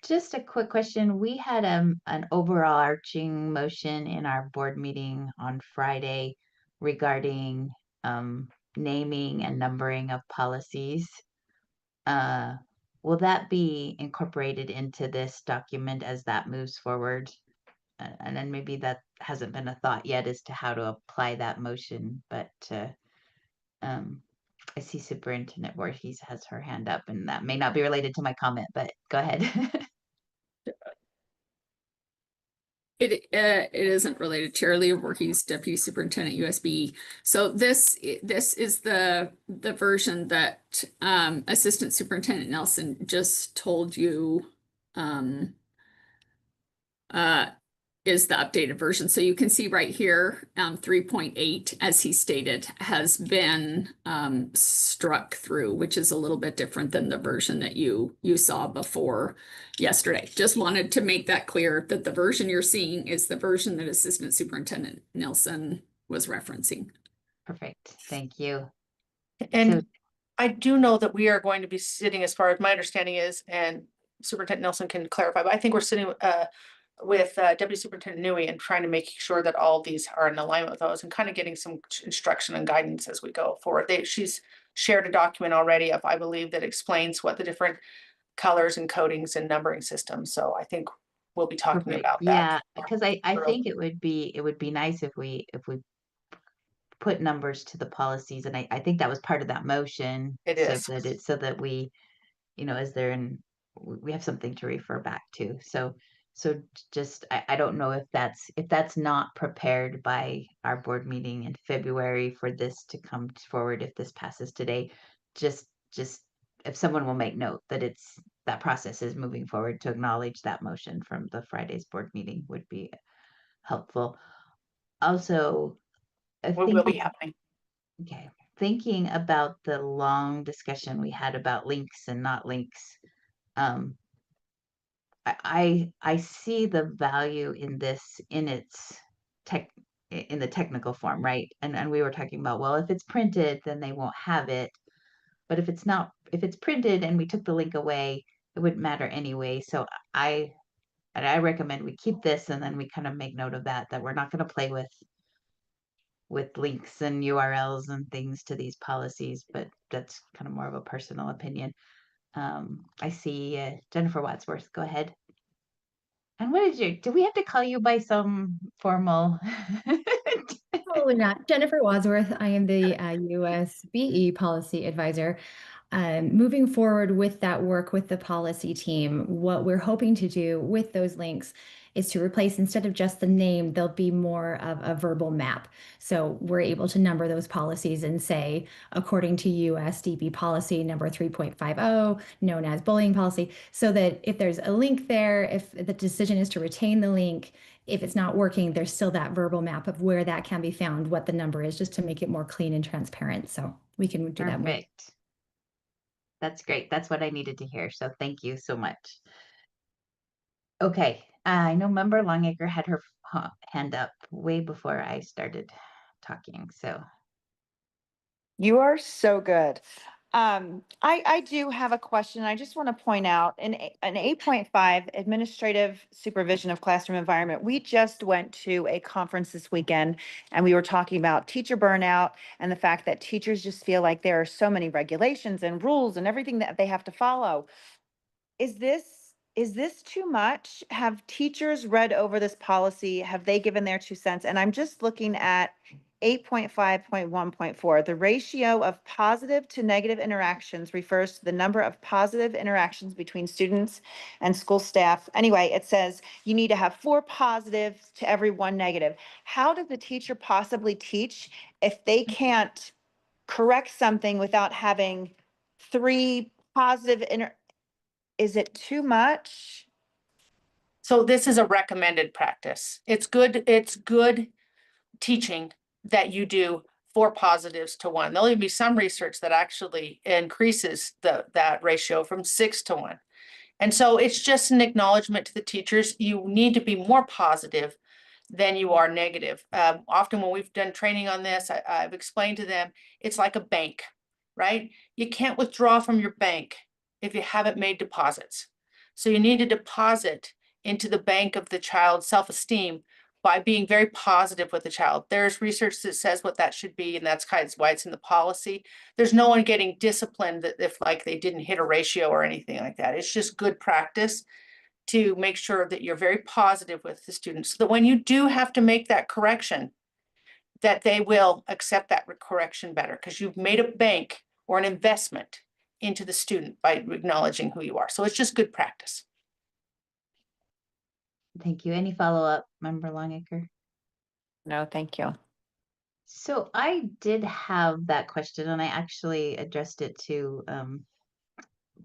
Just a quick question. We had an overarching motion in our board meeting on Friday regarding naming and numbering of policies. Will that be incorporated into this document as that moves forward? And then maybe that hasn't been a thought yet as to how to apply that motion, but I see Superintendent Voorhees has her hand up, and that may not be related to my comment, but go ahead. It isn't related. Chair Leah Voorhees, Deputy Superintendent USBE. So this is the version that Assistant Superintendent Nelson just told you is the updated version. So you can see right here, 3.8, as he stated, has been struck through, which is a little bit different than the version that you saw before yesterday. Just wanted to make that clear that the version you're seeing is the version that Assistant Superintendent Nelson was referencing. Perfect. Thank you. And So, I do know that we are going to be sitting, as far as my understanding is, and Superintendent Nelson can clarify, but I think we're sitting with Deputy Superintendent Newey and trying to make sure that all of these are in alignment with those and kind of getting some instruction and guidance as we go forward. She's shared a document already of, I believe, that explains what the different colors and codings and numbering systems. So I think we'll be talking perfect. about Yeah, that. because I think it would be nice if we put numbers to the policies, and I think that was part of that motion. It is. So that we, as they're in, we have something to refer back to. So just I don't know if that's not prepared by our board meeting in February for this to come forward, if this passes today, just if someone will make note that that process is moving forward, to acknowledge that motion from the Friday's board meeting would be helpful. Also, What will be happening? Okay, thinking about the long discussion we had about links and not links, I see the value in this in its in the technical form, right? And we were talking about, well, if it's printed, then they won't have it. But if it's printed and we took the link away, it wouldn't matter anyway. So I recommend we keep this, and then we kind of make note of that we're not going to play with links and URLs and things to these policies, but that's kind of more of a personal opinion. I see Jennifer Wadsworth. Go ahead. And do we have to call you by some formal? Probably not. Jennifer Wadsworth. I am the USBE policy advisor. Moving forward with that work with the policy team, what we're hoping to do with those links is to replace, instead of just the name, there'll be more of a verbal map. So we're able to number those policies and say, according to USDB policy number 3.50, known as bullying policy, so that if there's a link there, if the decision is to retain the link, if it's not working, there's still that verbal map of where that can be found, what the number is, just to make it more clean and transparent. So we can do that. Perfect. That's great. That's what I needed to hear. So thank you so much. Okay. I know Member Longacre had her hand up way before I started talking. So You are so good. I do have a question. I just want to point out in 8.5 administrative supervision of classroom environment, we just went to a conference this weekend and we were talking about teacher burnout and the fact that teachers just feel like there are so many regulations and rules and everything that they have to follow. Is this too much? Have teachers read over this policy? Have they given their 2 cents? And I'm just looking at 8.5.1.4, the ratio of positive to negative interactions refers to the number of positive interactions between students and school staff. Anyway, it says you need to have 4 positives to every 1 negative. How does the teacher possibly teach if they can't correct something without having 3 positive is it too much? So this is a recommended practice. It's good teaching that you do 4 positives to 1. There'll even be some research that actually increases that ratio from 6 to 1. And so it's just an acknowledgement to the teachers. You need to be more positive than you are negative. Often when we've done training on this, I've explained to them, it's like a bank, right? You can't withdraw from your bank if you haven't made deposits. So you need to deposit into the bank of the child's self-esteem by being very positive with the child. There's research that says what that should be, and that's kind of why it's in the policy. There's no one getting disciplined that if like they didn't hit a ratio or anything like that. It's just good practice to make sure that you're very positive with the students, so that when you do have to make that correction, that they will accept that correction better, because you've made a bank or an investment into the student by acknowledging who you are. So it's just good practice. Thank you. Any follow-up, Member Longacre? No, thank you. So I did have that question, and I actually addressed it to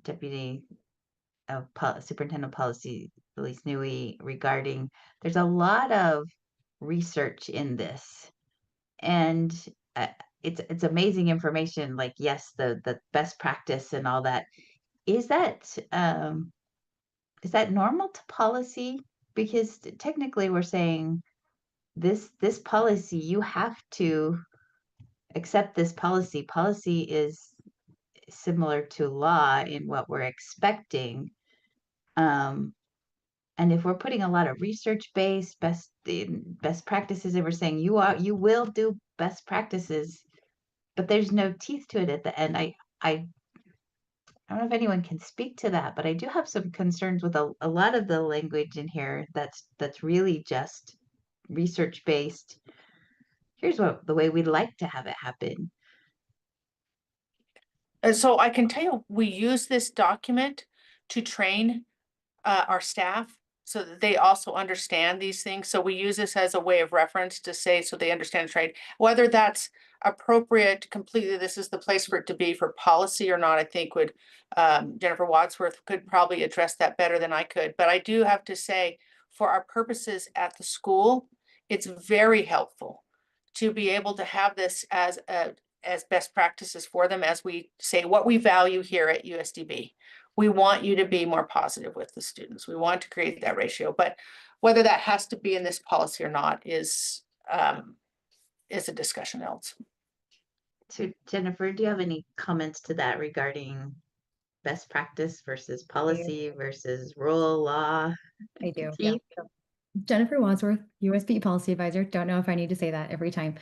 Deputy Superintendent Policy Elise Newey regarding there's a lot of research in this, and it's amazing information. Like, yes, the best practice and all that. Is that normal to policy? Because technically we're saying this policy, you have to accept this policy. Policy is similar to law in what we're expecting. And if we're putting a lot of research-based best practices, and we're saying you will do best practices, but there's no teeth to it at the end. I don't know if anyone can speak to that, but I do have some concerns with a lot of the language in here that's really just research-based. Here's the way we'd like to have it happen. And so I can tell you, we use this document to train our staff so that they also understand these things. So we use this as a way of reference to say, so they understand trade, whether that's appropriate completely. This is the place for it to be for policy or not. I think would Jennifer Wadsworth could probably address that better than I could. But I do have to say, for our purposes at the school, it's very helpful to be able to have this as best practices for them, as we say what we value here at USDB. We want you to be more positive with the students. We want to create that ratio, but whether that has to be in this policy or not is a discussion else. So Jennifer, do you have any comments to that regarding best practice versus policy versus rule law? I do. Yeah. Jennifer Wadsworth, USBE Policy Advisor. Don't know if I need to say that every time.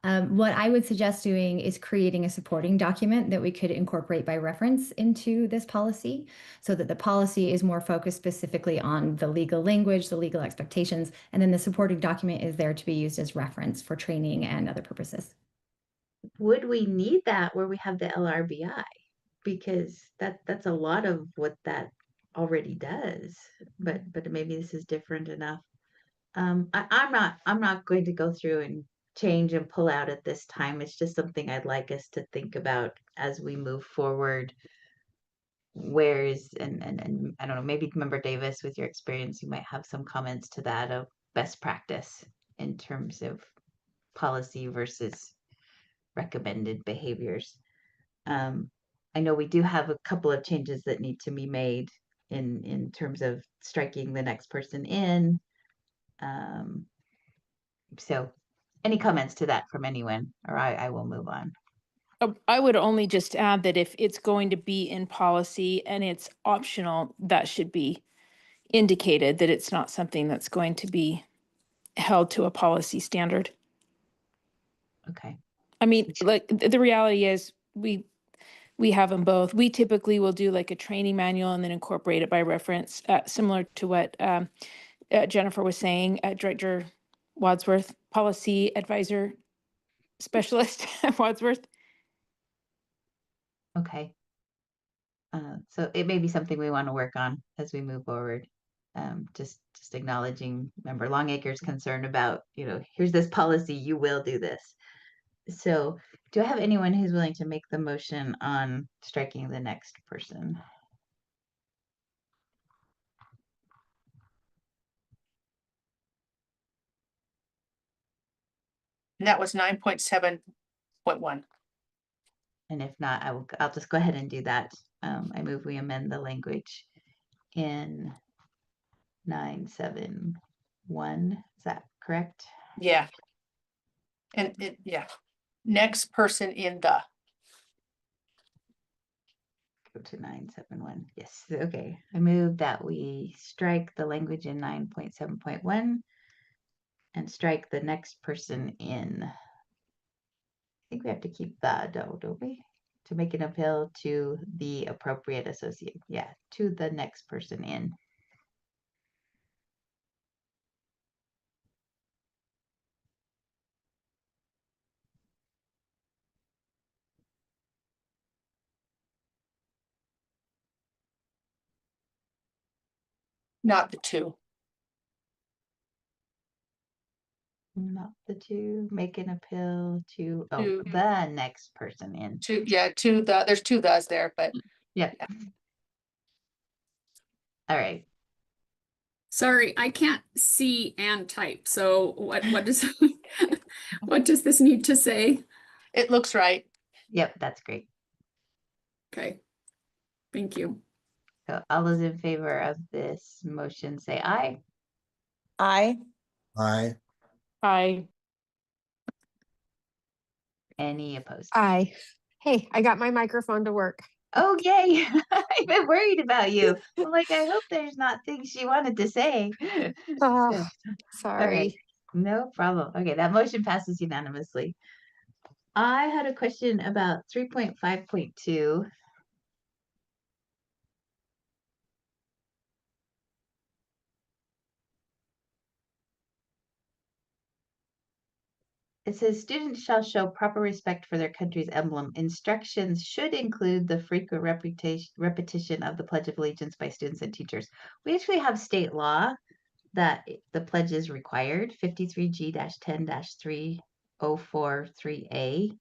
What I would suggest doing is creating a supporting document that we could incorporate by reference into this policy, so that the policy is more focused specifically on the legal language, the legal expectations, and then the supporting document is there to be used as reference for training and other purposes. Would we need that where we have the LRBI? Because that's a lot of what that already does, but maybe this is different enough. I'm not going to go through and change and pull out at this time. It's just something I'd like us to think about as we move forward. Where is and I don't know, maybe Member Davis, with your experience, you might have some comments to that of best practice in terms of policy versus recommended behaviors. I know we do have a couple of changes that need to be made in terms of striking the next person in. So any comments to that from anyone, or I will move on. I would only just add that if it's going to be in policy and it's optional, that should be indicated that it's not something that's going to be held to a policy standard. Okay. I mean, like the reality is we have them both. We typically will do like a training manual and then incorporate it by reference, similar to what Jennifer was saying, Director Wadsworth, Policy Advisor specialist at Wadsworth. Okay. So it may be something we want to work on as we move forward. Just acknowledging Member Longacre's concern about, here's this policy, you will do this. So do I have anyone who's willing to make the motion on striking the next person? And that was 9.7.1. And if not, I'll just go ahead and do that. I move we amend the language in 9.7.1. Is that correct? Yeah. And yeah. Next person in the. Go to 9.7.1. Yes. Okay. I move that we strike the language in 9.7.1 and strike the next person in. I think we have to keep the, don't we? To make an appeal to the appropriate associate. Yeah, to the next person in. Not the two. Not the two. Make an appeal to To- the next person in. There's two thes there, but Yeah. All right. Sorry, I can't see and type. So what does what does this need to say? it looks right. Yep, that's great. Okay. Thank you. So all those in favor of this motion say aye. Aye. Aye. Aye. Any opposed? Aye. Hey, I got my microphone to work. Oh, yay. I've been worried about you. I'm like, I hope there's not things she wanted to say. Oh, So, sorry. all right. No problem. Okay, that motion passes unanimously. I had a question about 3.5.2. It says students shall show proper respect for their country's emblem. Instructions should include the frequent repetition of the Pledge of Allegiance by students and teachers. We actually have state law that the pledge is required, 53G-10-3043A.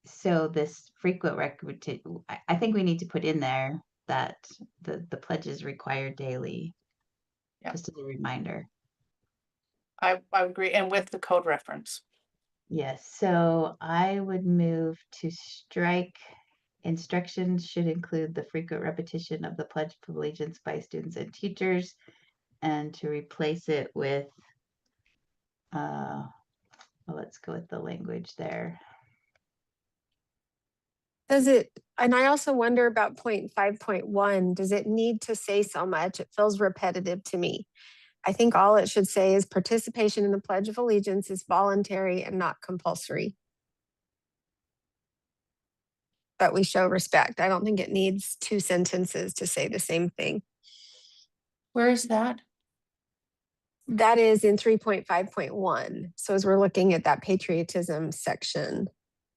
So this frequent repetition, I think we need to put in there that the pledge is required daily, just as a reminder. I agree. And with the code reference. Yes, so I would move to strike instructions should include the frequent repetition of the Pledge of Allegiance by students and teachers, and to replace it with, well, let's go with the language there. Does it, and I also wonder about 0.5.1, does it need to say so much? It feels repetitive to me. I think all it should say is participation in the Pledge of Allegiance is voluntary and not compulsory. But we show respect. I don't think it needs 2 sentences to say the same thing. Where is that? That is in 3.5.1. So as we're looking at that patriotism section,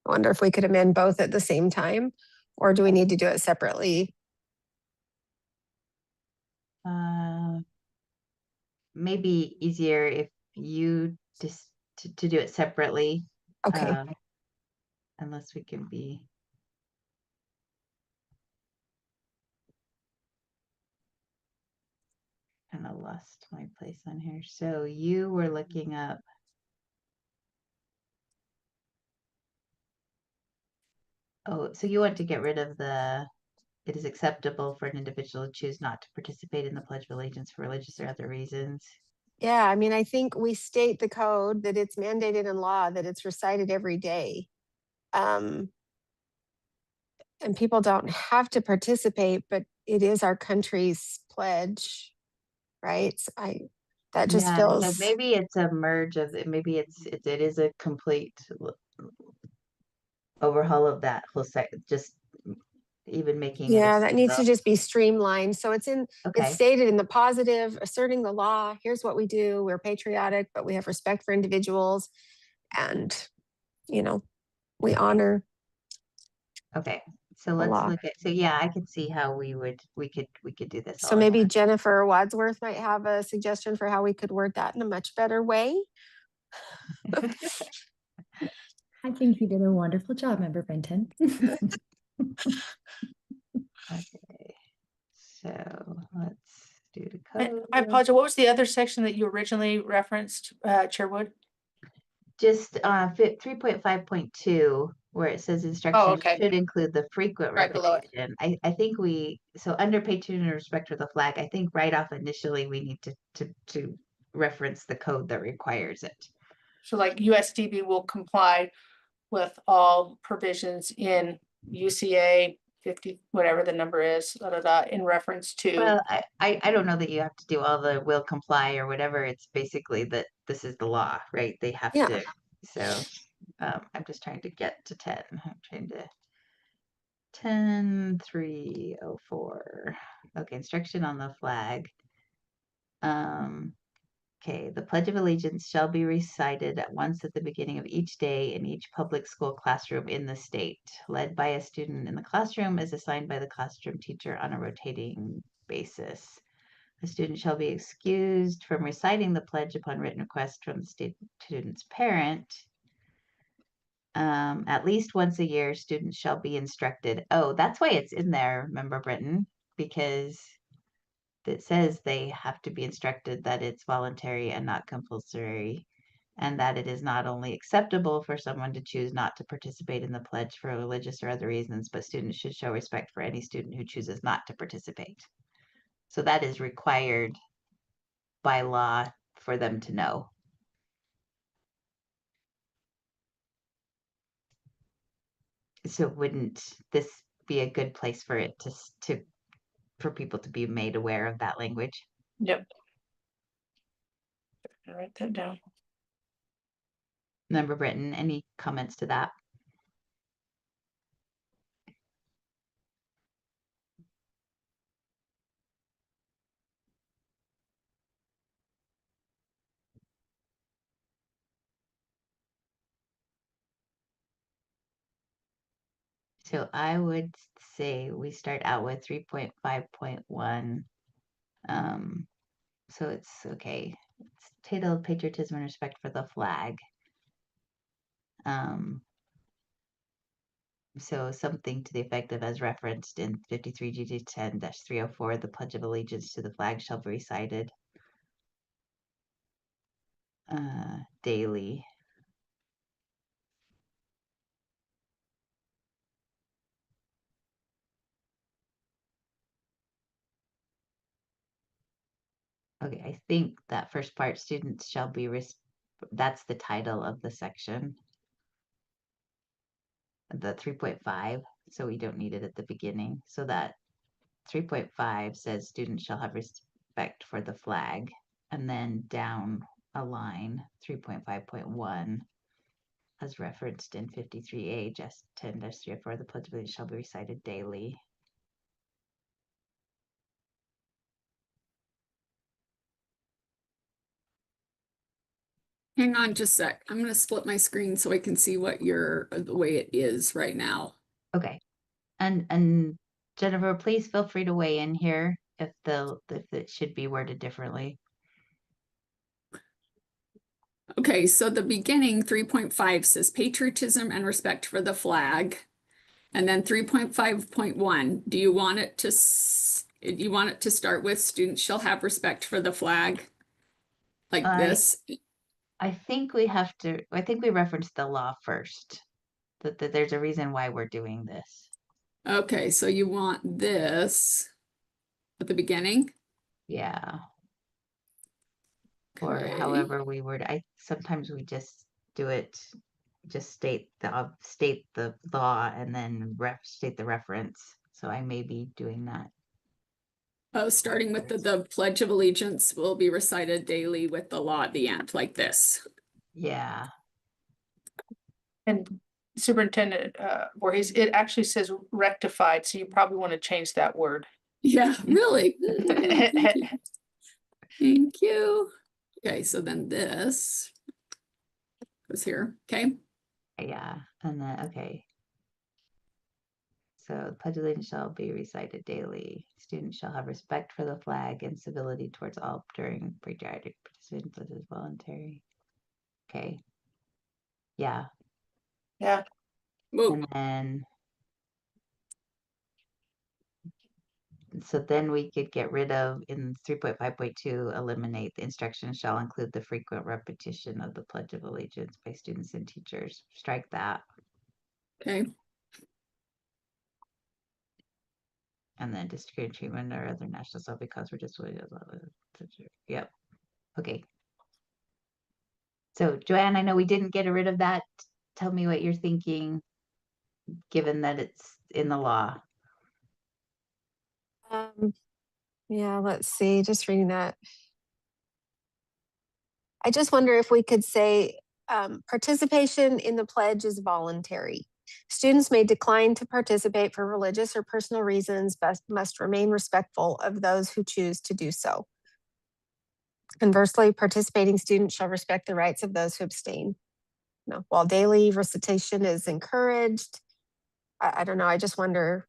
I wonder if we could amend both at the same time, or do we need to do it separately? Maybe easier if you just to do it separately. Okay. Unless we can be. Kind of lost my place on here. So you were looking up. Oh, so you want to get rid of the, it is acceptable for an individual to choose not to participate in the Pledge of Allegiance for religious or other reasons. Yeah, I mean, I think we state the code that it's mandated in law, that it's recited every day. And people don't have to participate, but it is our country's pledge, right? So that just Yeah, feels. so maybe it's a merge of it. Maybe it is a complete overhaul of that whole set. Just even making it. Yeah, a that needs to single- just be streamlined. So it's Okay. stated in the positive, asserting the law. Here's what we do. We're patriotic, but we have respect for individuals. And, you know, we honor Okay. So the let's law. look at, so yeah, I could see how we could do this So all in maybe one. Jennifer Wadsworth might have a suggestion for how we could word that in a much better way. I think you did a wonderful job, Member Benton. Okay. So let's do the I code. apologize. What was the other section that you originally referenced, Chair Wood? Just 3.5.2, where it says instruction okay. should include the frequent Right below it. repetition. I think so under patriotism and respect for the flag, I think right off initially we need to reference the code that requires it. So like USDB will comply with all provisions in UCA 50, whatever the number is, in reference to. Well, I don't know that you have to do all the will comply or whatever. It's basically that this is the law, right? They have Yeah. to. So I'm just trying to get to 10. I'm trying to 10.304. Okay, instruction on the flag. Okay, the Pledge of Allegiance shall be recited at once at the beginning of each day in each public school classroom in the state, led by a student in the classroom as assigned by the classroom teacher on a rotating basis. The student shall be excused from reciting the pledge upon written request from the student's parent. At least once a year, students shall be instructed. Oh, that's why it's in there, Member Britton, because it says they have to be instructed that it's voluntary and not compulsory, and that it is not only acceptable for someone to choose not to participate in the pledge for religious or other reasons, but students should show respect for any student who chooses not to participate. So that is required by law for them to know. So wouldn't this be a good place for it for people to be made aware of that language? Yep. I'll write that down. Member Britton, any comments to that? So I would say we start out with 3.5.1. So it's okay. It's titled Patriotism and Respect for the Flag. So something to the effect of as referenced in 53 GG 10-304, the Pledge of Allegiance to the flag shall be recited daily. Okay, I think that first part, students shall be, that's the title of the section. The 3.5, so we don't need it at the beginning. So that 3.5 says students shall have respect for the flag. And then down a line, 3.5.1, as referenced in 53A, just 10-304, the Pledge of Allegiance shall be recited daily. Hang on just a sec. I'm going to split my screen so I can see what the way it is right now. Okay. And Jennifer, please feel free to weigh in here if it should be worded differently. Okay, so the beginning 3.5 says patriotism and respect for the flag. And then 3.5.1, do you want it to start with students shall have respect for the flag? Like this? I think we referenced the law first. That there's a reason why we're doing this. Okay, so you want this at the beginning? Yeah. Okay. Or however we word. Sometimes we just do it, just state the law and then state the reference. So I may be doing that. Oh, starting with the Pledge of Allegiance will be recited daily with the law at the end, like this. Yeah. And Superintendent Voorhees, it actually says rectified, so you probably want to change that word. Yeah, really. Thank you. Thank you. Okay, so then this goes here. Okay. Yeah, and then, okay. So the Pledge of Allegiance shall be recited daily. Students shall have respect for the flag and civility towards all during patriotic participants. This is voluntary. Okay. Yeah. Yeah. Whoa. And then, so then we could get rid of in 3.5.2, eliminate the instructions shall include the frequent repetition of the Pledge of Allegiance by students and teachers. Strike that. Okay. And then discriminatory treatment or other national stuff because we're just, yep. Okay. So Joanne, I know we didn't get rid of that. Tell me what you're thinking, given that it's in the law. Yeah, let's see, just reading that. I just wonder if we could say participation in the pledge is voluntary. Students may decline to participate for religious or personal reasons, but must remain respectful of those who choose to do so. Conversely, participating students shall respect the rights of those who abstain. No, while daily recitation is encouraged, I don't know, I just wonder,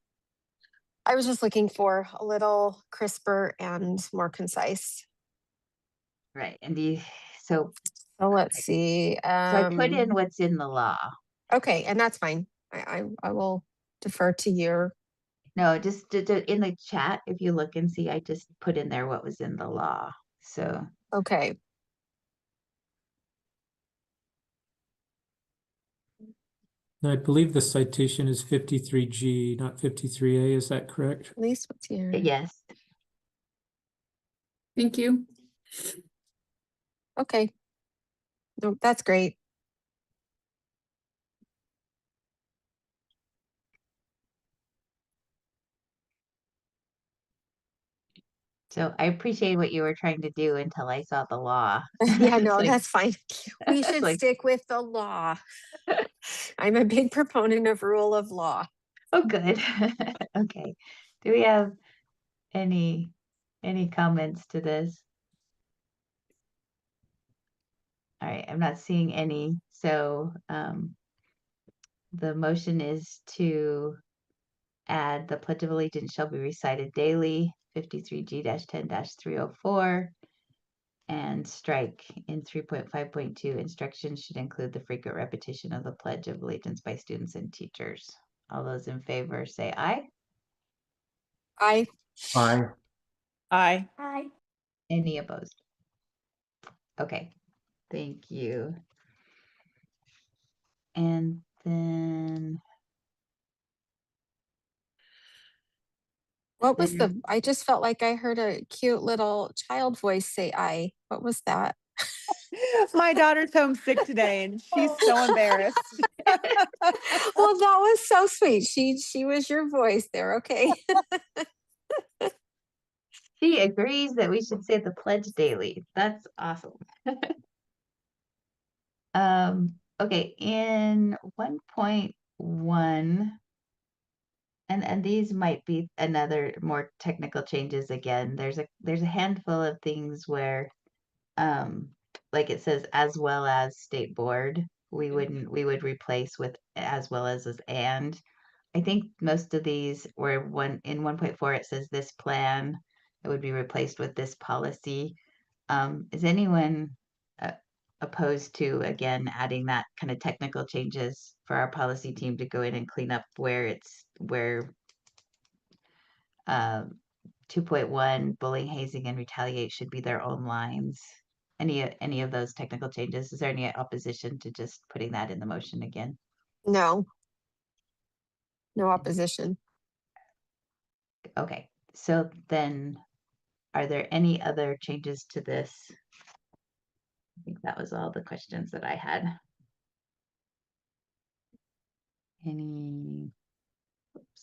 I was just looking for a little crisper and more concise. Right. And so let's see. So I put in what's in the law. Okay, and that's fine. I will defer to your. No, just in the chat, if you look and see, I just put in there what was in the law. So. Okay. I believe the citation is 53G, not 53A. Is that correct? At least what's here. Yes. Thank you. Okay. No, that's great. So I appreciate what you were trying to do until I saw the law. Yeah, no, like, that's fine. We should stick with the law. I'm a big proponent of rule of law. Oh, good. Okay. Do we have any comments to this? All right, I'm not seeing any. So the motion is to add the Pledge of Allegiance shall be recited daily, 53G-10-304, and strike in 3.5.2, instructions should include the frequent repetition of the Pledge of Allegiance by students and teachers. All those in favor say aye. Aye. Aye. Aye. Aye. Any opposed? Okay, thank you. And then What was the, I just felt like I heard a cute little child voice say aye. What was that? My daughter's homesick today and she's so embarrassed. Well, that was so sweet. She was your voice there. Okay. she agrees that we should say the pledge daily. That's awesome. Okay, in 1.1, and these might be another more technical changes again. There's a handful of things where like it says as well as state board, we would replace with as well as and. I think most of these were in 1.4 it says this plan, it would be replaced with this policy. Is anyone opposed to again adding that kind of technical changes for our policy team to go in and clean up where 2.1 bullying, hazing, and retaliate should be their own lines? Any of those technical changes? Is there any opposition to just putting that in the motion again? No. No opposition. Okay, so then are there any other changes to this? I think that was all the questions that I had. Any? Oops.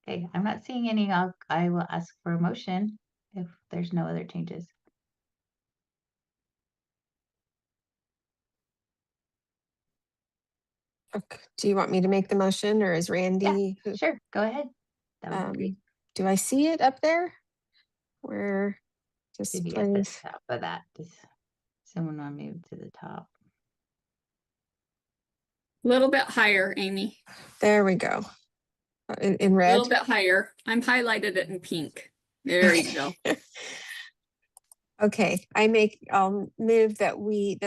Okay, I'm not seeing any. I will ask for a motion if there's no other changes. Okay. Do you want me to make the motion or is Randy? who- Sure, go ahead. That would be great. Do I see it up there? Where Should be at the displays? top of that. Does someone want to move to the top? A little bit higher, Amy. There we go. In A red. little bit higher. I'm highlighted it in pink. There you go. Okay, I'll move that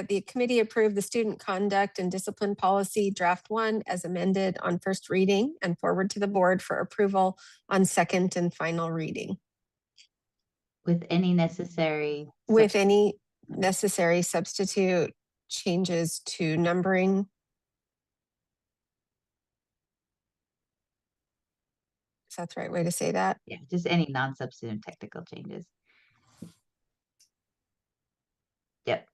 the committee approve the student conduct and discipline policy draft 1 as amended on first reading and forward to the board for approval on second and final reading. With any necessary. With any necessary substitute changes to numbering. Is that the right way to say that? Yeah, just any non-substantive technical changes. Yep.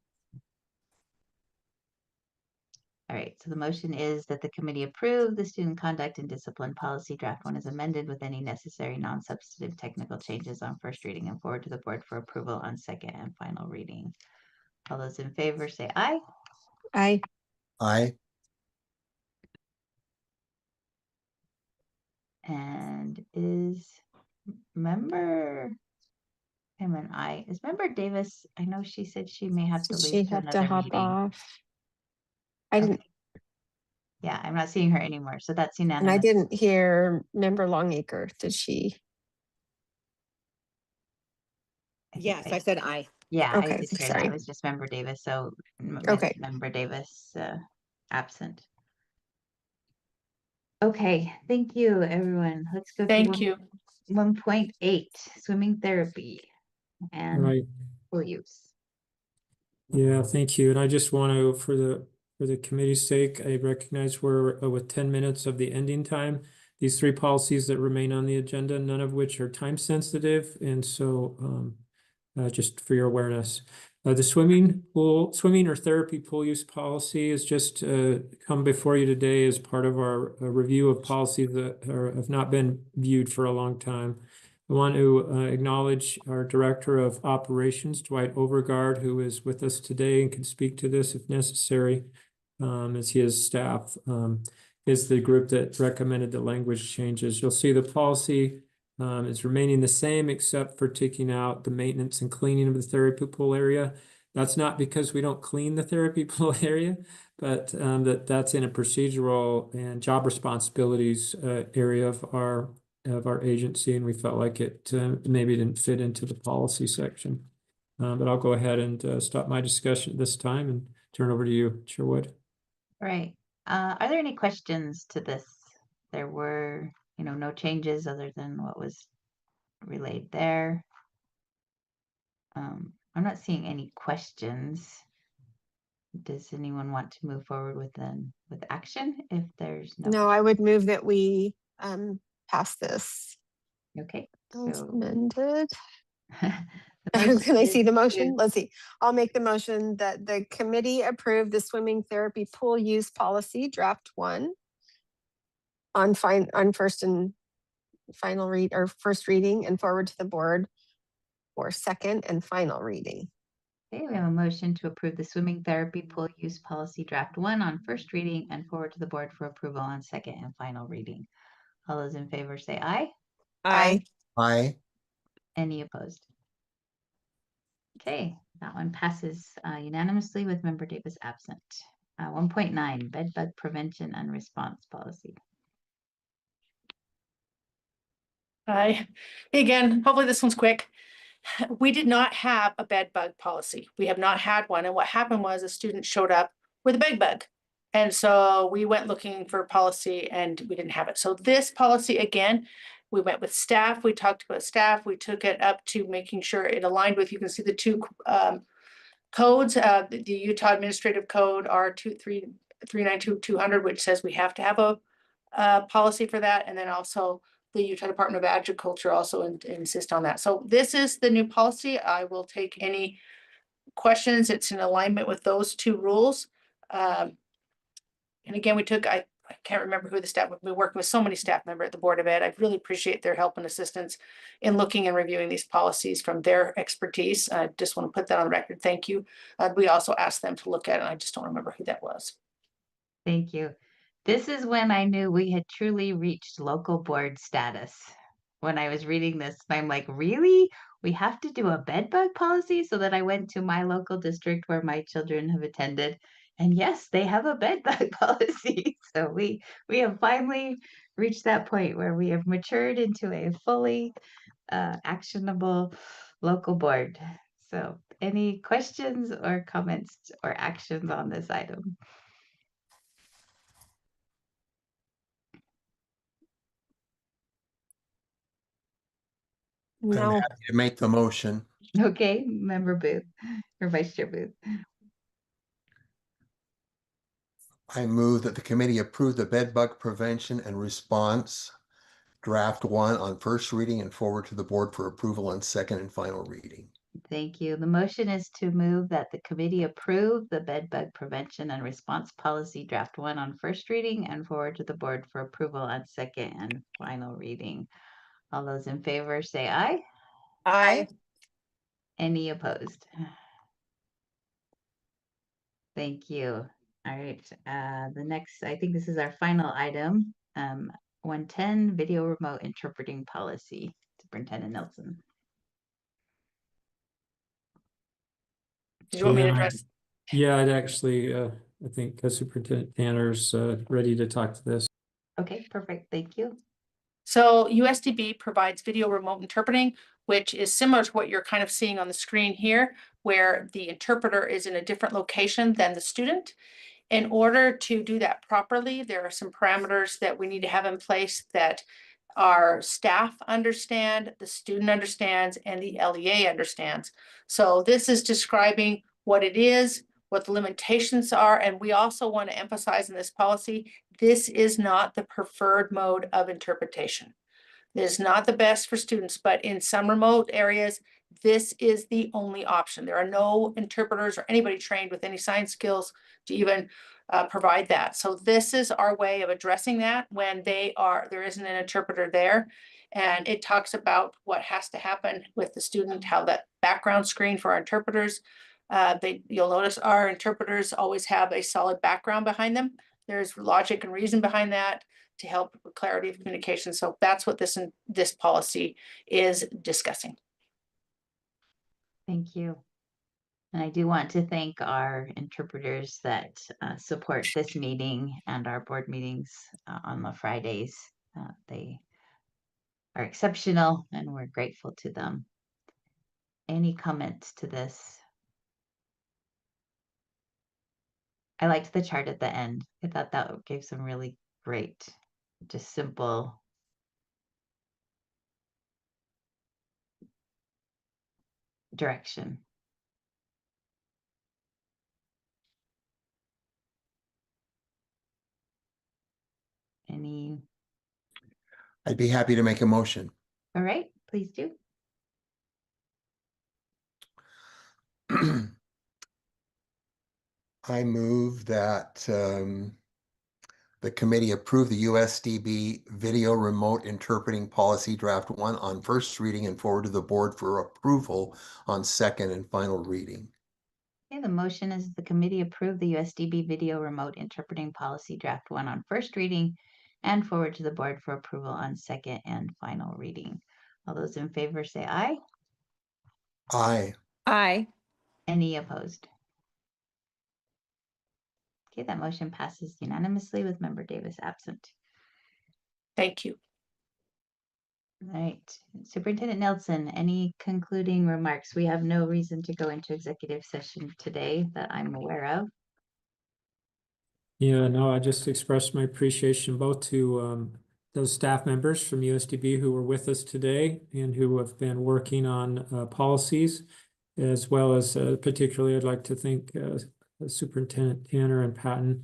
All right, so the motion is that the committee approve the student conduct and discipline policy draft 1 is amended with any necessary non-substantive technical changes on first reading and forward to the board for approval on second and final reading. All those in favor say aye. Aye. Aye. And is member, I'm an aye. Is member Davis, I know she said she may have to Did she leave to have to another hop meeting. off? I didn't, Yeah, I'm not seeing her anymore, so that's and I unanimous. didn't hear member Longacre. Did she? think Yes, I said aye. Yeah, I Okay, did hear that. sorry. It was just member Davis, so Okay. member Davis absent. Okay, thank you, everyone. Let's go Thank to you. 1.8, swimming therapy and Right. full use. Yeah, thank you. And I just want to, for the committee's sake, I recognize we're with 10 minutes of the ending time. These 3 policies that remain on the agenda, none of which are time sensitive. And so just for your awareness, the swimming or therapy pool use policy is just come before you today as part of our review of policies that have not been viewed for a long time. I want to acknowledge our Director of Operations, Dwight Overgard, who is with us today and can speak to this if necessary, as his staff is the group that recommended the language changes. You'll see the policy is remaining the same except for taking out the maintenance and cleaning of the therapy pool area. That's not because we don't clean the therapy pool area, but that's in a procedural and job responsibilities area of our agency, and we felt like it maybe didn't fit into the policy section. But I'll go ahead and stop my discussion at this time and turn over to you, Sherwood. Right. Are there any questions to this? There were, no changes other than what was relayed there. I'm not seeing any questions. Does anyone want to move forward with action if there's no? No, I would move that we pass this. Okay. As So amended. the Can motion I see is the motion? to- Let's see. I'll make the motion that the committee approve the swimming therapy pool use policy draft 1 on first and final read or first reading and forward to the board for second and final reading. Okay, we have a motion to approve the swimming therapy pool use policy draft 1 on first reading and forward to the board for approval on second and final reading. All those in favor say aye. Aye. Aye. Any opposed? Okay, that one passes unanimously with member Davis absent. 1.9, bed bug prevention and response policy. Hi. Again, hopefully this one's quick. We did not have a bed bug policy. We have not had one. And what happened was a student showed up with a bed bug. And so we went looking for a policy and we didn't have it. So this policy, again, we went with staff. We talked about staff. We took it up to making sure it aligned with, you can see the 2 codes, the Utah Administrative Code R392-200, which says we have to have a policy for that. And then also the Utah Department of Agriculture also insist on that. So this is the new policy. I will take any questions. It's in alignment with those 2 rules. And again, I can't remember who the staff, we've been working with so many staff members at the Board of Ed. I really appreciate their help and assistance in looking and reviewing these policies from their expertise. I just want to put that on the record. Thank you. We also asked them to look at it. And I just don't remember who that was. Thank you. This is when I knew we had truly reached local board status. When I was reading this, I'm like, really? We have to do a bed bug policy? So that I went to my local district where my children have attended. And yes, they have a bed bug policy. So we have finally reached that point where we have matured into a fully actionable local board. So any questions or comments or actions on this item? I'm No, happy to make the motion. Okay, Member Booth or Vice Chair Booth. I move that the committee approve the bed bug prevention and response draft 1 on first reading and forward to the board for approval on second and final reading. Thank you. The motion is to move that the committee approve the bed bug prevention and response policy draft 1 on first reading and forward to the board for approval on second and final reading. All those in favor say aye. I, Any opposed? Thank you. All right, the next, I think this is our final item, 110 video remote interpreting policy. Superintendent Nelson. Do you want me to Yeah, address? Yeah, I'd actually, I think Superintendent Tanner's ready to talk to this. Okay, perfect. Thank you. So USDB provides video remote interpreting, which is similar to what you're kind of seeing on the screen here, where the interpreter is in a different location than the student. In order to do that properly, there are some parameters that we need to have in place that our staff understand, the student understands, and the LEA understands. So this is describing what it is, what the limitations are, and we also want to emphasize in this policy, this is not the preferred mode of interpretation. It is not the best for students, but in some remote areas, this is the only option. There are no interpreters or anybody trained with any science skills to even provide that. So this is our way of addressing that when there isn't an interpreter there. And it talks about what has to happen with the student, how that background screen for our interpreters. You'll notice our interpreters always have a solid background behind them. There's logic and reason behind that to help with clarity of communication. So that's what this policy is discussing. Thank you. And I do want to thank our interpreters that support this meeting and our board meetings on the Fridays. They are exceptional and we're grateful to them. Any comments to this? I liked the chart at the end. I thought that gave some really great, just simple direction. Any? I'd be happy to make a motion. All right, please do. I move that the committee approve the USDB video remote interpreting policy draft 1 on first reading and forward to the board for approval on second and final reading. Okay, the motion is the committee approve the USDB video remote interpreting policy draft 1 on first reading and forward to the board for approval on second and final reading. All those in favor say aye. Aye. I, Any opposed? Okay, that motion passes unanimously with Member Davis absent. Thank you. All right, Superintendent Nelson, any concluding remarks? We have no reason to go into executive session today that I'm aware of. Yeah, no, I just expressed my appreciation both to those staff members from USDB who were with us today and who have been working on policies, as well as particularly I'd like to thank Superintendent Tanner and Patton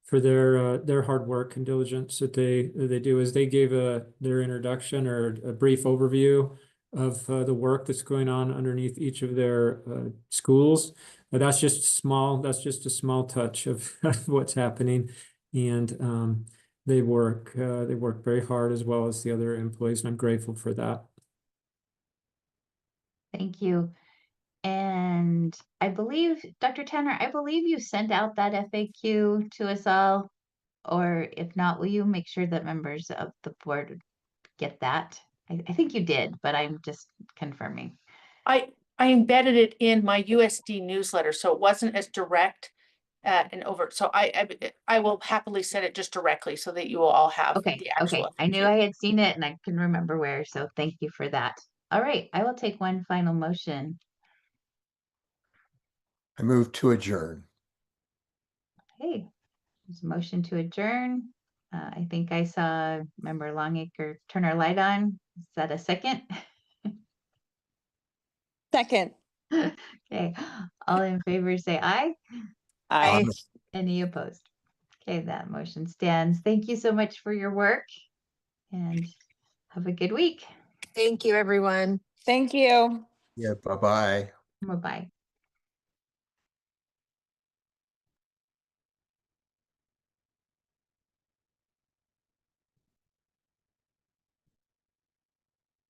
for their hard work and diligence that they do. As they gave their introduction or a brief overview of the work that's going on underneath each of their schools. That's just a small touch of what's happening, and they work very hard as well as the other employees, and I'm grateful for that. Thank you. And I believe, Dr. Tanner, I believe you sent out that FAQ to us all. or if not, will you make sure that members of the board get that? I think you did, but I'm just confirming. I embedded it in my USD newsletter, so it wasn't as direct and overt. So I will happily send it just directly so that you will all have Okay, the actual. okay. I knew I had seen it and I can remember where, so thank you for that. All right, I will take one final motion. I move to adjourn. Hey, there's a motion to adjourn. I think I saw Member Longacre turn her light on. Is that a second? Second. Okay, all in favor say aye. Aye. Any opposed? Okay, that motion stands. Thank you so much for your work and have a good week. Thank you, everyone. Thank you. Yeah, bye-bye. Bye-bye.